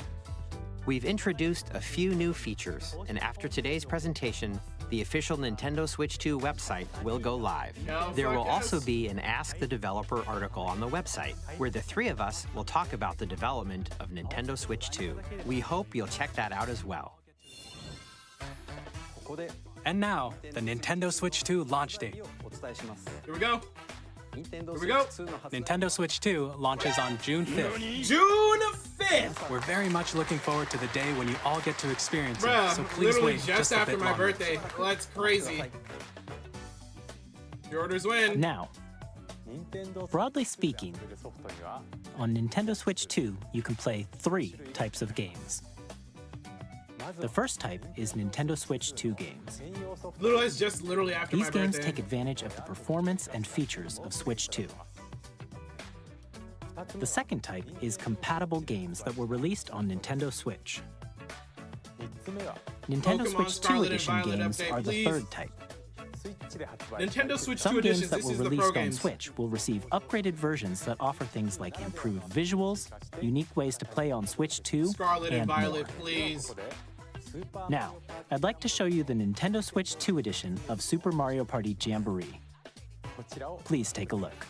We've introduced a few new features, and after today's presentation, the official Nintendo Switch 2 website will go live. There will also be an Ask the Developer article on the website, where the three of us will talk about the development of Nintendo Switch 2. We hope you'll check that out as well. And now, the Nintendo Switch 2 launch date. Here we go. Here we go. Nintendo Switch 2 launches on June 5th. June 5th! We're very much looking forward to the day when you all get to experience Bruh, it, so please literally wait just a after bit my longer. birthday. Well, that's crazy. Your orders win. Now, broadly speaking, on Nintendo Switch 2, you can play 3 types of games. The first type is Nintendo Switch 2 games. It's just literally after These my games birthday. take advantage of the performance and features of Switch 2. The second type is compatible games that were released on Nintendo Switch. Nintendo Pokemon Switch 2 Scarlet and Edition Violet games update, are the please. third type. Nintendo Switch 2 Some games editions. that This were is the pro released on games. Switch will receive upgraded versions that offer things like improved visuals, unique ways to play on Switch 2, Scarlet and and Violet, more. please. Now, I'd like to show you the Nintendo Switch 2 edition of Super Mario Party Jamboree. Please take a look.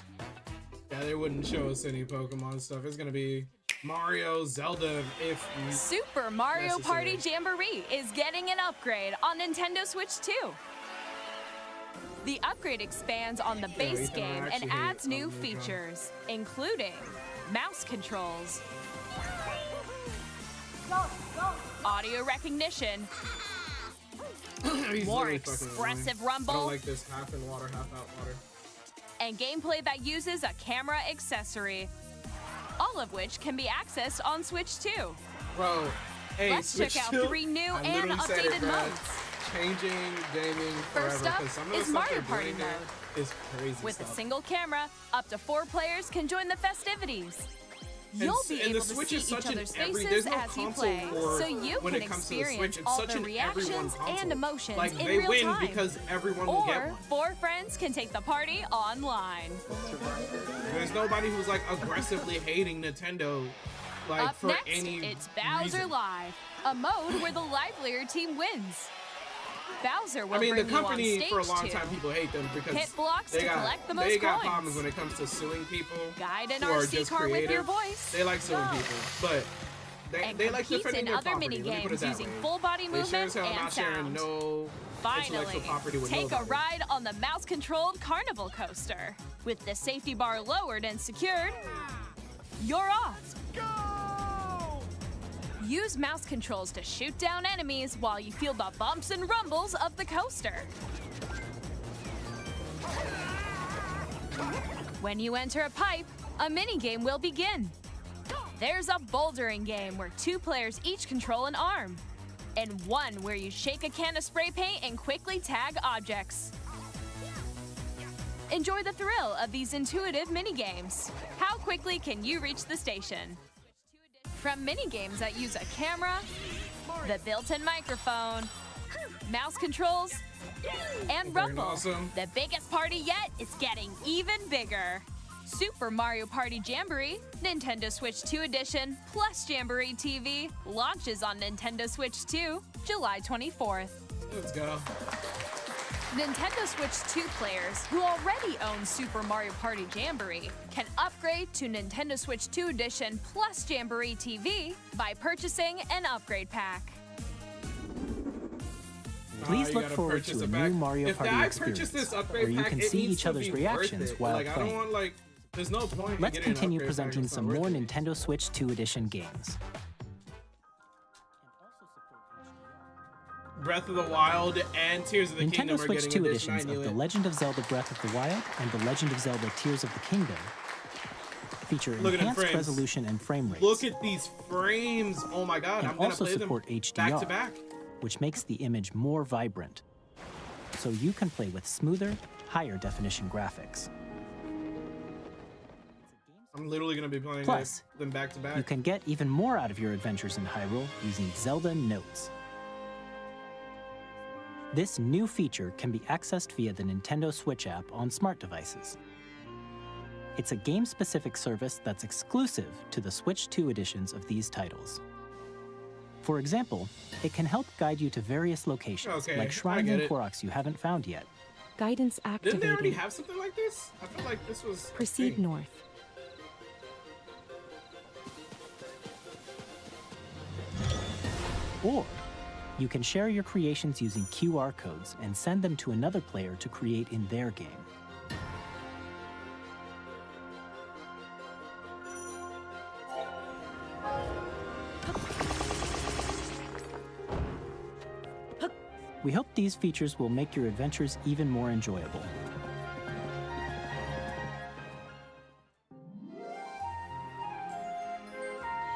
Yeah, they wouldn't show us any Pokemon stuff. It's gonna be Mario, Zelda, if Super Mario Party Jamboree is getting an upgrade on Nintendo Switch 2. The upgrade expands on the base Ethan, I game and actually hate adds new Pokemon. features, including mouse controls, audio recognition, He's more literally fucking expressive annoying. I rumble, don't like this half in water, half out water. and gameplay that uses a camera accessory, all of which can be accessed on Switch 2. Bro, hey, Let's Switch check out 2, 3 new I and literally said it, updated bruh. modes. Changing gaming forever. First up 'cause some of the is stuff Mario they're Party doing there mode. is crazy With stuff. a single camera, up to 4 players can join the festivities. You'll be and the able to Switch see is such each an other's there's faces no as you console play, for so you when can it comes to the experience Switch. It's all such the an everyone reactions console. and emotions Like, in they real win time. because everyone will get Or one. 4 friends can take the party online. There's nobody who's like aggressively hating Nintendo, like Up for next, any it's Bowser reason. Live, a mode where the livelier team wins. Bowser will I mean, the bring you on company stage for a long too. time people hate them because Hit blocks they to got collect the most they got coins. problems when it comes to suing people. Guide an who are RC just car with your creative. voice. They like suing Go. people, but And they like compete defending in their other property. Let me put it minigames that using way. full body They sure movement as hell and not sharing sound. no Finally, intellectual property with take a nobody. ride on the mouse-controlled carnival coaster. With the safety bar lowered and secured, you're off. Use mouse controls to shoot down enemies while you feel the bumps and rumbles of the coaster. When you enter a pipe, a minigame will begin. There's a bouldering game where 2 players each control an arm, and one where you shake a can of spray paint and quickly tag objects. Enjoy the thrill of these intuitive minigames. How quickly can you reach the station? From minigames that use a camera, the built-in microphone, mouse controls, and Very rumble, awesome. the biggest party yet is getting even bigger. Super Mario Party Jamboree, Nintendo Switch 2 Edition, plus Jamboree TV, launches on Nintendo Switch 2, July 24th. Let's go. Nintendo Switch 2 players who already own Super Mario Party Jamboree can upgrade to Nintendo Switch 2 Edition plus Jamboree TV by purchasing an upgrade pack. Please You look gotta forward purchase to a a pack. new Mario If Party I experience, purchase this where upgrade you pack, can it see needs each to other's be reactions worth it. while Like, I playing. don't want like. There's no point. in Let's getting an continue upgrade pack presenting if it's some not more worth it. Nintendo Switch 2 Edition games. Breath of the Wild and Tears of the Kingdom Nintendo are Switch getting 2 edition. editions I knew of The it. Legend of Zelda Breath of the Wild and The Legend of Zelda Tears of the Kingdom feature Look at them enhanced frames. resolution and frame rates, Look at these frames. Oh my god, and I'm gonna also play them support HDR, back to back. which makes the image more vibrant, so you can play with smoother, higher definition graphics. I'm literally gonna be playing Plus, them back to back. You can get even more out of your adventures in Hyrule using Zelda Notes. This new feature can be accessed via the Nintendo Switch app on smart devices. It's a game-specific service that's exclusive to the Switch 2 editions of these titles. For example, it can help guide you to various locations, like shrines and Koroks you haven't found yet. Guidance activated. Didn't they already have something like this? I feel like this was... Proceed north. Or you can share your creations using QR codes and send them to another player to create in their game. We hope these features will make your adventures even more enjoyable.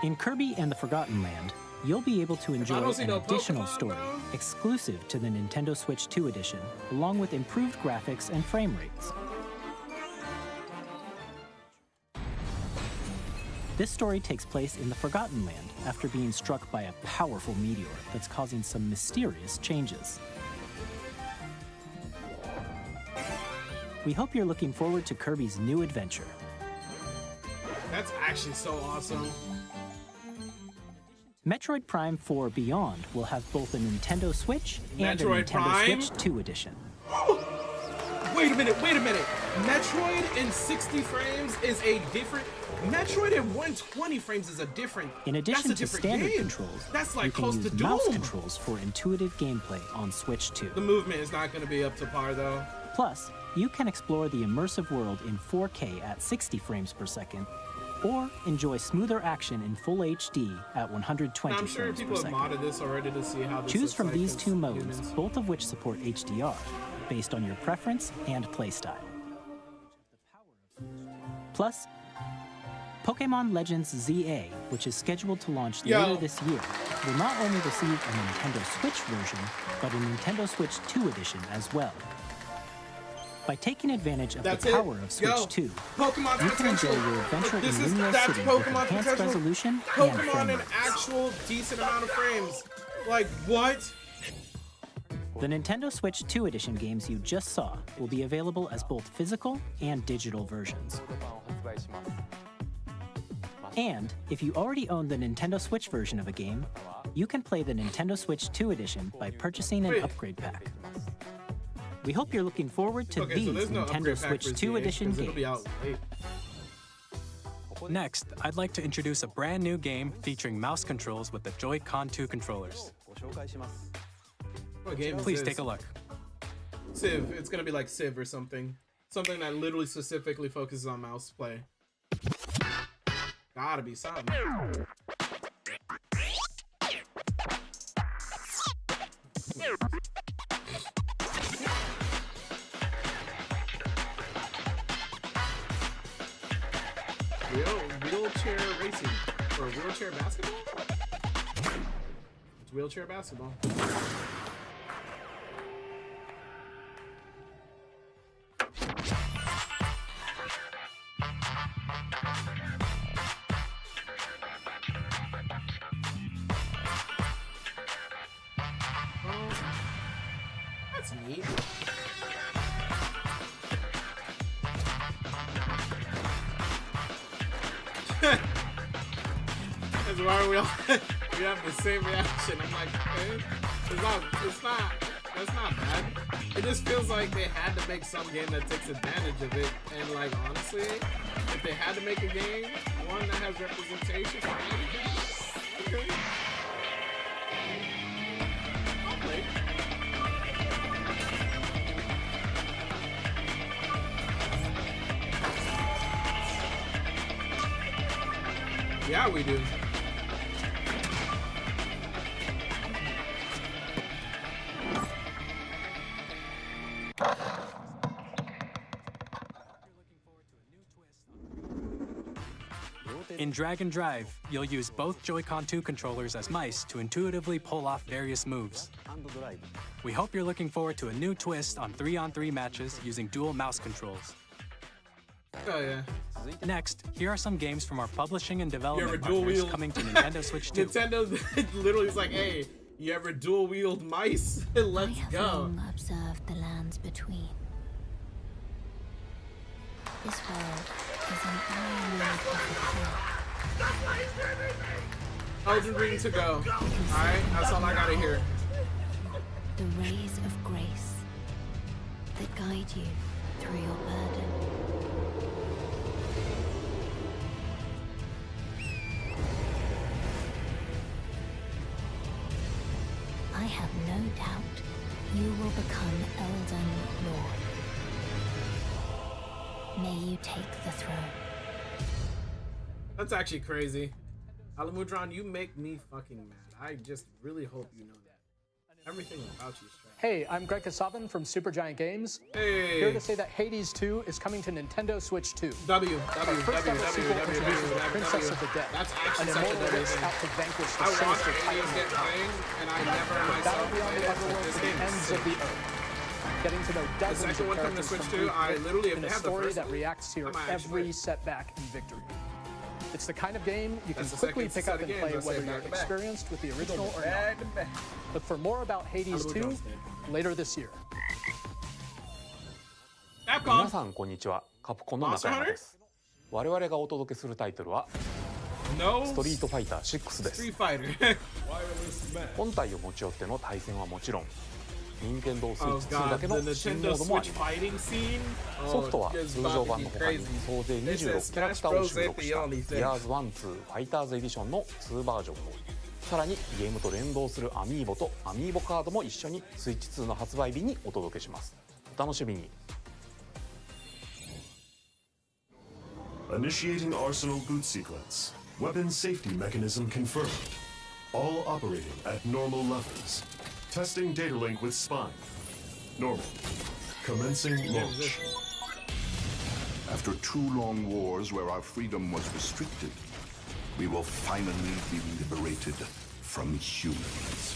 In Kirby and the Forgotten Land, you'll be able to enjoy an additional story exclusive to the Nintendo Switch 2 edition, along with improved graphics and frame rates. This story takes place in the Forgotten Land after being struck by a powerful meteor that's causing some mysterious changes. We hope you're looking forward to Kirby's new adventure. That's actually so awesome. Metroid Prime 4 Beyond will have both a Nintendo Switch and a Nintendo Switch 2 edition. Wait a minute. Metroid in 60 frames is a different... Metroid in 120 frames is a different... In addition to standard controls, that's like you can close use to Doom. mouse controls for intuitive gameplay on Switch 2. The movement is not going to be up to par, though. Plus, you can explore the immersive world in 4K at 60 frames per second, or enjoy smoother action in full HD at 120 I'm sure frames per people have second. modded this already to see how this Choose looks from like these as two modes, humans. both of which support HDR, based on your preference and playstyle. Plus, Pokémon Legends ZA, which is scheduled to launch later this year, will not only receive a Nintendo Switch version, but a Nintendo Switch 2 edition as well. By taking advantage of the power of Switch 2, Pokemon you can enjoy your adventure in Linear City with enhanced resolution and frame Pokemon in rates. actual decent amount of frames. Like, what? The Nintendo Switch 2 edition games you just saw will be available as both physical and digital versions. And if you already own the Nintendo Switch version of a game, you can play the Nintendo Switch 2 edition by purchasing an upgrade pack. We hope you're looking forward to these Nintendo Switch 2 edition games. Next, I'd like to introduce a brand new game featuring mouse controls with the Joy-Con 2 controllers. Please take a look. Civ. It's gonna be like Civ or something. Something that literally specifically focuses on mouse play. Gotta be something. Wheelchair racing or wheelchair basketball? It's wheelchair basketball. That's neat. That's why we all we have the same reaction. I'm like, hey, that's not bad. It just feels like they had to make some game that takes advantage of it. And like honestly, if they had to make a game, one that has representation for everything, okay. I'll play. Yeah, we do. In Drag and Drive, you'll use both Joy-Con 2 controllers as mice to intuitively pull off various moves. We hope you're looking forward to a new twist on 3-on-3 matches using dual mouse controls. Oh yeah. Next, here are some games from our publishing and development dual partners wield? coming to Nintendo Switch 2. Nintendo literally is like, hey, you ever dual wield mice? Let's go. Long observed the lands between. This world is an island of the Elden Ring to go. Alright, that's all I gotta hear. The rays of grace that guide you through your burden. I have no doubt you will become Elden Lord. May you take the throne. That's actually crazy. Alamudron, you make me fucking mad. I just really hope you know that. Everything about you is trash. Hey, I'm Greg Kasavin from Supergiant Games. Hey. Here to say that Hades 2 is coming to Nintendo Switch 2. Our first ever sequel introduces the Princess of the Dead, That's an actually such a immortal W. witch out to vanquish the I watched sinister Hades titan get of time. playing, and I never myself Battle beyond played the it, but otherworld this to the game is ends sick. of the earth. Getting to know The dozens second of one coming to characters Switch from 2, Greek I myth literally in a have the story first that one. reacts to your I might actually every wait. setback and victory. It's the kind of game you can That's the quickly second pick up set of and games, play I say whether back you're to back. experienced with the original or Back not. to back. Look for more about Hades 2 later this year. 皆さんこんにちは。カプコンの中山です。我々がお届けするタイトルはストリートファイター6です。本体を持ち寄っての対戦はもちろん、任天堂スイッチ2だけの新モードもあります。ソフトは通常版の他に総勢26キャラクターを収録した Gears 1-2 ファイターズエディションの2バージョンを、さらにゲームと連動するアミーボとアミーボカードも一緒にスイッチ2の発売日にお届けします。お楽しみに。Initiating Arsenal boot sequence. Weapon safety mechanism confirmed. All operating at normal levels. Testing data link with spine. Normal. Commencing launch. After 2 long wars where our freedom was restricted, we will finally be liberated from humans.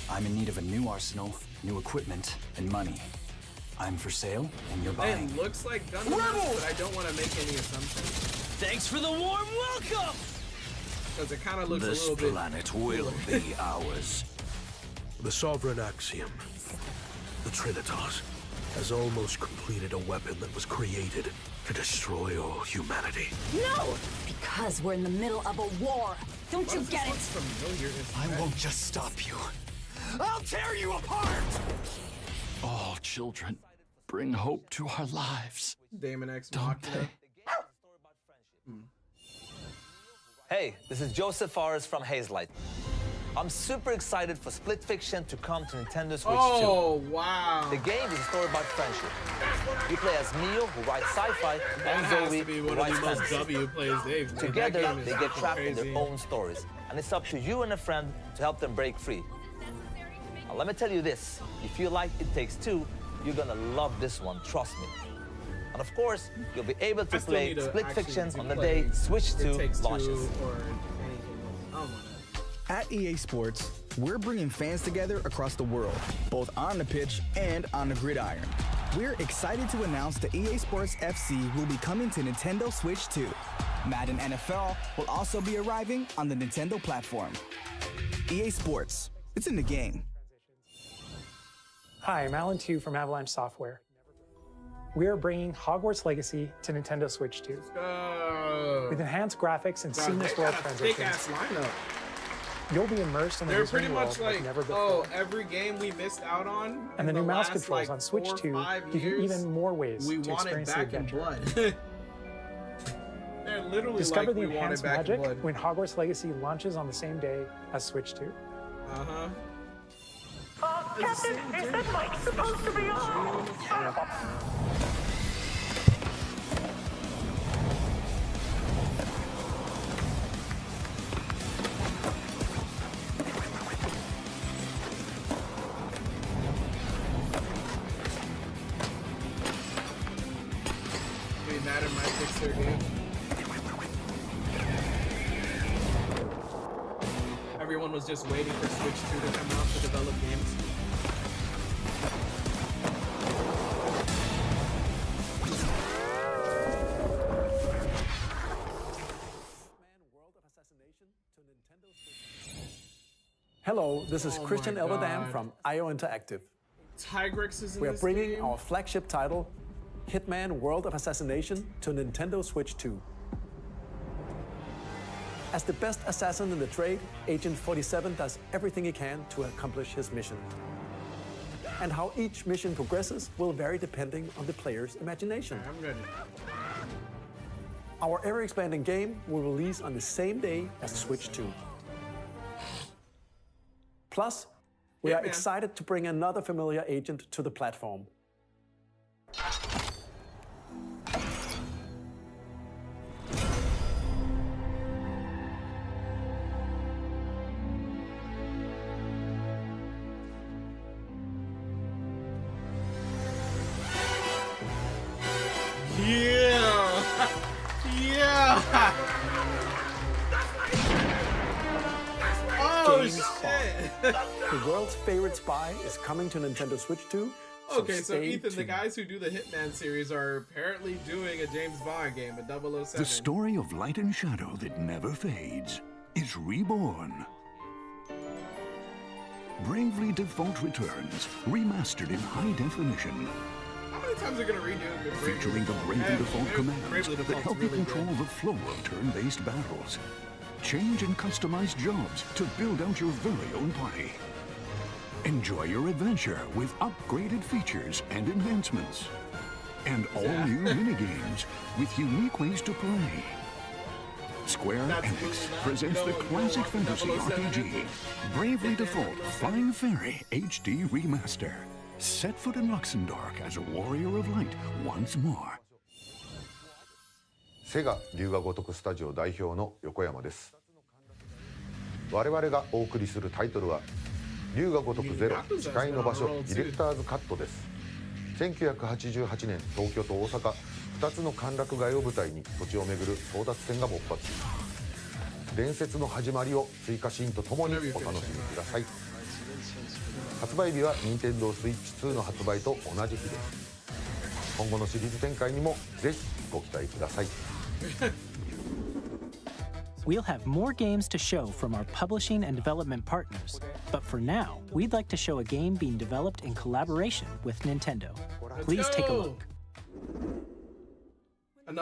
I'm in need of a new arsenal, new equipment, and money. I'm for sale, and you're buying. It looks like Gundam, but I don't want to make any assumptions. Thanks for the warm welcome! Because it kind of looks This a little bit... planet will be ours. The Sovereign Axiom, the Trinitas, has almost completed a weapon that was created to destroy all humanity. No! Because we're in the middle of a war. Don't you get it? I won't just stop you. I'll tear you apart! All children, bring hope to our lives. Damon X Don't they? Hey, this is Joseph Forrest from Hazelight. I'm super excited for Split Fiction to come to Nintendo Switch 2. Oh, wow. The game is a story about friendship. You play as Mio, who writes sci-fi, and has Zoe, to be who one of writes the most fantasy. W plays they've made. Together, That game is they get trapped in crazy. their own stories, and it's up to you and a friend to help them break free. Now, let me tell you this. If you like It Takes Two, you're gonna love this one, trust me. And of course, you'll be able to play Split Fiction on the day Switch 2 launches. At EA Sports, we're bringing fans together across the world, both on the pitch and on the gridiron. We're excited to announce that EA Sports FC will be coming to Nintendo Switch 2. Madden NFL will also be arriving on the Nintendo platform. EA Sports, it's in the game. Hi, I'm Alan Tu from Avalanche Software. We are bringing Hogwarts Legacy to Nintendo Switch 2. With enhanced graphics and seamless world transitions, you'll be immersed in the They're pretty Wizarding much world like, never before. oh, every game we missed out on. And the in new mouse last, controls like, on Switch 4 or 2 5 give you years, even more ways we to want it experience the back in adventure. blood. They're literally Discover like, the we want it enhanced back in magic blood. when Hogwarts Legacy launches on the same day as Switch 2. Uh-huh. Captain, is that mic supposed to be on? Maybe Madden might fix their game. Everyone was just waiting for Switch 2 to come out to develop games. Hello, this is Oh Christian my Elverdam God. from IO Interactive. Tigrex is in We are this bringing game? our flagship title, Hitman World of Assassination, to Nintendo Switch 2. As the best assassin in the trade, Agent 47 does everything he can to accomplish his mission. And how each mission progresses will vary depending on the player's imagination. I'm ready. Our ever-expanding game will release on the same day as Switch 2. Plus, we are excited to bring another familiar agent to the platform. Yeah! Yeah! Oh, shit! The world's favorite spy is coming to Nintendo Switch 2. Okay, so Ethan, the guys who do the Hitman series are apparently doing a James Bond game, a 007. The story of light and shadow that never fades is reborn. Bravely Default returns, remastered in high definition. How many times are they going to redo it? Featuring the Bravely Default commands that help you control the flow of turn-based battles. Change and customize jobs to build out your very own party. Enjoy your adventure with upgraded features and enhancements. And all new minigames with unique ways to play. Square Enix presents the classic fantasy RPG, Bravely Default Flying Fairy HD Remaster. Set foot in Luxembourg as a warrior of light once more. セガ龍が如くスタジオ代表の横山です。我々がお送りするタイトルは龍が如くゼロ誓いの場所ディレクターズカットです。1988年東京と大阪2つの歓楽街を舞台に土地を巡る争奪戦が勃発。伝説の始まりを追加シーンとともにお楽しみください。発売日は Nintendo Switch 2の発売と同じ日です。今後のシリーズ展開にもぜひご期待ください。We'll have more games to show from our publishing and development partners, but for now, we'd like to show a game being developed in collaboration with Nintendo. Please take a look. I'm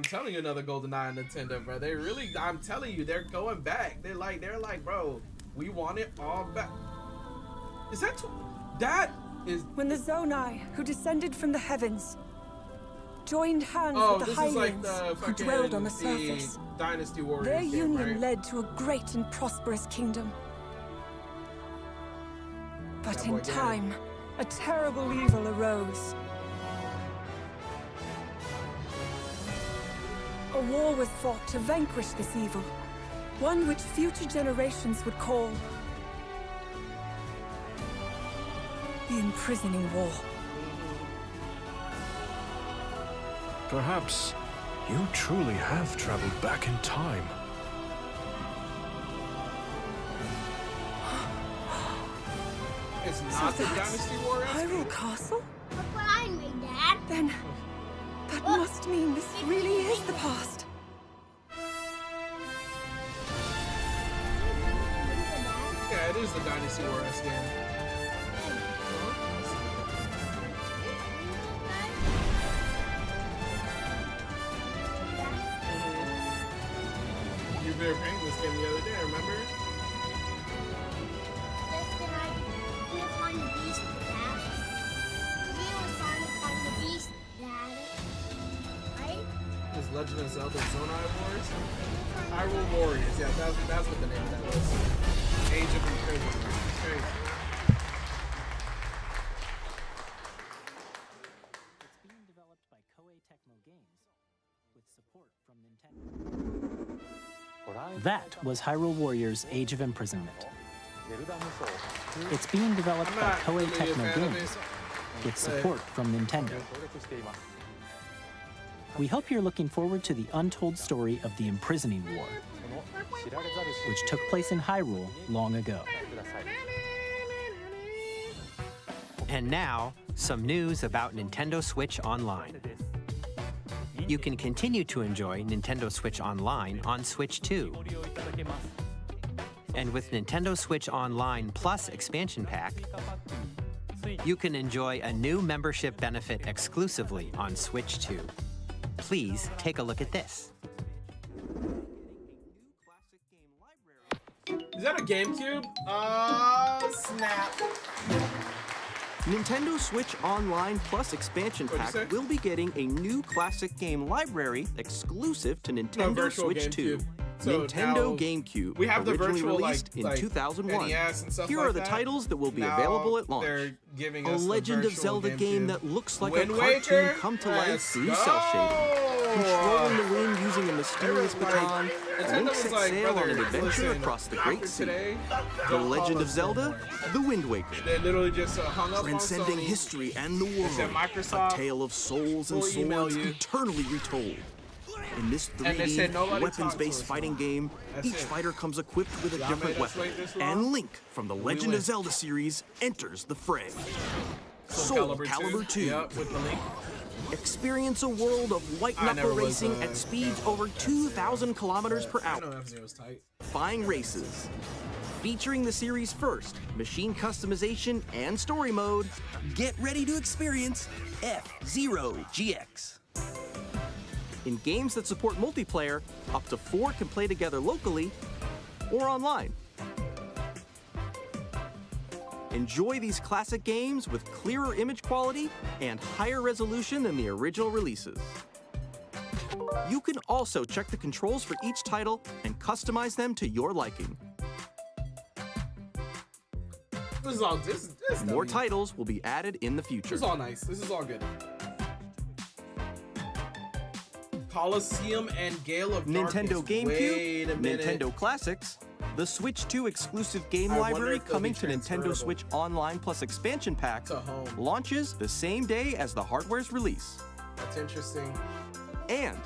telling you, another GoldenEye on Nintendo, bro. They really, I'm telling you, they're going back. They're like, bro, we want it all back. Is that that is when the Zonai, who descended from the heavens, joined hands with the Hylians, who dwelled on the surface. Dynasty Warriors Their union right? led to a great and prosperous kingdom. But in time, a terrible evil arose. A war was fought to vanquish this evil, one which future generations would call the Imprisoning War. Perhaps you truly have traveled back in time. It's not the Dynasty Warriors? Hyrule Castle? Look what I made, Dad. Then that must mean this really is the past. Yeah, it is the Dynasty Warriors game. You were playing this game the other day, remember? Find the beast, Dad. We were trying to find the beast, Dad. Right? This Legend of Zelda Zonai Wars? Hyrule Warriors, yeah, that's what the name of that was. Age of Imprisonment. Crazy. It's being developed by Koei Tecmo Games with support from Nintendo. That was Hyrule Warriors Age of Imprisonment. It's being developed by Koei Tecmo Games with support from Nintendo. We hope you're looking forward to the untold story of the Imprisoning War, which took place in Hyrule long ago. And now, some news about Nintendo Switch Online. You can continue to enjoy Nintendo Switch Online on Switch 2. And with Nintendo Switch Online Plus Expansion Pack, you can enjoy a new membership benefit exclusively on Switch 2. Please take a look at this. that a GameCube? Snap. Nintendo Switch Online Plus expansion pack will be getting a new classic game library exclusive to Nintendo Switch 2. So Nintendo GameCube, we have the originally virtual, released in like 2001. NES and stuff Here like are the that. titles that will be Now available at launch. they're giving A us the Legend of virtual Zelda game GameCube. that looks like Wind a cartoon Waker? come to life Let's through go! cell shading. Controlling the wind using a mysterious They were baton, Nintendo Link was sets like, sail on brother, an adventure listen, across the after Great Sea. today, The don't Legend call of us Zelda, no more. The Wind Waker. They literally just hung up Transcending on Sony. history and the They world. said, Microsoft, A tale of souls and we'll email swords you. eternally retold. In this And they said 3D, nobody talked weapons-based to us fighting now. game, That's each it. fighter comes equipped with a Y'all different made us weapon. wait this long? And Link from the Legend win. of Zelda series enters the fray. Soul Calibur 2. Yep, with the Link. Experience a world of white I knuckle never was, racing at speeds over 2,000 kilometers per I hour. know F-Zero was tight. Flying races. Featuring the series' first machine customization and story mode, get ready to experience F-Zero GX. In games that support multiplayer, up to 4 can play together locally or online. Enjoy these classic games with clearer image quality and higher resolution than the original releases. You can also check the controls for each title and customize them to your liking. This is all this More titles will be added in the future. This is all nice. This is all good. Coliseum and Gale of Nintendo Darkness. Wait a GameCube, minute. Nintendo Classics, the Switch 2 exclusive game I wonder library if they'll coming be to Nintendo transferable. Switch Online Plus expansion pack To home. launches the same day as the hardware's release. That's interesting. And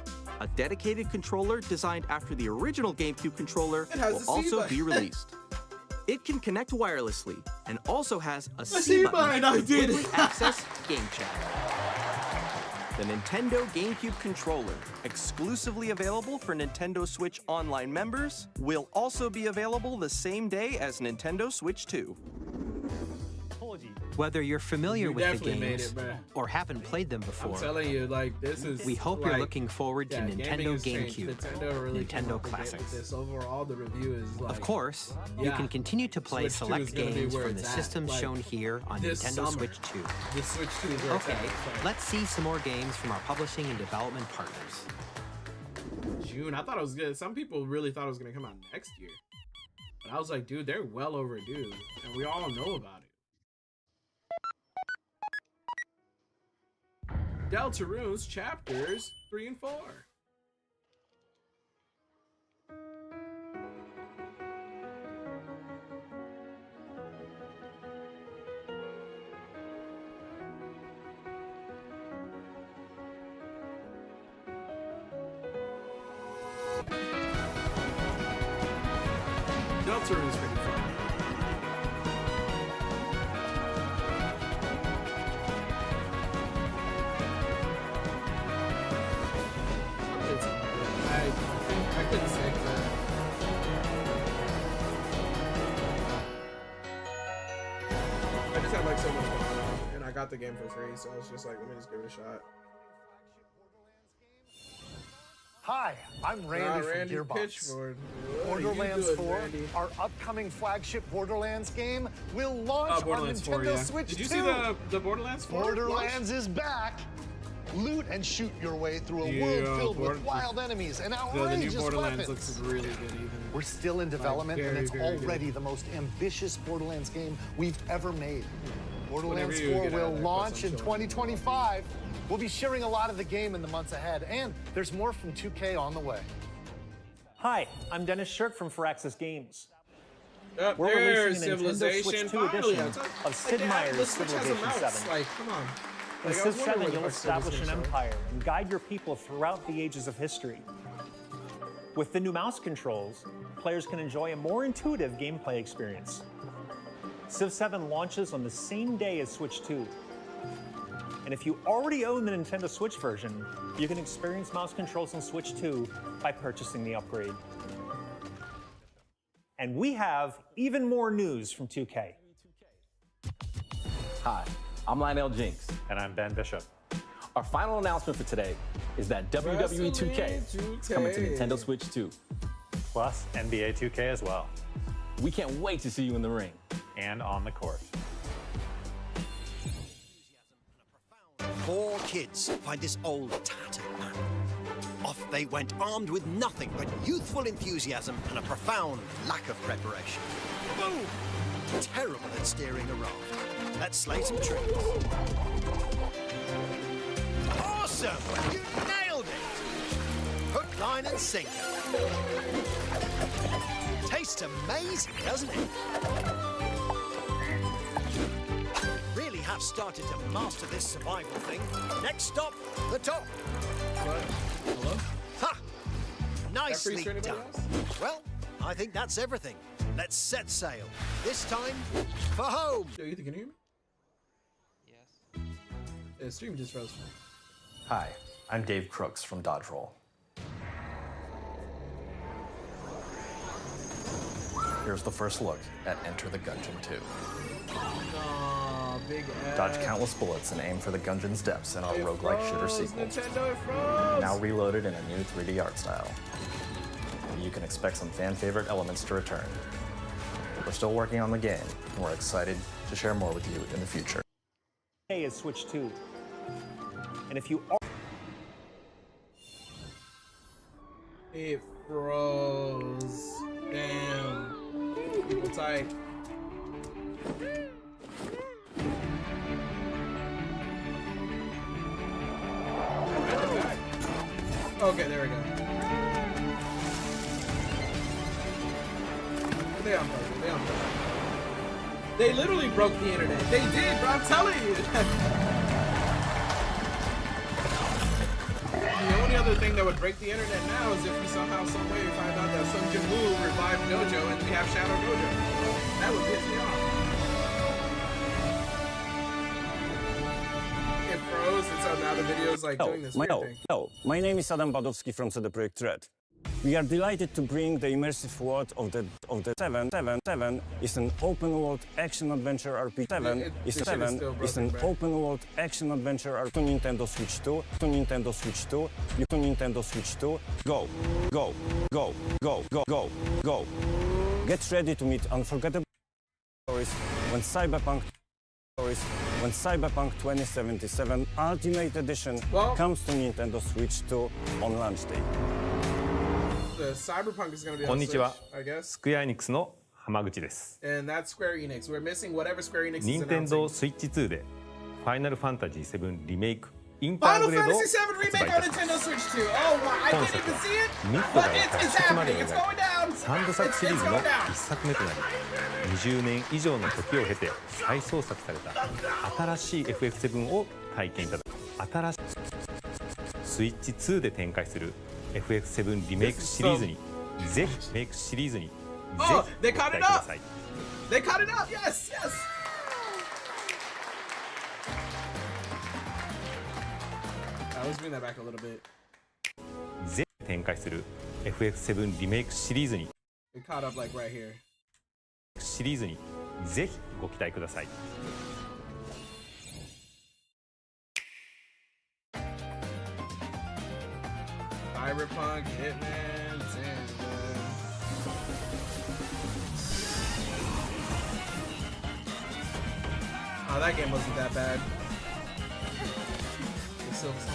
a dedicated controller designed after the original GameCube controller It has will a C also button. be released. It can connect wirelessly and also has a C C button, button I with did it. quickly access game chat. The Nintendo GameCube controller, exclusively available for Nintendo Switch Online members, will also be available the same day as Nintendo Switch 2. Whether you're familiar You with the definitely made games it, bro. or haven't played them before, I'm telling you, like, this is. we hope like, you're looking forward to yeah, gaming Nintendo has changed. GameCube, Nintendo really came Nintendo up to date with Classics. This overall, the review is like. Of course, you yeah. can continue to play Switch 2 select is gonna be games where from the it's at, systems like, shown here on this Nintendo summer. Switch 2. The Switch 2 is where it's Okay, at. So, let's see some more games from our publishing and development partners. June. I thought it was good. Some people really thought it was gonna come out next year, but I was like, dude, they're well overdue, and we all know about it. Deltarune's chapters 3 and 4. Deltarune's pretty fun. I couldn't say that. I just had like so much going on, and I got the game for free, so I was just like, let me just give it a shot. Hi, I'm Randy from Randy Gearbox. Pitchford. What are you Borderlands doing, 4, Randy? our upcoming flagship Borderlands game, will launch on Borderlands Nintendo 4, yeah. Switch 2. Did you see the Borderlands 4 Borderlands is back. Loot and shoot your way through a Yeah, world filled with wild enemies and The outrageous new Borderlands weapons. looks really good even. We're still in development, and very, it's very already good. the most ambitious Borderlands game we've ever made. Borderlands Whenever you 4 get out will of there, launch plus I'm in sure. 2025. We'll be sharing a lot of the game in the months ahead, and there's more from 2K on the way. Hi, I'm Dennis Shirk from Firaxis Games. Up We're there, releasing a Nintendo Civilization. Switch 2 Finally, edition I of Sid Meier's the Switch has a Civilization mouse. 7. Like, come on. In Like, I Civ was wondering 7, where the you'll fuck Civ was establish an gonna show. empire and guide your people throughout the ages of history. With the new mouse controls, players can enjoy a more intuitive gameplay experience. Civ 7 launches on the same day as Switch 2. And if you already own the Nintendo Switch version, you can experience mouse controls on Switch 2 by purchasing the upgrade. And we have even more news from 2K. Hi, I'm Lionel Jinks. And I'm Ben Bishop. Our final announcement for today is that WWE 2K is coming to Nintendo Switch 2. plus NBA 2K as well. We can't wait to see you in the ring. And on the court. 4 kids find this old tattered man. Off they went armed with nothing but youthful enthusiasm and a profound lack of preparation. Boom! Terrible at steering a raft. Let's slay some trees. Awesome! You nailed it! Hook, line and sinker. Tastes amazing, doesn't it? Really have started to master this survival thing. Next stop, the top. What? Hello? Ha! Nicely That done. Well, I think that's everything. Let's set sail. This time, for home. Yo, you think you can hear me? Yes. The stream just froze. Hi, I'm Dave Crooks from Dodge Roll. Here's the first look at Enter the Gungeon 2. Aw, big ass. Dodge countless bullets and aim for the Gungeon's depths in our roguelike shooter sequel. Nintendo, it froze! Now reloaded in a new 3D art style. You can expect some fan-favorite elements to return. We're still working on the game, and we're excited to share more with you in the future. Hey, is Switch 2. And if you are... It froze. Damn. People tight. Okay, there we go. They on purpose. They on purpose. They literally broke the internet. They did, bro. I'm telling you. The only other thing that would break the internet now is if we somehow, some way, find out that Sun Jin Woo revived Dojo and we have Shadow Dojo. That would piss me off. It froze, and so now the video's like doing this weird thing. Hello, my name is Adam Badowski from CD Projekt Red. We are delighted to bring the immersive world of the 777 is an open world action adventure RPG. 7 is an open world action adventure RPG to Nintendo Switch 2, to Nintendo Switch 2, to Nintendo Switch 2. Go, go, go, go, go, go, go. Get ready to meet unforgettable stories when Cyberpunk 2077 Ultimate Edition comes to Nintendo Switch 2 on launch day. The Cyberpunk is going to be こ on んにちは Switch, I guess. スクエアエニックスの浜口です And that's Square Enix. We're missing whatever Square Enix is 任天 announcing. 堂スイッチ2でファイナルファンタジー7リメイクインター Final グレードを Fantasy 7 発 remake 売い on たします Nintendo Switch 2. Oh my, I 本 didn't 作 even は see it. ミッド But から it's 着地まで happening. を It's 描 going く down. 3部作シリーズ It's の going down. 1作目となり20年以上の時を経て再創作された新しい FF7 を体験いただく新しいスイッチ2で展開する FF7 リメイクシリーズにぜひリメイクシリーズにぜ Oh, ひ they ご期 caught 待 it くだ up. さい They caught it up. Yes, yes. I was bring that back a little bit. ぜひ展開する FF7 リメイクシリーズに It caught up like right here. シリーズにぜひご期待ください Cyberpunk, Hitman, oh, that game wasn't that bad. The Silk Song.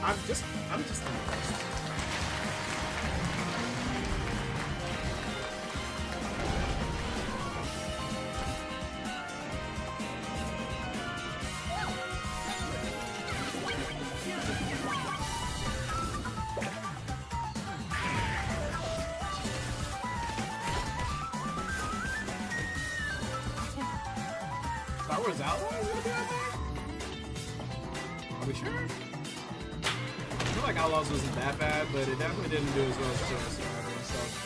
I'm just impressed. Star Wars Outlaws is gonna be out there? Are we sure? I feel like Outlaws wasn't that bad, but it definitely didn't do as well as Jedi Survivor and stuff.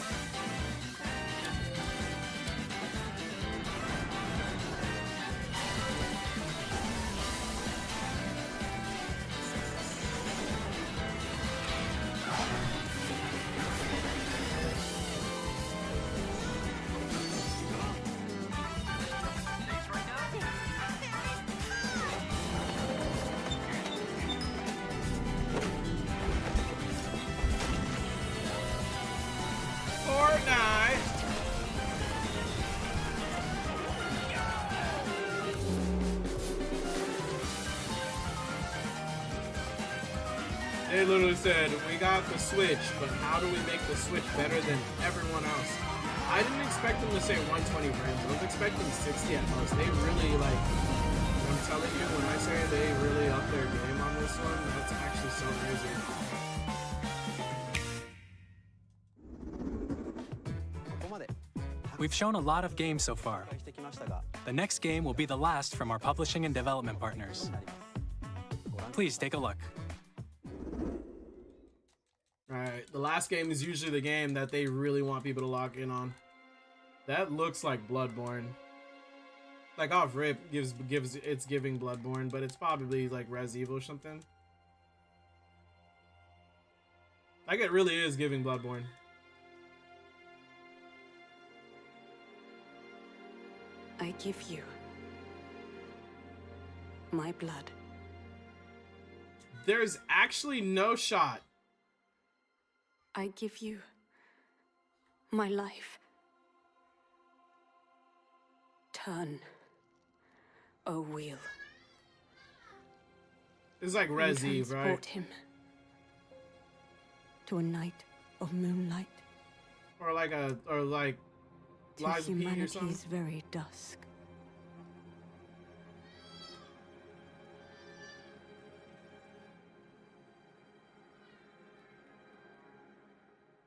They literally said, we got the Switch, but how do we make the Switch better than everyone else? I didn't expect them to say 120 frames. I was expecting 60 at most. They really, like, I'm telling you, when I say they really up their game on this one, that's actually so crazy. We've shown a lot of games so far. The next game will be the last from our publishing and development partners. Please take a look. Alright, the last game is usually the game that they really want people to lock in on. That looks like Bloodborne. Like off rip it's giving Bloodborne, but it's probably like Res Evil or something. Like it really is giving Bloodborne. I give you my blood. There's actually no shot. I give you my life. Turn a wheel. It's like Res Eve, right? Transport him to a night of moonlight. Or like to Lies of P or something. humanity's very dusk.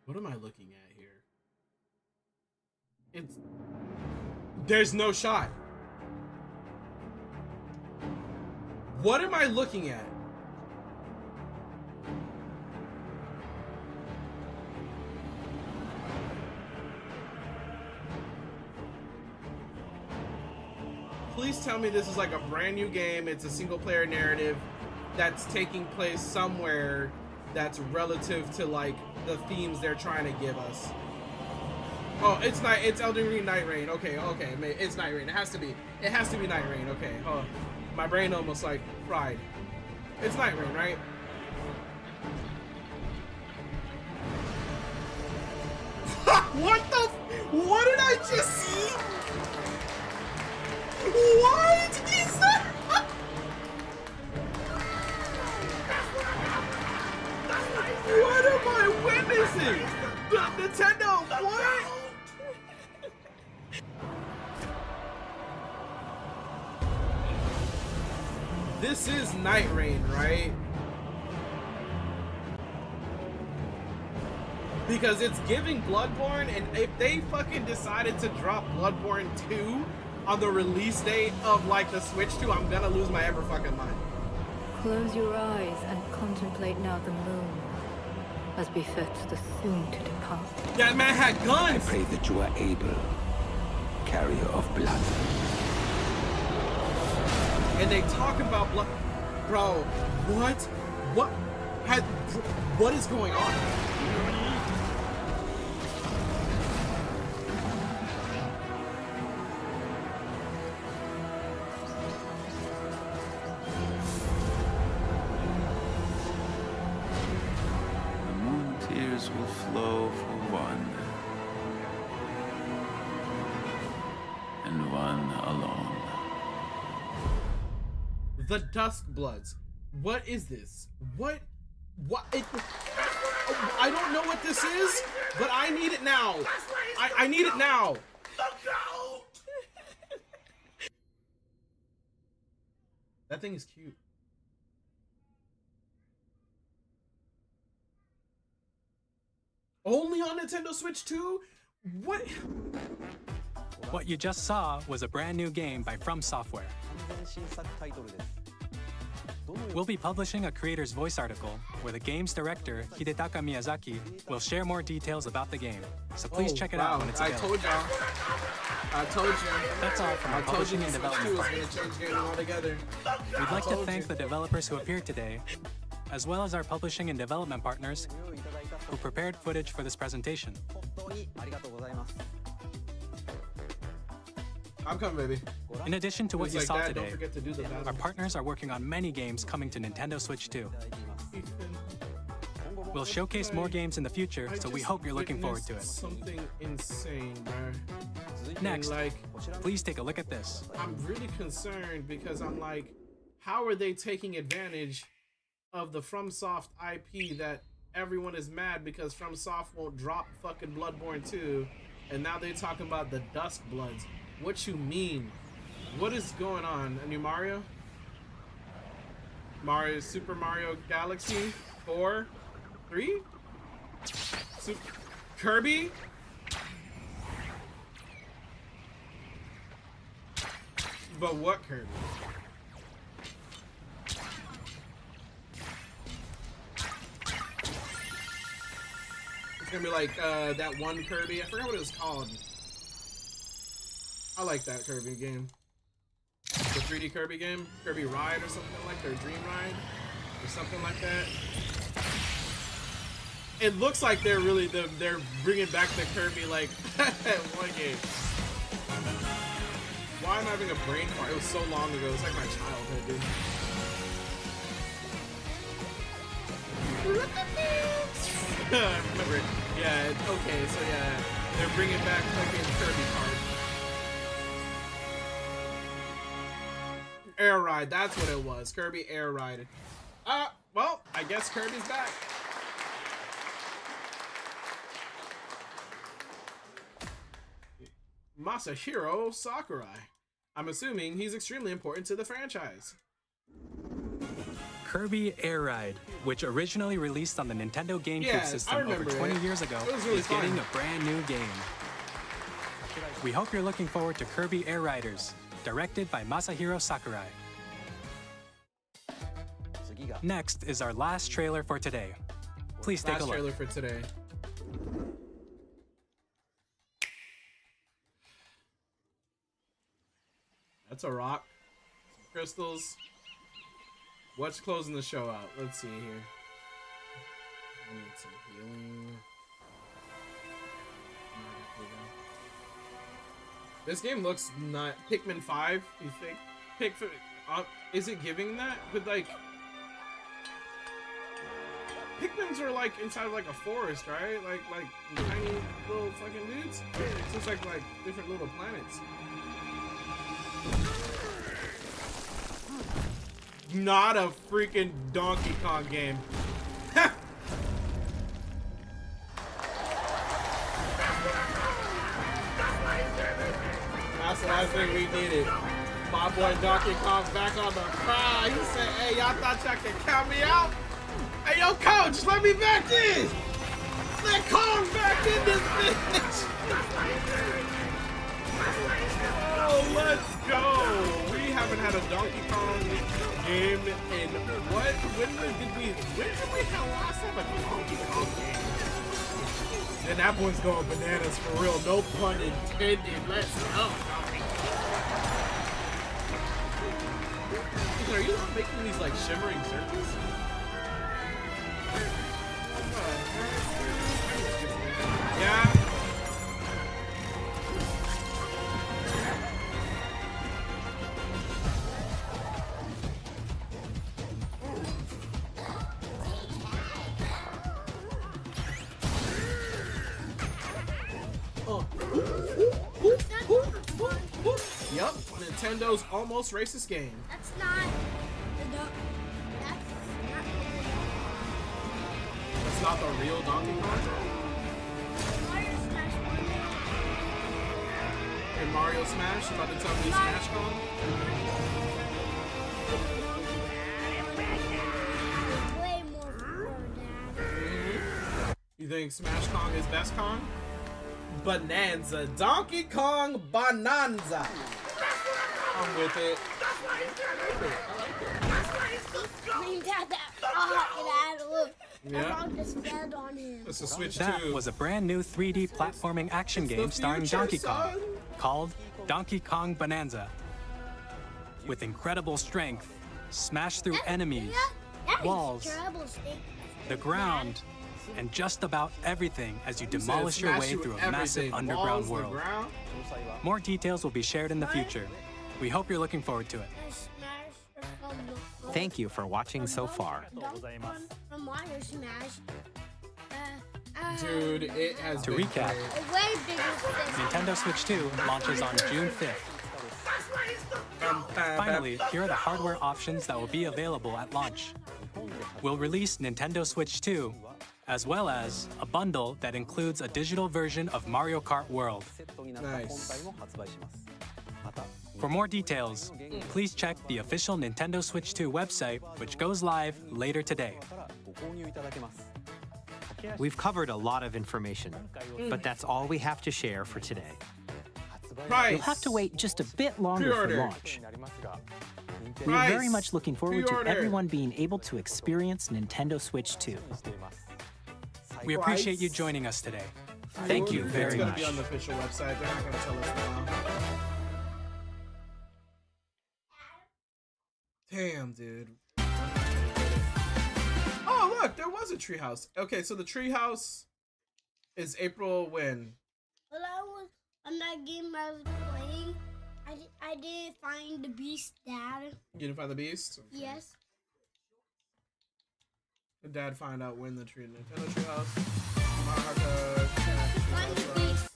What am I looking at here? There's no shot. What am I looking at? Please tell me this is like a brand new game. It's a single player narrative that's taking place somewhere that's relative to like the themes they're trying to give us. Oh, it's Elden Ring Night Rain. Okay, it's Night Rain. It has to be Night Rain. Okay, oh, my brain almost like fried. It's Night Rain, right? What did I just see? What is that? What am I witnessing? Nintendo, what? This is Night Rain, right? Because it's giving Bloodborne, and if they fucking decided to drop Bloodborne 2 on the release date of like the Switch 2, I'm gonna lose my ever fucking mind. Close your eyes and contemplate now the moon, as befits the soon to depart. That man had guns! I pray that you are able, carrier of blood. And they talk about blood. Bro, what? What is going on? Will flow for one, and one alone. The Dusk Bloods. What is this? What? I don't know what this is, but I need it now. I need it now. That thing is cute. Only on Nintendo Switch 2? What? What you just saw was a brand new game by From Software. We'll be publishing a creator's voice article where the game's director, Hidetaka Miyazaki, will share more details about the game. So please check it out when it's available. I told you. That's all from our publishing and development partners. We'd like to thank the developers who appeared today, as well as our publishing and development partners who prepared footage for this presentation. I'm coming, baby. In addition to what you saw today, don't forget to do the battle. our partners are working on many games coming to Nintendo Switch 2. We'll showcase more games in the future, so we hope you're looking forward to it. Something insane, bro. Next, please take a look at this. I'm really concerned because I'm like, how are they taking advantage of the FromSoft IP that everyone is mad because FromSoft won't drop fucking Bloodborne 2, and now they're talking about the Dusk Bloods. What you mean? What is going on? A new Mario? Super Mario Galaxy 4? 3? Kirby? But what Kirby? It's gonna be like that one Kirby. I forgot what it was called. I like that Kirby game. The 3D Kirby game, Kirby Ride or something like that, or Dream Ride, or something like that. It looks like they're really they're bringing back the Kirby like one game. Why am I having a brain fart? It was so long ago. It's like my childhood, dude. Remember it? Yeah. Okay. So yeah, they're bringing back fucking Kirby cards. Air Ride, that's what it was. Kirby Air Ride. Well, I guess Kirby's back. Masahiro Sakurai. I'm assuming he's extremely important to the franchise. Kirby Air Ride, which originally released on the Nintendo GameCube system over 20 years ago, really is getting a brand new game. We hope you're looking forward to Kirby Air Riders, directed by Masahiro Sakurai. Next is our last trailer for today. Please take a look. Last trailer for today. That's a rock. Some crystals. What's closing the show out? Let's see here. I need some healing. This game looks not Pikmin 5. You think? Is it giving that? But like, Pikmins are like inside of like a forest, right? Like tiny little fucking dudes. It's just like different little planets. Not a freaking Donkey Kong game. That's the last thing we needed. My boy Donkey Kong back on the crowd. He said, hey, y'all thought y'all could count me out? Hey, yo, coach, let me back in. Let Kong back in this bitch. Oh, let's go. We haven't had a Donkey Kong game in what? When did we have last time a Donkey Kong game? And that boy's going bananas for real. No pun intended. Let's go. Are you not making these like shimmering circles? Yeah. Yep, Nintendo's almost racist game. That's not. That's not the real Donkey Kong. Hey, Mario Smash, you about to tell me Smash Kong? Way more for Dad. You think Smash Kong is best Kong? Bonanza. Donkey Kong Bonanza. I'm with it. Yeah. It's a Switch that was a brand new 3D platforming action game starring Donkey Kong, called Donkey Kong Bonanza. With incredible strength, smash through enemies, walls, the ground, and just about everything as you demolish your way through a massive underground world. More details will be shared in the future. We hope you're looking forward to it. Thank you for watching so far. Dude, it has to recap, Nintendo Switch 2 launches on June 5th. Finally, here are the hardware options that will be available at launch. we'll release Nintendo Switch 2, as well as a bundle that includes a digital version of Mario Kart World. Nice. For more details, please check the official Nintendo Switch 2 website, which goes live later today. We've covered a lot of information, but that's all we have to share for today. Price. You'll have to wait just a bit longer Pre-order. for launch. We're very much looking forward to everyone being able to experience Nintendo Switch 2. We appreciate you joining us today. Thank you very much. It's going to be on the official website. They're not going to tell us now. Damn, dude. Oh, look, there was a treehouse. Okay, so the treehouse is April when? Well, I was on that game I was playing. I didn't find the beast, Dad. You didn't find the beast? Okay. Yes. Did Dad find out when the Nintendo treehouse? Find the beast.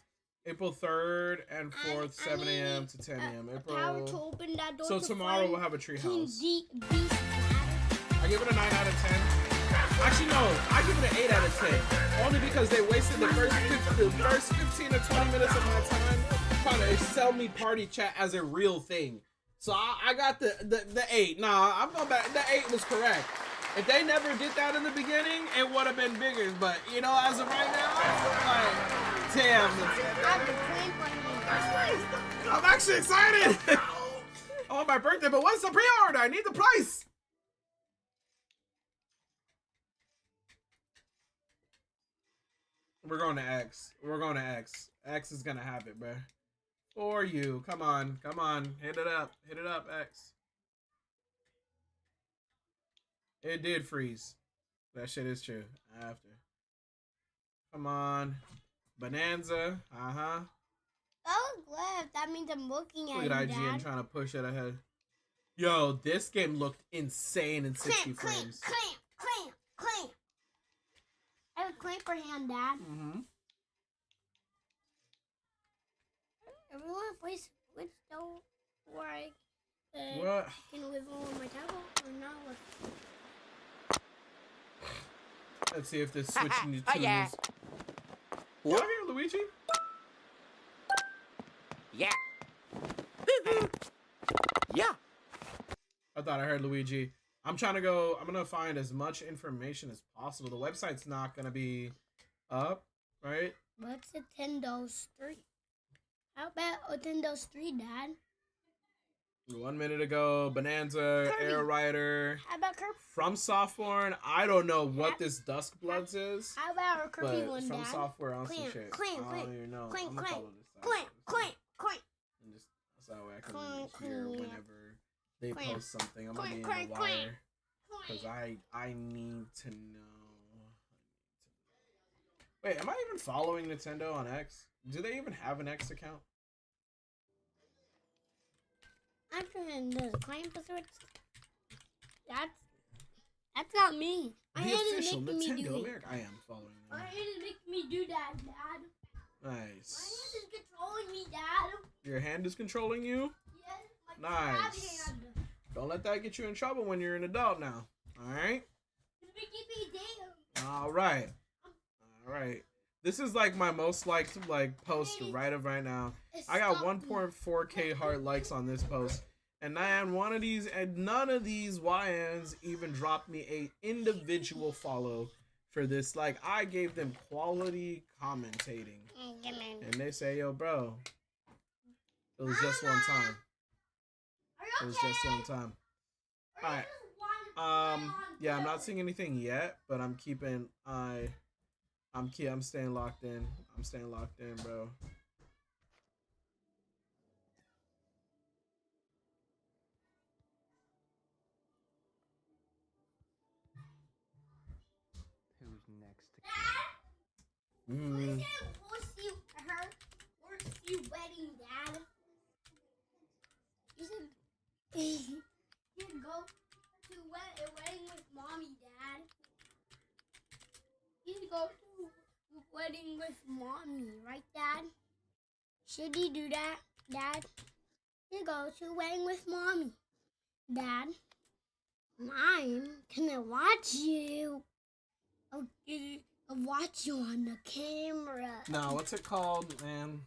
April 3rd and 4th, 7 a.m. to 10 a.m. Power to open that door. So to tomorrow find we'll have a treehouse. Beast, I give it a 9 out of 10. Actually, no, I give it an 8 out of 10. Only because they wasted the first 15 or 20 minutes of my time trying to sell me party chat as a real thing. So I got the 8. Nah, I'm going back. The 8 was correct. If they never did that in the beginning, it would have been bigger. But, you know, as of right now, like, damn. I'm actually excited. I want my birthday, but what's the pre-order? I need the price. We're going to X. We're going to X. X is going to have it, bro. For you. Come on. Come on. Hit it up. Hit it up, X. It did freeze. That shit is true. After. Come on. Bonanza. Uh-huh. Oh, left. That means I'm looking at Look at you, IGN Dad. trying to push it ahead. Yo, this game looked insane in 60 Clamp, frames. clamp, clamp, clamp. I have a clamper hand, Dad. Mm-hmm. Everyone plays Switch though, where I What? can live on my tablet or not. Let's see if this switching to twos. yeah. You out here, Luigi? Yeah. Yeah. I thought I heard Luigi. I'm trying to go. I'm gonna find as much information as possible. The website's not gonna be up, right? What's Nintendo Street? How about Nintendo Street, Dad? 1 minute ago, Bonanza, Kirby. Air Rider, How about Kirby? From Software. I don't know what this Dusk Bloods is. How about our Kirby but one, From Dad? Software on some Clamp, shit. clamp, I don't even know. clamp, I'm gonna clamp, follow this side. clamp, clamp, clamp. And just so I can Clamp, hear clamp. whenever they Clamp. post something. I'm gonna Clamp, be in clamp, the clamp. wire because I need to know. Wait, am I even following Nintendo on X? Do they even have an X account? I'm trying to clamp the Switch. That's not me. The I had to official make me do Nintendo it. America. I am following I them. had to make me do that, Dad. My hand Nice. is controlling me, Dad. Your hand is controlling you? Yes, my Nice. hand. Don't let that get you in trouble when you're an adult now. Alright? It's making me damn. Alright. Alright. This is like my most liked post right now. I got 1.4k heart likes on this post. And none of these YNs even dropped me a individual follow for this. Like, I gave them quality commentating. And they say, yo, bro, it was just one time. It was just one time. Alright. Yeah, I'm not seeing anything yet, but I'm keeping I'm staying locked in. I'm staying locked in, bro. Who's next? Mm. Where's your wedding, Dad? You said you'd go to a wedding with Mommy, Dad. You'd go to a wedding with Mommy, right, Dad? Should he do that, Dad? You go to a wedding with Mommy, Dad. I'm gonna watch you. I'll watch you on the camera. No, what's it called, man?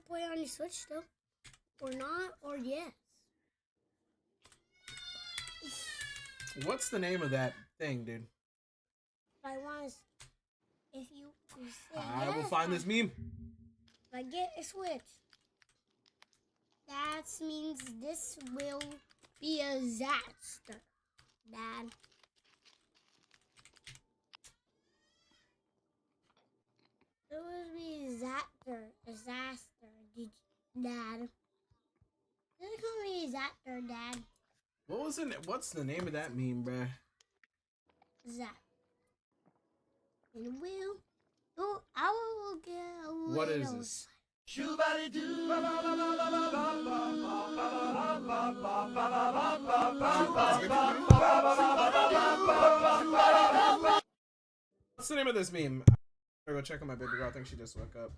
Play on your Switch still. Or not, or yes. What's the name of that thing, dude? I want to. If you say I will find this meme. If I get a Switch, that means this will be a disaster, Dad. It will be disaster, Dad. It's gonna be disaster, Dad. What's the name of that meme, bruh? Zap. And I will get a little. What is this? What's the name of this meme? I'm gonna go check on my baby girl. I think she just woke up.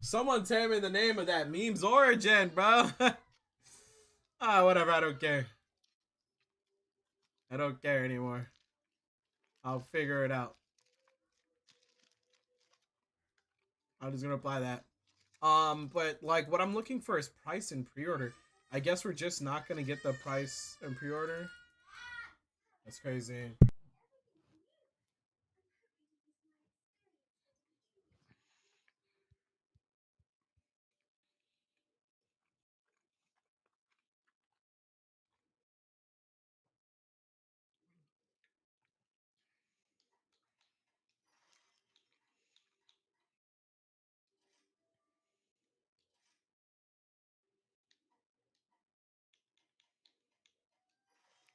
Someone tell me the name of that meme's origin, bro. Whatever, I don't care. I don't care anymore. I'll figure it out. I'm just gonna apply that. But like what I'm looking for is price and pre-order. I guess we're just not gonna get the price and pre-order. That's crazy.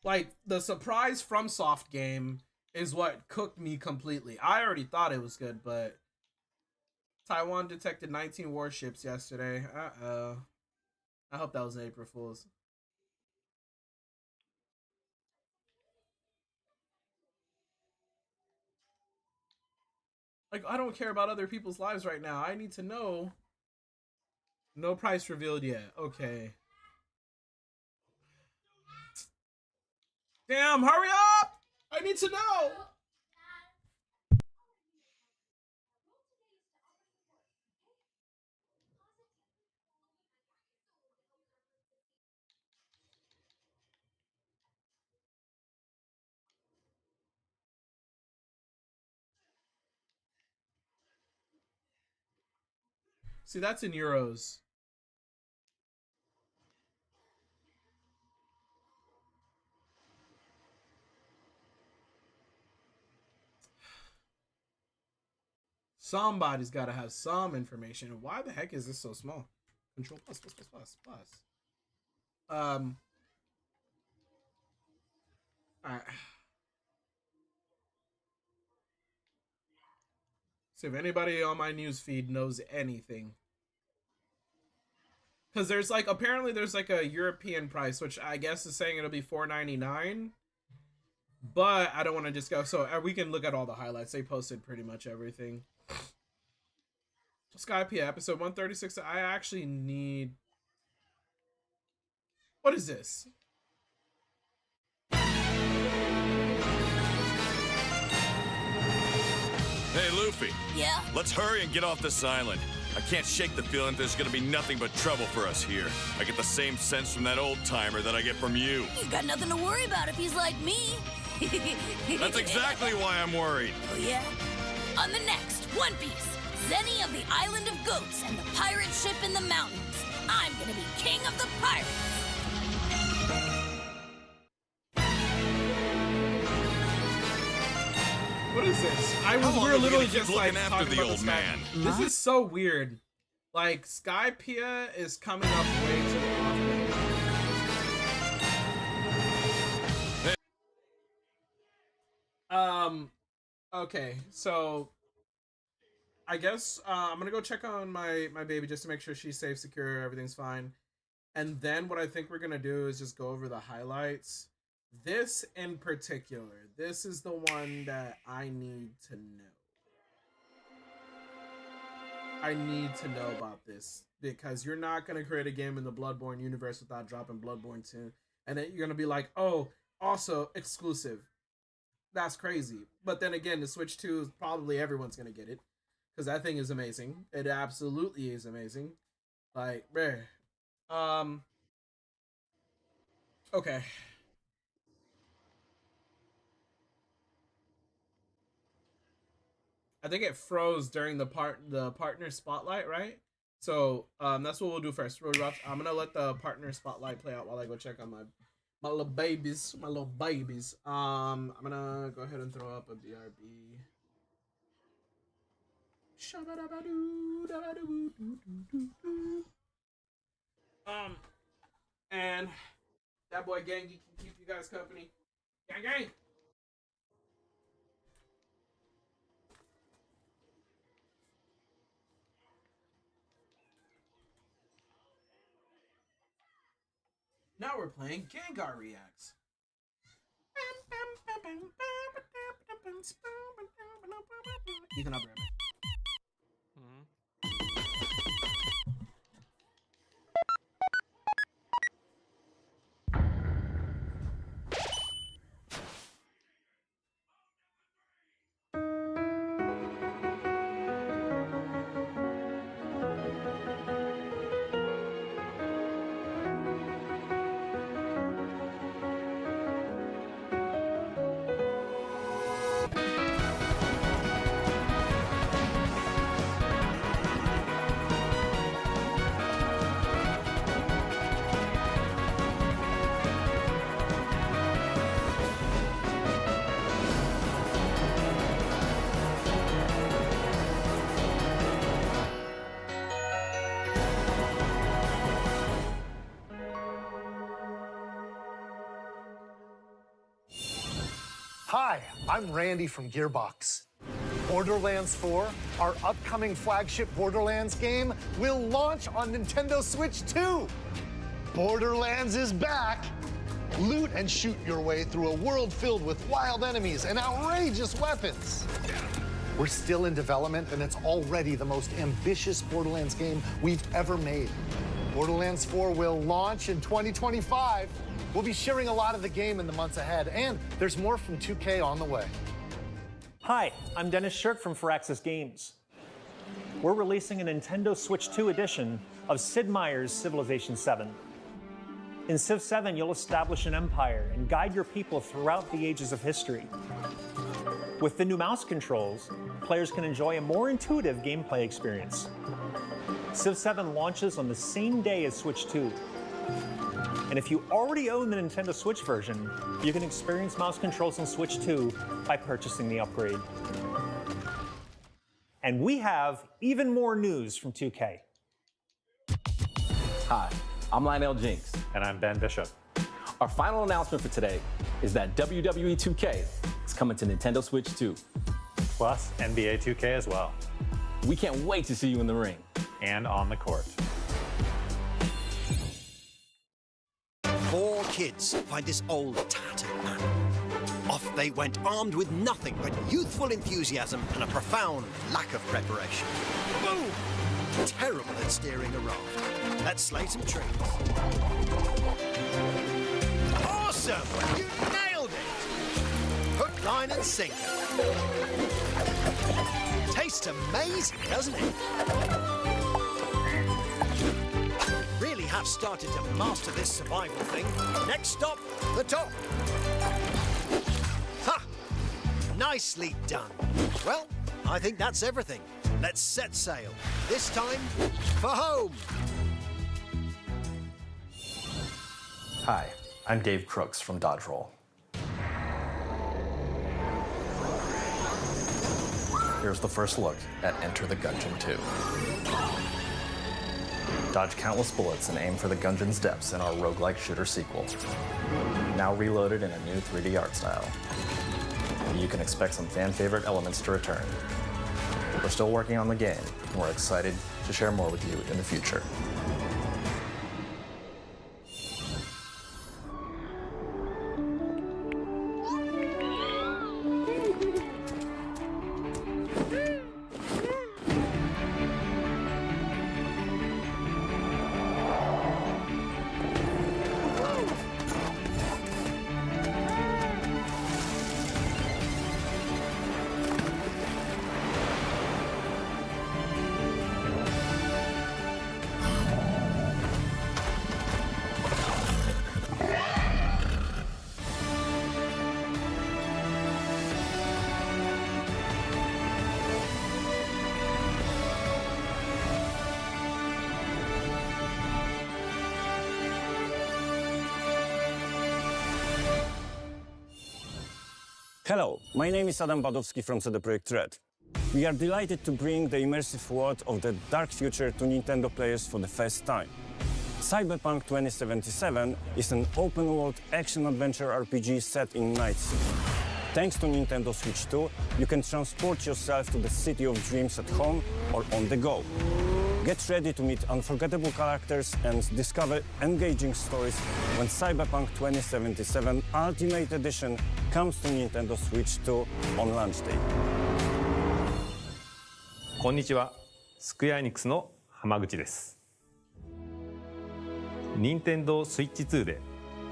Like, the surprise from Soft game is what cooked me completely. I already thought it was good, but Taiwan detected 19 warships yesterday. Uh-oh. I hope that was an April Fool's. Like, I don't care about other people's lives right now. I need to know. No price revealed yet. Okay. Damn, hurry up! I need to know! See, that's in euros. Somebody's got to have some information. Why the heck is this so small? Control plus. All right. So if anybody on my news feed knows anything, because there's like apparently there's like a European price, which I guess is saying it'll be $4.99. But I don't want to just go. So we can look at all the highlights. They posted pretty much everything. Skype episode 136. I actually need. What is this? Hey, Luffy. Yeah? Let's hurry and get off this island. I can't shake the feeling there's gonna be nothing but trouble for us here. I get the same sense from that old-timer that I get from you. He's got nothing to worry about if he's like me. That's exactly why I'm worried. Oh, yeah? On the next One Piece, Zenny of the Island of Goats and the pirate ship in the mountains. I'm gonna be king of the pirates. is this? How long We were are we literally gonna keep just like looking after talking the about old Sky. man? This is so weird. Like Skypiea is coming up way too often. Okay, so I guess I'm gonna go check on my baby just to make sure she's safe, secure, everything's fine. And then what I think we're gonna do is just go over the highlights. This in particular, this is the one that I need to know. I need to know about this because you're not gonna create a game in the Bloodborne universe without dropping Bloodborne 2, and then you're gonna be like, oh, also exclusive. That's crazy. But then again, the Switch 2 is probably everyone's gonna get it because that thing is amazing. It absolutely is amazing. Like, bruh. Okay. I think it froze during the partner spotlight, right? So that's what we'll do first. I'm gonna let the partner spotlight play out while I go check on my little babies. I'm gonna go ahead and throw up a BRB. And that boy Gangy can keep you guys company. Gang. Now we're playing Gengar Reacts. Ethan, I'll be right back. Hi, I'm Randy from Gearbox. Borderlands 4, our upcoming flagship Borderlands game, will launch on Nintendo Switch 2. Borderlands is back. Loot and shoot your way through a world filled with wild enemies and outrageous weapons. We're still in development, and it's already the most ambitious Borderlands game we've ever made. Borderlands 4 will launch in 2025. We'll be sharing a lot of the game in the months ahead, and there's more from 2K on the way. Hi, I'm Dennis Shirk from Firaxis Games. We're releasing a Nintendo Switch 2 edition of Sid Meier's Civilization 7. In Civ 7, you'll establish an empire and guide your people throughout the ages of history. With the new mouse controls, players can enjoy a more intuitive gameplay experience. Civ 7 launches on the same day as Switch 2. And if you already own the Nintendo Switch version, you can experience mouse controls in Switch 2 by purchasing the upgrade. And we have even more news from 2K. Hi, I'm Lionel Jinks. And I'm Ben Bishop. Our final announcement for today is that WWE 2K is coming to Nintendo Switch 2. Plus NBA 2K as well. We can't wait to see you in the ring. And on the court. 4 kids find this old tattered man. Off they went armed with nothing but youthful enthusiasm and a profound lack of preparation. Boom! Terrible at steering a raft. Let's slay some trees. Awesome! You nailed it! Hook, line and sinker. Tastes amazing, doesn't it? Really have started to master this survival thing. Next stop, the top. Ha! Nicely done. Well, I think that's everything. Let's set sail. This time, for home. Hi, I'm Dave Crooks from Dodge Roll. here's the first look at Enter the Gungeon 2. Dodge countless bullets and aim for the Gungeon's depths in our roguelike shooter sequel. Now reloaded in a new 3D art style. You can expect some fan-favorite elements to return. We're still working on the game, and we're excited to share more with you in the future. Hello, my name is Adam Badowski from CD Projekt Red. We are delighted to bring the immersive world of the dark future to Nintendo players for the first time. Cyberpunk 2077 is an open-world action-adventure RPG set in Night City. Thanks to Nintendo Switch 2, you can transport yourself to the city of dreams at home or on the go. Get ready to meet unforgettable characters and discover engaging stories when Cyberpunk 2077 Ultimate Edition comes to Nintendo Switch 2 on launch day. こんにちは、スクエアエニックスの浜口です。任天堂スイッチ2で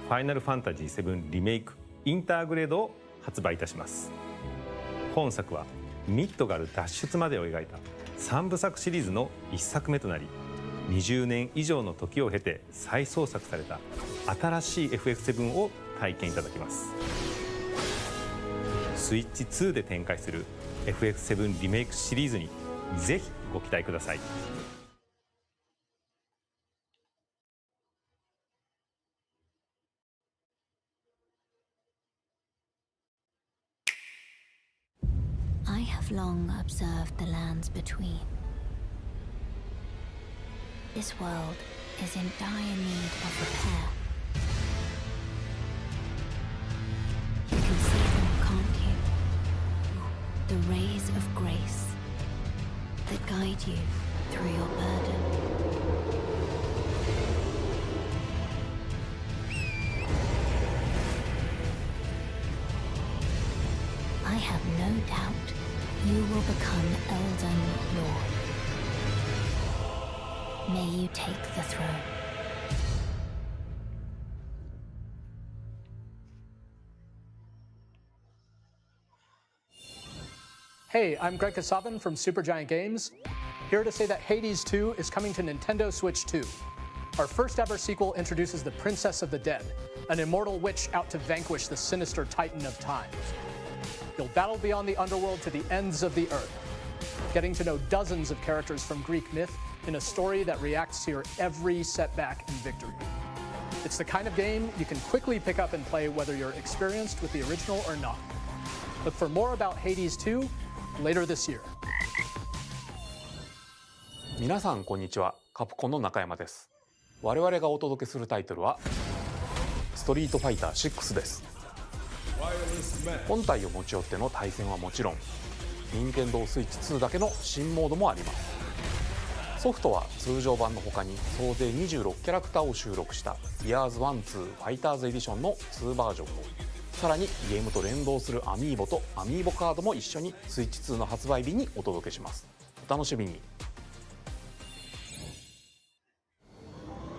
ファイナルファンタジー7リメイクインターグレードを発売いたします。本作はミッドガル脱出までを描いた3部作シリーズの1作目となり、20年以上の時を経て再創作された新しい FF7 を体験いただきます。スイッチ2で展開する FF7 リメイクシリーズにぜひご期待ください。I have long observed the lands between. This world is in dire need of repair. You can see them, can't you? The rays of grace that guide you through your burden. I have no doubt you will become Elden Lord. May you take the throne. Hey, I'm Greg Kasavin from Supergiant Games, here to say that Hades 2 is coming to Nintendo Switch 2. Our first ever sequel introduces the Princess of the Dead, an immortal witch out to vanquish the sinister Titan of Time. You'll battle beyond the underworld to the ends of the earth, getting to know dozens of characters from Greek myth in a story that reacts to your every setback and victory. It's the kind of game you can quickly pick up and play whether you're experienced with the original or not. Look for more about Hades 2 later this year. 皆さんこんにちは、カプコンの中山です。我々がお届けするタイトルはストリートファイター6です。本体を持ち寄っての対戦はもちろん、任天堂スイッチ2だけの新モードもあります。ソフトは通常版の他に総勢26キャラクターを収録した Years 1-2 ファイターズエディションの2バージョンを、さらにゲームと連動するアミーボとアミーボカードも一緒にスイッチ2の発売日にお届けします。お楽しみに。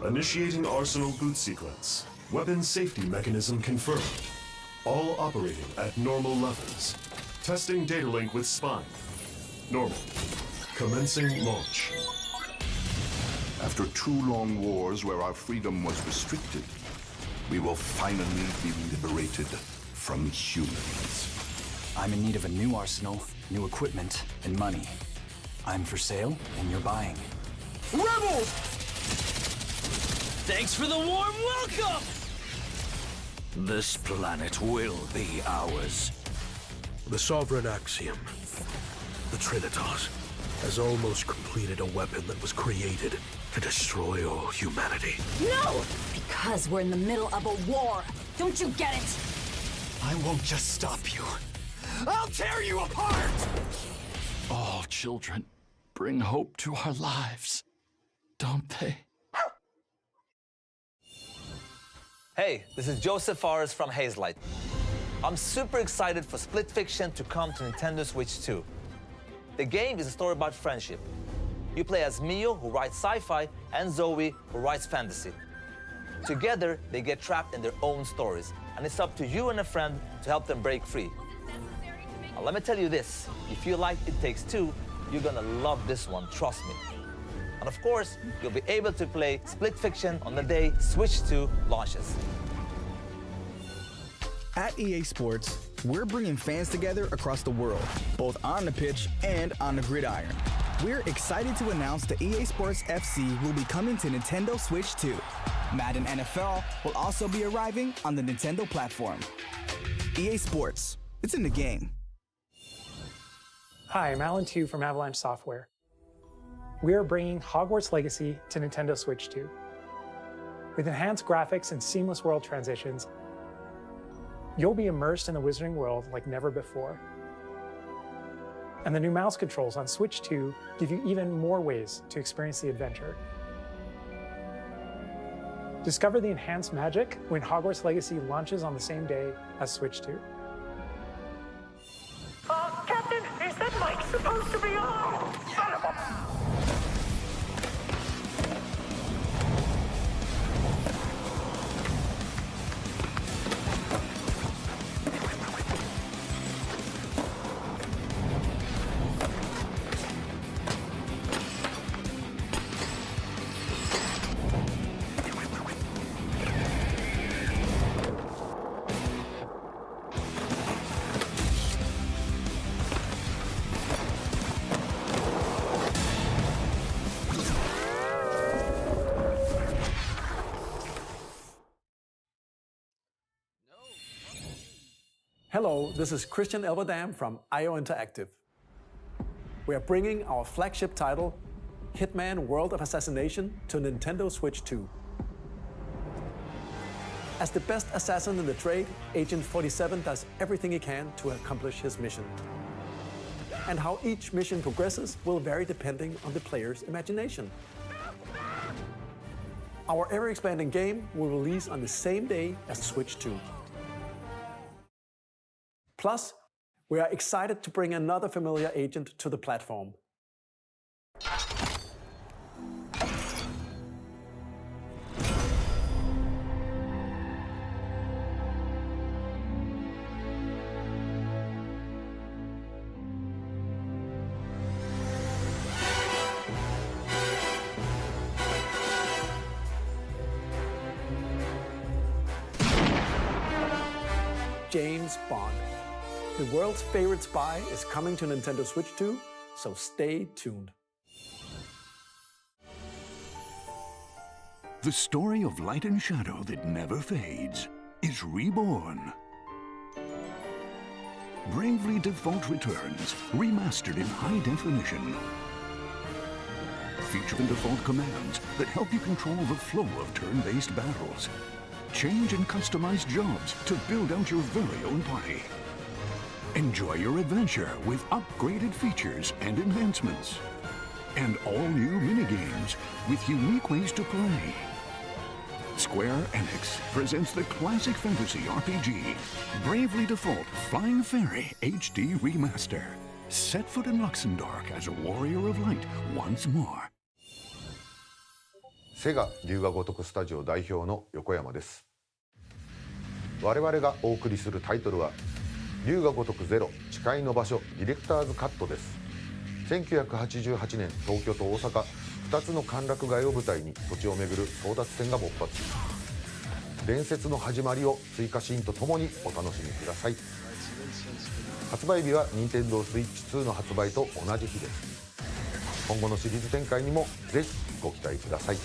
Initiating Arsenal boot sequence. Weapon safety mechanism confirmed. All operating at normal levels. Testing data link with spine. Normal. Commencing launch. After 2 long wars where our freedom was restricted, we will finally be liberated from humans. I'm in need of a new arsenal, new equipment, and money. I'm for sale, and you're buying. Rebels! Thanks for the warm welcome! This planet will be ours. The sovereign axiom. The Trinitas has almost completed a weapon that was created to destroy all humanity. No! Because we're in the middle of a war. Don't you get it? I won't just stop you. I'll tear you apart! All children bring hope to our lives, don't they? Hey, this is Joseph Forrest from Hazelight. I'm super excited for Split Fiction to come to Nintendo Switch 2. The game is a story about friendship. You play as Mio, who writes sci-fi, and Zoe, who writes fantasy. Together, they get trapped in their own stories, and it's up to you and a friend to help them break free. Now, let me tell you this, if you like It Takes Two, you're gonna love this one, trust me. And of course, you'll be able to play Split Fiction on the day Switch 2 launches. At EA Sports, we're bringing fans together across the world, both on the pitch and on the gridiron. We're excited to announce that EA Sports FC will be coming to Nintendo Switch 2. Madden NFL will also be arriving on the Nintendo platform. EA Sports, it's in the game. Hi, I'm Alan Tu from Avalanche Software. We are bringing Hogwarts Legacy to Nintendo Switch 2. With enhanced graphics and seamless world transitions, you'll be immersed in the Wizarding world like never before. And the new mouse controls on Switch 2 give you even more ways to experience the adventure. Discover the enhanced magic when Hogwarts Legacy launches on the same day as Switch 2. Captain, is that mic supposed to be on? Son of a... Hello, this is Christian Elverdam from IO Interactive. We are bringing our flagship title, Hitman World of Assassination, to Nintendo Switch 2. As the best assassin in the trade, Agent 47 does everything he can to accomplish his mission. And how each mission progresses will vary depending on the player's imagination. Our ever-expanding game will release on the same day as Switch 2. Plus, we are excited to bring another familiar agent to the platform. James Bond. The world's favorite spy is coming to Nintendo Switch 2, so stay tuned. The story of light and shadow that never fades is reborn. Bravely Default returns, remastered in high definition. Featuring default commands that help you control the flow of turn-based battles. Change and customize jobs to build out your very own party. Enjoy your adventure with upgraded features and enhancements. And all new minigames with unique ways to play. Square Enix presents the classic fantasy RPG, Bravely Default Flying Fairy HD Remaster. Set foot in Luxembourg as a warrior of light once more. セガ龍が如くスタジオ代表の横山です。我々がお送りするタイトルは龍が如くゼロ誓いの場所ディレクターズカットです。1988年東京と大阪2つの歓楽街を舞台に土地をめぐる争奪戦が勃発。伝説の始まりを追加シーンとともにお楽しみください。発売日は任天堂スイッチ2の発売と同じ日です。今後のシリーズ展開にもぜひご期待ください。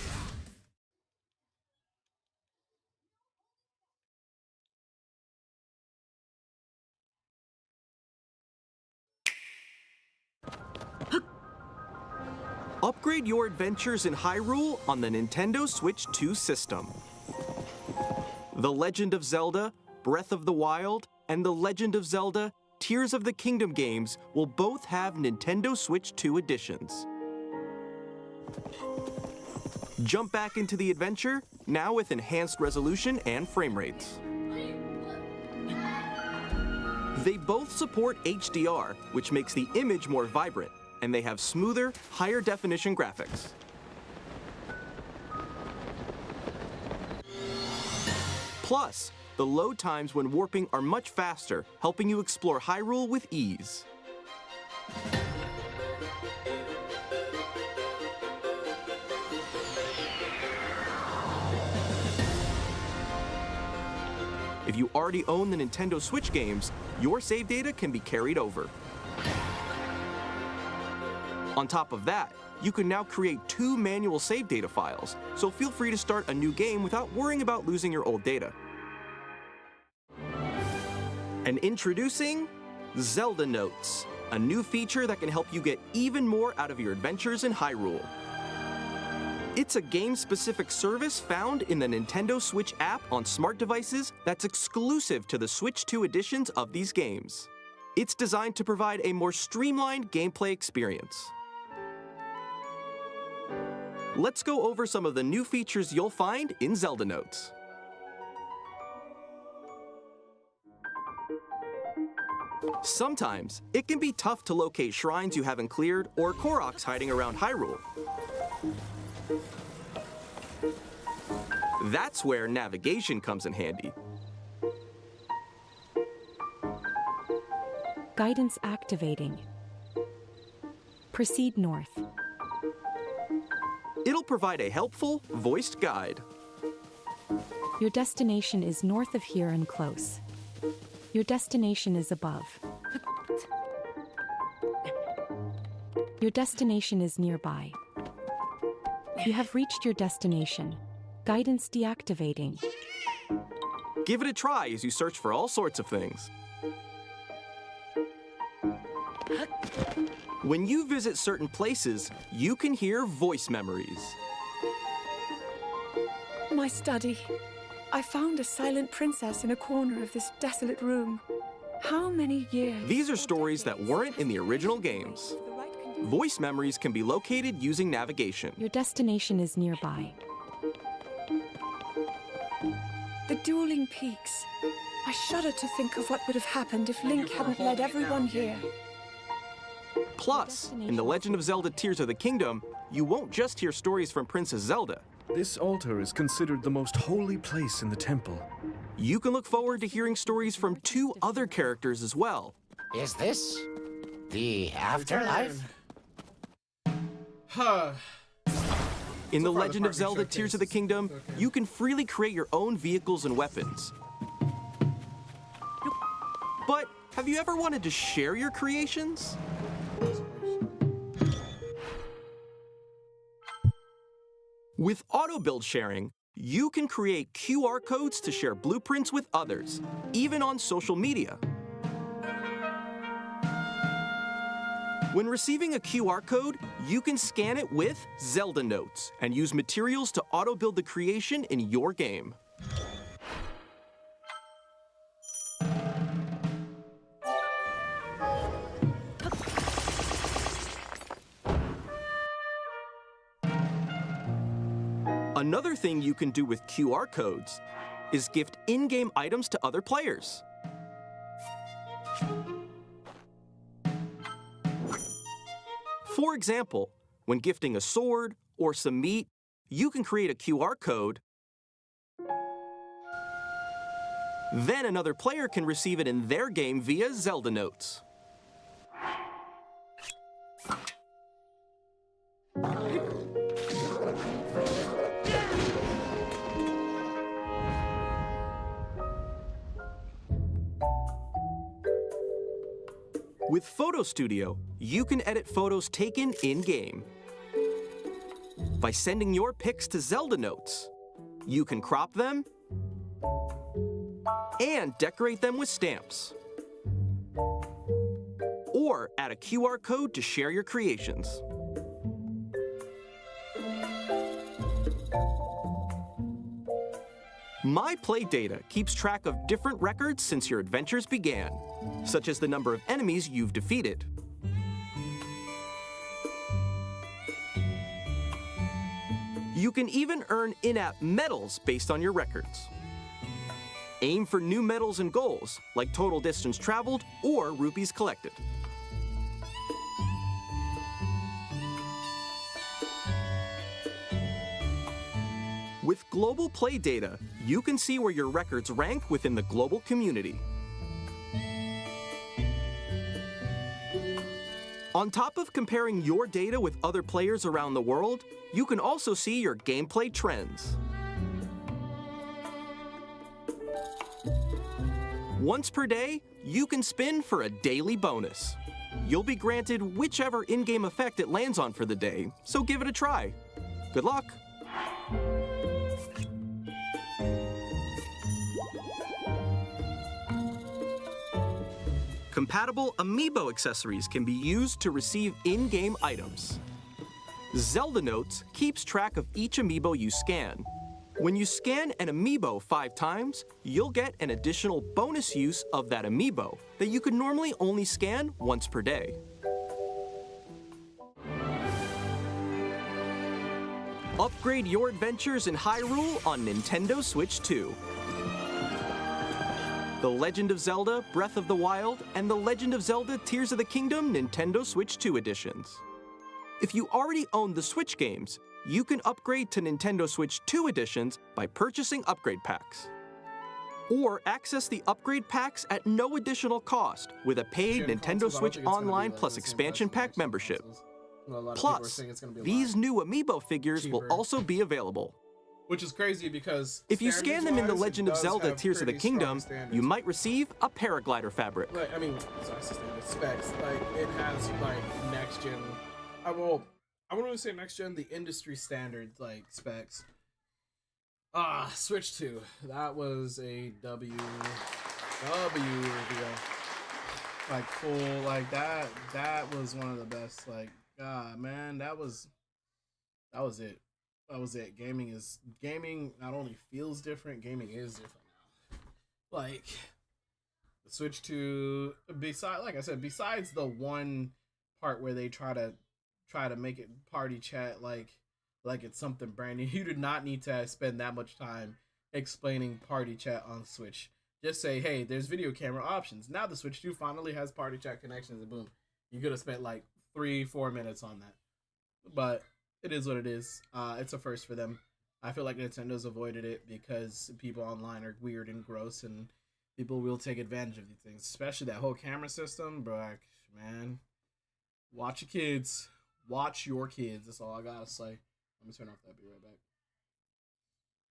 Upgrade your adventures in Hyrule on the Nintendo Switch 2 system. The Legend of Zelda, Breath of the Wild, and The Legend of Zelda, Tears of the Kingdom games will both have Nintendo Switch 2 editions. Jump back into the adventure, now with enhanced resolution and frame rates. They both support HDR, which makes the image more vibrant, and they have smoother, higher definition graphics. Plus, the load times when warping are much faster, helping you explore Hyrule with ease. If you already own the Nintendo Switch games, your save data can be carried over. On top of that, you can now create 2 manual save data files, so feel free to start a new game without worrying about losing your old data. And introducing Zelda Notes, a new feature that can help you get even more out of your adventures in Hyrule. It's a game-specific service found in the Nintendo Switch app on smart devices that's exclusive to the Switch 2 editions of these games. It's designed to provide a more streamlined gameplay experience. Let's go over some of the new features you'll find in Zelda Notes. Sometimes, it can be tough to locate shrines you haven't cleared or Koroks hiding around Hyrule. That's where navigation comes in handy. Guidance activating. Proceed north. It'll provide a helpful, voiced guide. Your destination is north of here and close. Your destination is above. Your destination is nearby. You have reached your destination. Guidance deactivating. Give it a try as you search for all sorts of things. When you visit certain places, you can hear voice memories. My study. I found a silent princess in a corner of this desolate room. How many years? These are stories that weren't in the original games. Voice memories can be located using navigation. Your destination is nearby. The dueling peaks. I shudder to think of what would have happened if Link hadn't led everyone here. Plus, in The Legend of Zelda Tears of the Kingdom, you won't just hear stories from Princess Zelda. This altar is considered the most holy place in the temple. You can look forward to hearing stories from 2 other characters as well. Is this the afterlife? In The Legend of Zelda Tears of the Kingdom, you can freely create your own vehicles and weapons. But have you ever wanted to share your creations? With auto build sharing, you can create QR codes to share blueprints with others, even on social media. When receiving a QR code, you can scan it with Zelda Notes and use materials to auto build the creation in your game. Another thing you can do with QR codes is gift in-game items to other players. For example, when gifting a sword or some meat, you can create a QR code. Then another player can receive it in their game via Zelda Notes. With Photo Studio, you can edit photos taken in-game. By sending your pics to Zelda Notes, you can crop them and decorate them with stamps. Or add a QR code to share your creations. My Play data keeps track of different records since your adventures began, such as the number of enemies you've defeated. You can even earn in-app medals based on your records. Aim for new medals and goals, like total distance traveled or rupees collected. With global play data, you can see where your records rank within the global community. On top of comparing your data with other players around the world, you can also see your gameplay trends. Once per day, you can spin for a daily bonus. You'll be granted whichever in-game effect it lands on for the day, so give it a try. Good luck! Compatible amiibo accessories can be used to receive in-game items. Zelda Notes keeps track of each amiibo you scan. When you scan an amiibo 5 times, you'll get an additional bonus use of that amiibo that you could normally only scan once per day. Upgrade your adventures in Hyrule on Nintendo Switch 2. The Legend of Zelda Breath of the Wild and The Legend of Zelda Tears of the Kingdom Nintendo Switch 2 editions. If you already own the Switch games, you can upgrade to Nintendo Switch 2 editions by purchasing upgrade packs. Or access the upgrade packs at no additional cost with a paid Nintendo Switch Online Plus expansion pack membership. Plus, these new amiibo figures will also be available. Which is crazy because if you scan them in The Legend of Zelda Tears of the Kingdom, you might receive a paraglider fabric. Like, I mean, sorry, standard specs. Like, it has like next gen. I wouldn't really say next gen, the industry standard like specs. Switch 2. That was a W reveal. Like full, like that was one of the best. Like, man, that was it. That was it. Gaming not only feels different, gaming is different now. Like the Switch 2, besides the one part where they try to make it party chat like it's something brand new. You do not need to spend that much time explaining party chat on Switch. Just say, hey, there's video camera options. Now the Switch 2 finally has party chat connections, and boom. You could have spent like 3-4 minutes on that. But it is what it is. It's a first for them. I feel like Nintendo's avoided it because people online are weird and gross, and people will take advantage of these things. Especially that whole camera system, bro. Like, man, watch your kids. Watch your kids. That's all I gotta say. Let me turn off that. Be right back.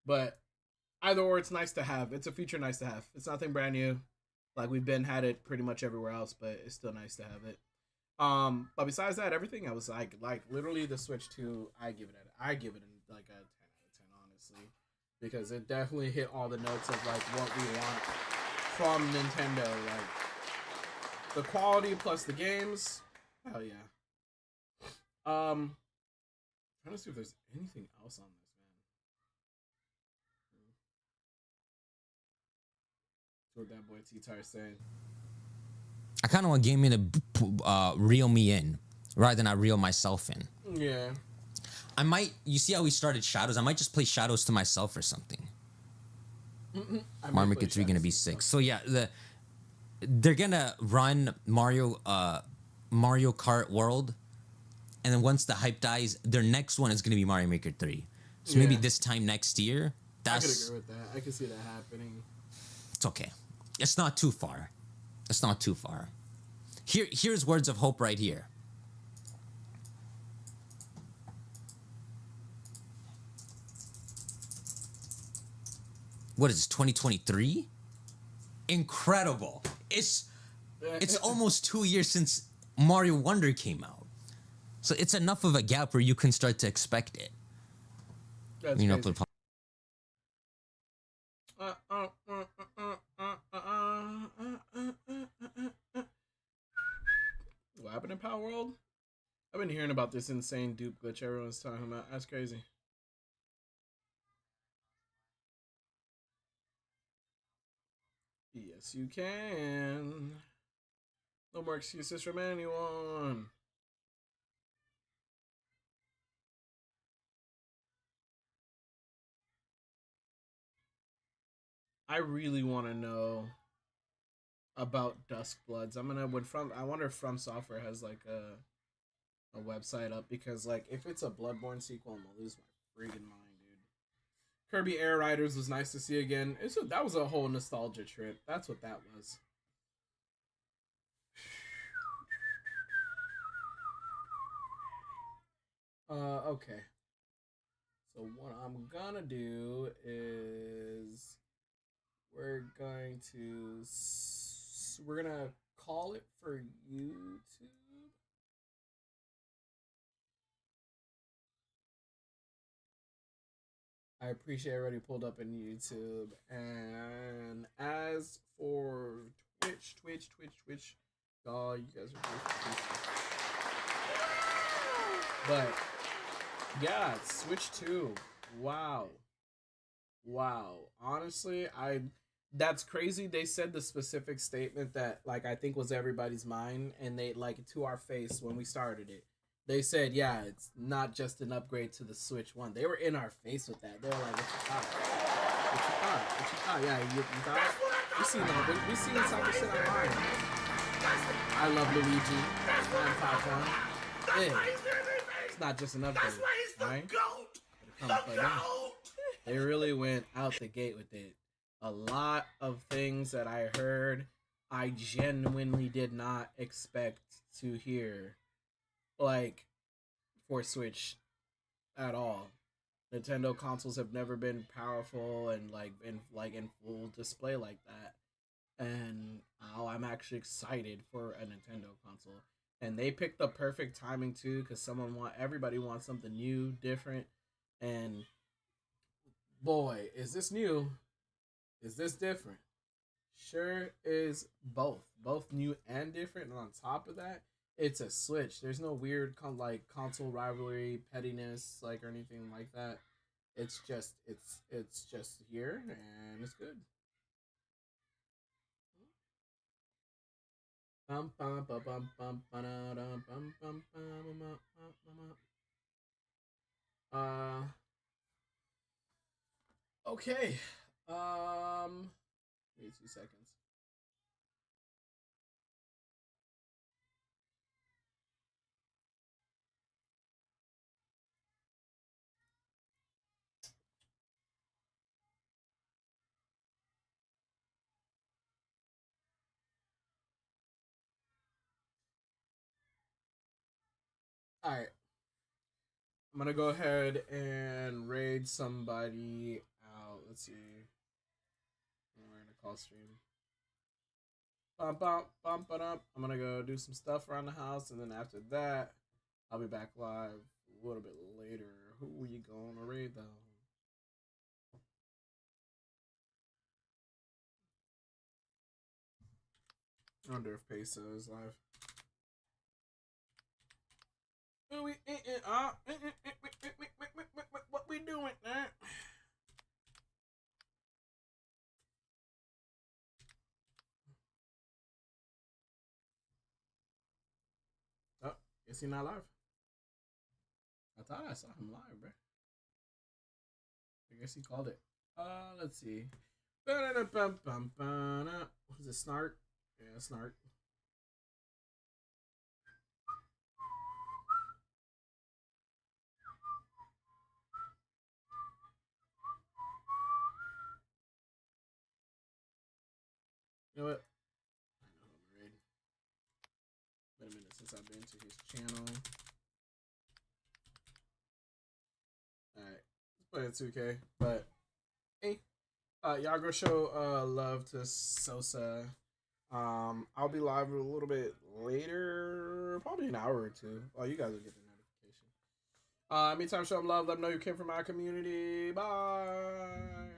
But either or, it's nice to have. It's a feature nice to have. It's nothing brand new. Like, we've had it pretty much everywhere else, but it's still nice to have it. But besides that, everything I was like literally the Switch 2, I give it like a 10 out of 10, honestly, because it definitely hit all the notes of like what we want from Nintendo, like the quality plus the games. Hell yeah. Trying to see if there's anything else on this, man. What that boy T-Tar saying. I kind of want gaming to reel me in rather than I reel myself in. Yeah. I might, you see how we started Shadows? I might just play Shadows to myself or something. Mario Maker 3 gonna be sick. So yeah, they're gonna run Mario Kart World, and then once the hype dies, their next one is gonna be Mario Maker 3. So maybe this time next year. I could agree with that. I can see that happening. It's okay. It's not too far. It's not too far. Here's words of hope right here. What is this, 2023? Incredible. It's almost 2 years since Mario Wonder came out. So it's enough of a gap where you can start to expect it. That's crazy. What happened in Power World? I've been hearing about this insane dupe glitch everyone's talking about. That's crazy. Yes, you can. No more excuses from anyone. I really want to know about Duskbloods. I wonder if From Software has like a website up, because like if it's a Bloodborne sequel, I'm gonna lose my friggin' mind, dude. Kirby Air Riders was nice to see again. That was a whole nostalgia trip. That's what that was. Okay. So what I'm gonna do is we're gonna call it for YouTube. I appreciate everybody pulled up in YouTube. And as for Twitch, y'all, you guys are great. But yeah, Switch 2. Wow. Honestly, that's crazy. They said the specific statement that like I think was everybody's mind, and they like to our face when we started it. They said, yeah, it's not just an upgrade to the Switch 1. They were in our face with that. They were like, what you thought? What you thought? Yeah, you thought it? We seen this type of shit online. I love Luigi. I'm Falcon. It's not just an upgrade. That's why he's the GOAT. They really went out the gate with it. A lot of things that I heard, I genuinely did not expect to hear, like, for Switch at all. Nintendo consoles have never been powerful and in full display like that. And now I'm actually excited for a Nintendo console. And they picked the perfect timing too, because everybody wants something new, different, and boy, is this new? Is this different? Sure is both new and different. And on top of that, it's a Switch. There's no weird console rivalry, pettiness, or anything like that. It's just here and it's good. Okay. Wait 2 seconds. All right. I'm gonna go ahead and raid somebody out. Let's see. We're gonna call stream. I'm gonna go do some stuff around the house, and then after that, I'll be back live a little bit later. Who are you gonna raid though? I wonder if Peso is live. What we doing, man? Oh, guess he not live. I thought I saw him live, bro. I guess he called it. Let's see. Was it Snart? Yeah, Snart. You know what? I know I'm ready. Been a minute since I've been to his channel. Alright. Let's play 2K. But hey. Y'all go show love to Sosa. I'll be live a little bit later, probably an hour or two. Oh, you guys will get the notification. Meantime, show them love. Let them know you came from my community. Bye.